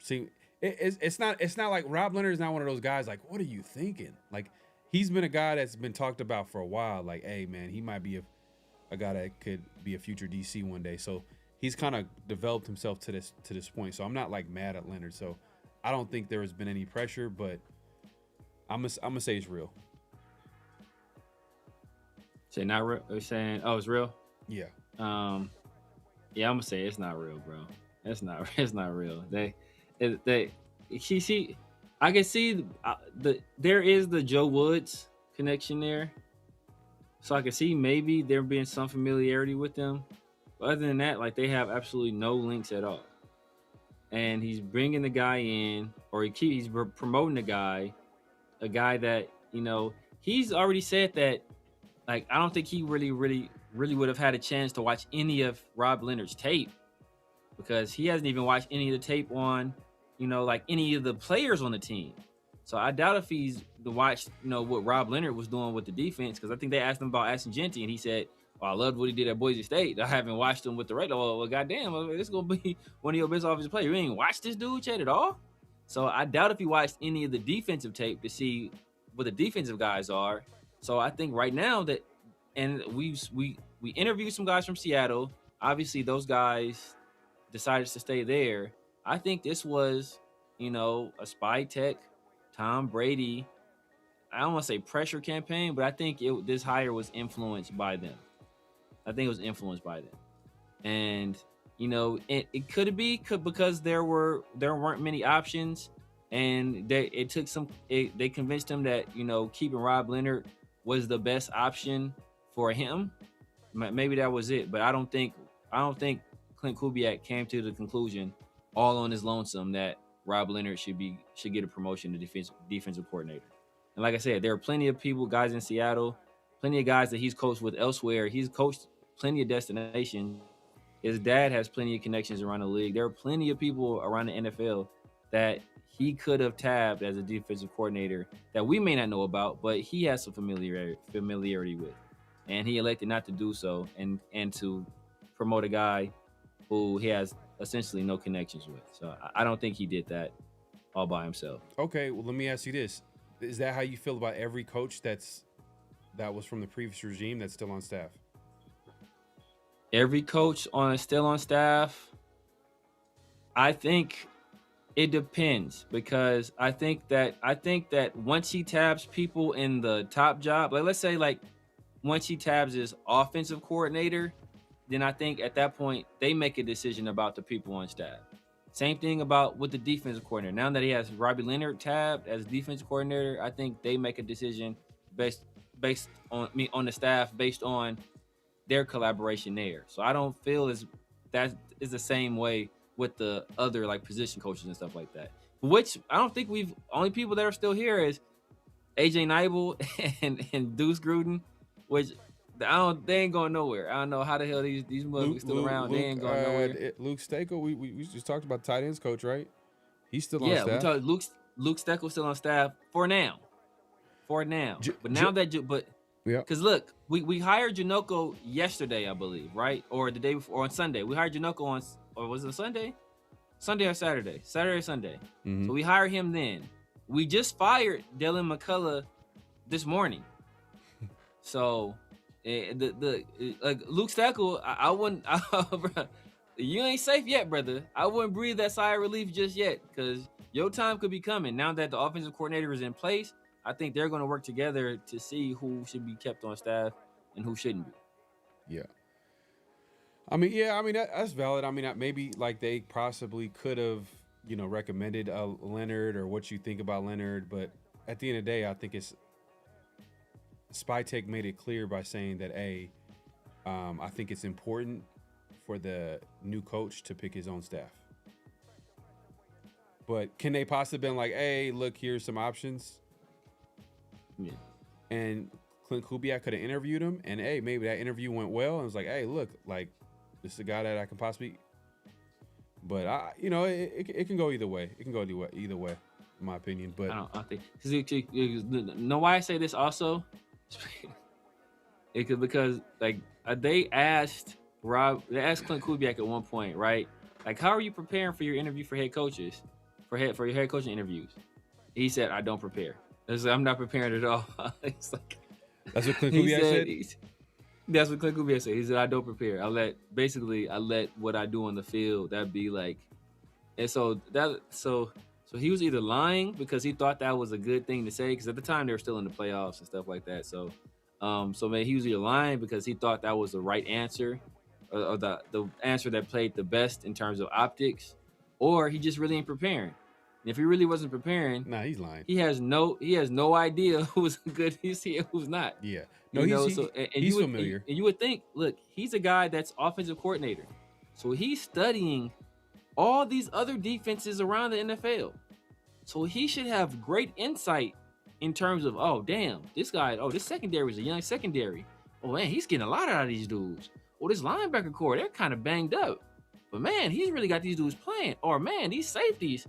Speaker 1: See, it's not like Rob Leonard is not one of those guys like, what are you thinking? Like, he's been a guy that's been talked about for a while. Like, hey man, he might be a guy that could be a future DC one day. So he's kind of developed himself to this point. So I'm not like mad at Leonard. So I don't think there has been any pressure, but I'm gonna say it's real.
Speaker 6: Say not real. Are you saying, oh, it's real?
Speaker 1: Yeah.
Speaker 6: Yeah, I'm gonna say it's not real, bro. It's not real. I can see there is the Joe Woods connection there, so I can see maybe there being some familiarity with them. But other than that, like, they have absolutely no links at all. And he's bringing the guy in, or he's promoting a guy that, he's already said that, like, I don't think he really would have had a chance to watch any of Rob Leonard's tape, because he hasn't even watched any of the tape on, like any of the players on the team. So I doubt if he's watched, what Rob Leonard was doing with the defense, because I think they asked him about Ashton Genty, and he said, well, I loved what he did at Boise State. I haven't watched him with the Raiders. Well, goddamn, this is going to be one of your best offensive players. You ain't watched this dude yet at all? So I doubt if he watched any of the defensive tape to see what the defensive guys are. So I think right now that, and we interviewed some guys from Seattle. Obviously, those guys decided to stay there. I think this was, a spy tech, Tom Brady. I don't want to say pressure campaign, but I think this hire was influenced by them. I think it was influenced by them, and it could be because there weren't many options, and they convinced him that keeping Rob Leonard was the best option for him. Maybe that was it, but I don't think Clint Kubiak came to the conclusion all on his lonesome that Rob Leonard should get a promotion to defensive coordinator. And like I said, there are plenty of guys in Seattle, plenty of guys that he's coached with elsewhere. He's coached plenty of destinations. His dad has plenty of connections around the league. There are plenty of people around the NFL that he could have tabbed as a defensive coordinator that we may not know about, but he has some familiarity with. And he elected not to do so and to promote a guy who he has essentially no connections with. So I don't think he did that all by himself.
Speaker 1: Okay, well, let me ask you this. Is that how you feel about every coach that was from the previous regime that's still on staff?
Speaker 6: Every coach still on staff? I think it depends, because I think that once he tabs people in the top job, like let's say once he tabs his offensive coordinator, then I think at that point they make a decision about the people on staff. Same thing with the defensive coordinator. Now that he has Robbie Leonard tabbed as defensive coordinator, I think they make a decision based on the staff, based on their collaboration there. So I don't feel that is the same way with the other position coaches and stuff like that. Which I don't think only people that are still here is AJ Neibel and Deuce Gruden, which they ain't going nowhere. I don't know how the hell these motherfuckers still around. They ain't going nowhere.
Speaker 1: Luke Steckel, we just talked about the tight ends coach, right? He's still on staff.
Speaker 6: Yeah, we talked Luke Steckel's still on staff for now. But now because look, we hired Janoko yesterday, I believe, right? Or the day before, or on Sunday. We hired Janoko or was it Sunday? Sunday or Saturday? Saturday or Sunday. Mm-hmm. So we hired him then. We just fired Dylan McCullough this morning. So Luke Steckel, I wouldn't. You ain't safe yet, brother. I wouldn't breathe that sigh of relief just yet, because your time could be coming. Now that the offensive coordinator is in place, I think they're going to work together to see who should be kept on staff and who shouldn't be.
Speaker 1: Yeah. That's valid. Maybe they possibly could have, recommended Leonard or what you think about Leonard, but at the end of the day, I think Spytech made it clear by saying that I think it's important for the new coach to pick his own staff. But can they possibly been like, hey, look, here's some options?
Speaker 6: Yeah.
Speaker 1: And Clint Kubiak could have interviewed him, and maybe that interview went well, and was like, hey, look, this is a guy that I can possibly. But it can go either way. It can go either way, in my opinion. But
Speaker 6: I think know why I say this also. Because they asked Clint Kubiak at one point, right? How are you preparing for your interview for head coaches, for your head coaching interviews? He said, I don't prepare. I'm not preparing at all. It's
Speaker 1: that's what Clint Kubiak said?
Speaker 6: That's what Clint Kubiak said. He said, I don't prepare. I let what I do on the field, that be and so he was either lying because he thought that was a good thing to say, because at the time they were still in the playoffs and stuff like that. So man, he was either lying because he thought that was the right answer, or the answer that played the best in terms of optics, or he just really ain't preparing. And if he really wasn't preparing,
Speaker 1: he's lying.
Speaker 6: He has no idea who's good, who's not.
Speaker 1: Yeah, no, he's familiar.
Speaker 6: And you would think, look, he's a guy that's offensive coordinator, so he's studying all these other defenses around the NFL. So he should have great insight in terms of, oh, damn, this guy, this secondary is a young secondary. Oh, man, he's getting a lot out of these dudes. Oh, this linebacker core, they're kind of banged up. But, man, he's really got these dudes playing. Or, man, these safeties,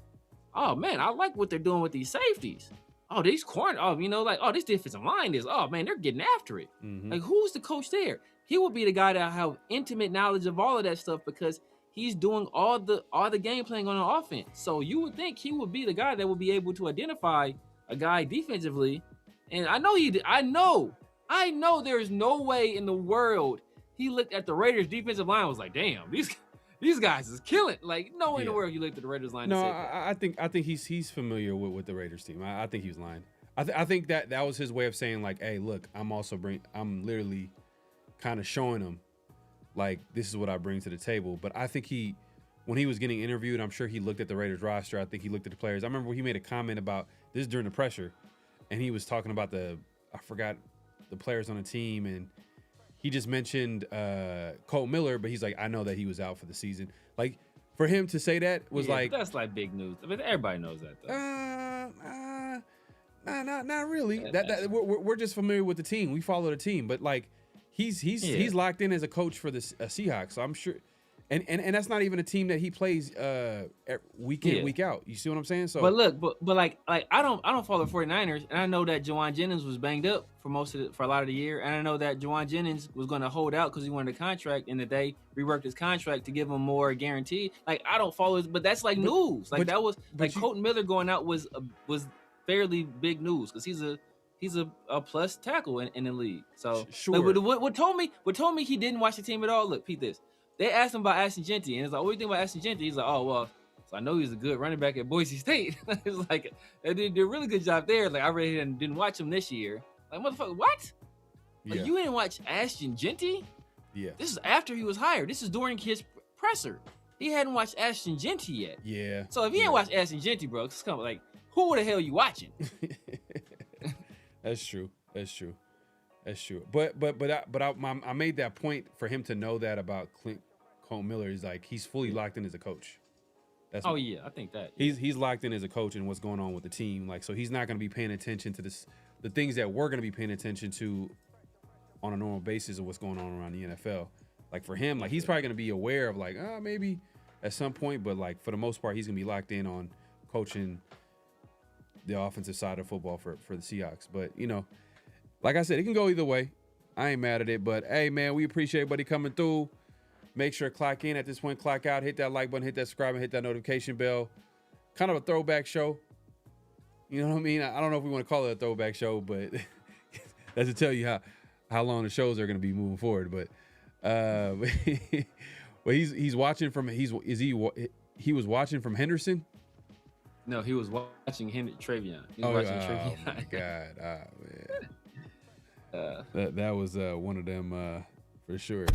Speaker 6: oh, man, I like what they're doing with these safeties. Oh, these corner, this defensive line is, oh, man, they're getting after it. Mm-hmm. Who's the coach there? He will be the guy that have intimate knowledge of all of that stuff, because he's doing all the game playing on the offense. So you would think he would be the guy that would be able to identify a guy defensively. And I know there is no way in the world he looked at the Raiders defensive line and was like, damn, these these guys is killing. Like, no way in the world you looked at the Raiders line.
Speaker 1: No,
Speaker 6: and said that.
Speaker 1: I think he's familiar with the Raiders team. I think he was lying. I think that was his way of saying like, hey, look, I'm literally kind of showing him like this is what I bring to the table. But I think when he was getting interviewed, I'm sure he looked at the Raiders roster. I think he looked at the players. I remember he made a comment about this during the pressure, and he was talking about I forgot the players on the team, and he just mentioned Cole Miller, but he's like, I know that he was out for the season. Like, for him to say that was like,
Speaker 6: that's like big news. I mean, everybody knows that though.
Speaker 1: Not really. We're just familiar with the team. We follow the team, but like he's locked in as a coach for the Seahawks. So I'm sure, and that's not even a team that he plays week in week out. You see what I'm saying? So,
Speaker 6: but look, but like I don't follow the 49ers, and I know that Juwan Jennings was banged up for a lot of the year, and I know that Juwan Jennings was going to hold out because he wanted a contract, and that they reworked his contract to give him more guarantee. Like, I don't follow it, but that's like news. Like, that was like Colton Miller going out was fairly big news because he's a plus tackle in the league. So
Speaker 1: sure.
Speaker 6: Like, what told me he didn't watch the team at all. Look, Pete, this. They asked him about Ashton Jeanty, and it's like, what do you think about Ashton Jeanty? He's like, oh, well, so I know he's a good running back at Boise State. It's like, they did a really good job there. Like, I really didn't watch him this year. Like, motherfucker, what? Like, you didn't watch Ashton Jeanty?
Speaker 1: Yeah.
Speaker 6: This is after he was hired. This is during his presser. He hadn't watched Ashton Jeanty yet.
Speaker 1: Yeah.
Speaker 6: So if you ain't watched Ashton Jeanty, bro, it's kind of like, who the hell are you watching?
Speaker 1: That's true. But I made that point for him to know that about Clint Miller. He's like, he's fully locked in as a coach.
Speaker 6: I think that
Speaker 1: he's locked in as a coach and what's going on with the team. Like, so he's not going to be paying attention to the things that we're going to be paying attention to on a normal basis of what's going on around the NFL. Like, for him, like, he's probably going to be aware of like, maybe at some point, but like for the most part, he's going to be locked in on coaching the offensive side of football for the Seahawks. But, you know, like I said, it can go either way. I ain't mad at it, but hey, man, we appreciate everybody coming through. Make sure to clock in at this point, clock out, hit that like button, hit that subscribe, and hit that notification bell. Kind of a throwback show. You know what I mean? I don't know if we want to call it a throwback show, but that's to tell you how long the shows are going to be moving forward. But but he's watching from he was watching from Henderson.
Speaker 6: No, he was watching Travion.
Speaker 1: Oh my God! Man, that was one of them for sure.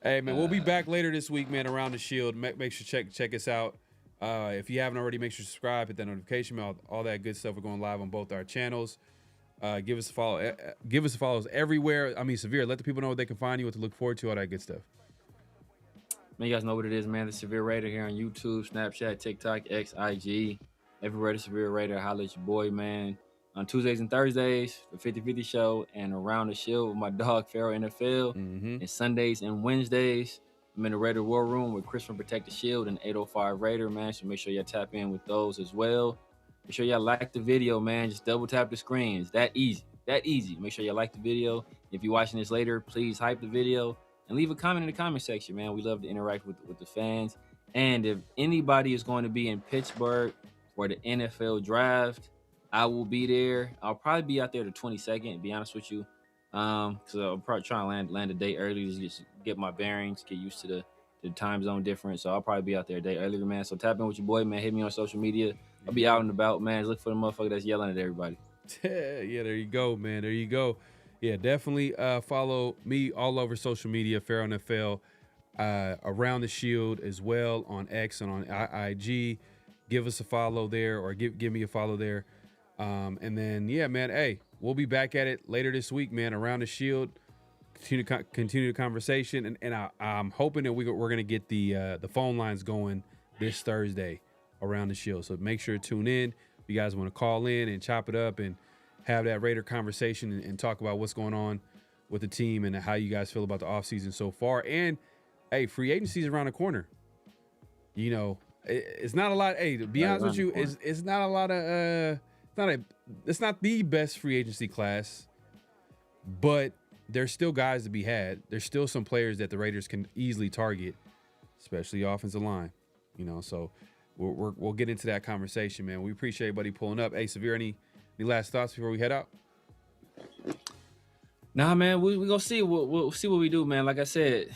Speaker 1: Hey, man, we'll be back later this week, man, around the Shield. Make sure check us out. If you haven't already, make sure to subscribe, hit that notification bell, all that good stuff. We're going live on both our channels. Give us a follow. Give us follows everywhere. I mean, Severe, let the people know what they can find you, what to look forward to, all that good stuff.
Speaker 6: Man, you guys know what it is, man. The Severe Raider here on YouTube, Snapchat, TikTok, X, IG. Everywhere the Severe Raider. Holla at your boy, man. On Tuesdays and Thursdays, the 50-50 show, and Around the Shield with my dog, PharoahNFL. And Sundays and Wednesdays, I'm in the Raider War Room with Chris from Protect the Shield and 805 Raider, man. So make sure y'all tap in with those as well. Make sure y'all like the video, man. Just double tap the screen. It's that easy. Make sure y'all like the video. If you're watching this later, please hype the video and leave a comment in the comment section, man. We love to interact with the fans. And if anybody is going to be in Pittsburgh for the NFL draft, I will be there. I'll probably be out there the 22nd, to be honest with you. Because I'll probably try and land a day early to just get my bearings, get used to the time zone difference. So I'll probably be out there a day earlier, man. So tap in with your boy, man. Hit me on social media. I'll be out and about, man. Look for the motherfucker that's yelling at everybody.
Speaker 1: Yeah, there you go, man. There you go. Yeah, definitely follow me all over social media, PharoahNFL, Around the Shield as well on X and on IG. Give us a follow there, or give me a follow there. And then, yeah, man, hey, we'll be back at it later this week, man, Around the Shield. Continue the conversation, and I'm hoping that we're going to get the phone lines going this Thursday Around the Shield. So make sure to tune in. If you guys want to call in and chop it up and have that Raider conversation and talk about what's going on with the team and how you guys feel about the offseason so far. And, hey, free agency is around the corner. You know, it's not a lot. Hey, to be honest with you, it's not a lot of it's not the best free agency class, but there's still guys to be had. There's still some players that the Raiders can easily target, especially offensive line. You know, so we'll get into that conversation, man. We appreciate everybody pulling up. Hey, Severe, any last thoughts before we head out?
Speaker 6: Nah, man, we gonna see. We'll see what we do, man. Like I said,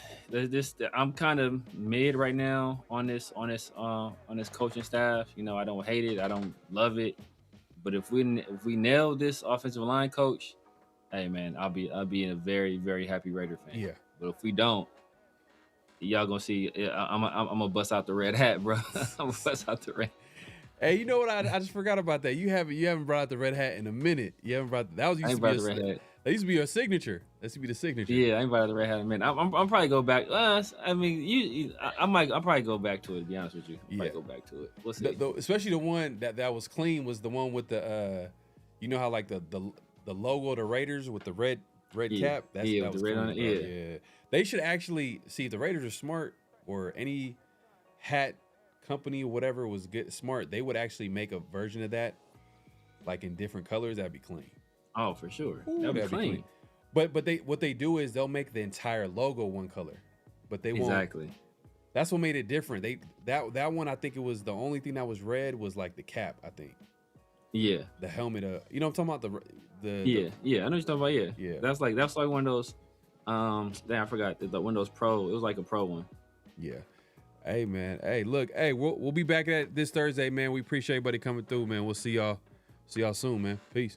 Speaker 6: I'm kind of mid right now on this coaching staff. You know, I don't hate it, I don't love it, but if we nail this offensive line coach, hey man, I'll be a very, very happy Raider fan.
Speaker 1: Yeah.
Speaker 6: But if we don't, y'all gonna see. I'm gonna bust out the red hat, bro. I'm gonna bust out the red.
Speaker 1: Hey, you know what? I just forgot about that. You haven't brought out the red hat in a minute. You haven't brought that was used to be
Speaker 6: the red hat.
Speaker 1: That used to be your signature. That used to be the signature.
Speaker 6: Yeah, I ain't brought out the red hat in a minute. I'm probably go back. I mean, I'll probably go back to it. To be honest with you, I'll go back to it. We'll see.
Speaker 1: Especially the one that was clean was the one with the you know how like the logo of the Raiders with the red cap. That
Speaker 6: with
Speaker 1: was
Speaker 6: the red
Speaker 1: clean,
Speaker 6: on it.
Speaker 1: bro.
Speaker 6: Yeah.
Speaker 1: They should actually see if the Raiders are smart or any hat company or whatever was good smart. They would actually make a version of that, like in different colors. That'd be clean.
Speaker 6: Oh, for sure.
Speaker 1: Ooh,
Speaker 6: that'd be clean.
Speaker 1: But what they do is they'll make the entire logo one color, but they won't.
Speaker 6: Exactly.
Speaker 1: That's what made it different. That one, I think it was the only thing that was red was like the cap. I think.
Speaker 6: Yeah.
Speaker 1: The helmet. You know what I'm talking about?
Speaker 6: Yeah. I know what you're talking about. Yeah.
Speaker 1: Yeah.
Speaker 6: That's like one of those. Damn, I forgot the Windows Pro. It was like a Pro one.
Speaker 1: Yeah. Hey man. Hey, look. Hey, we'll be back at this Thursday, man. We appreciate everybody coming through, man. We'll see y'all soon, man. Peace.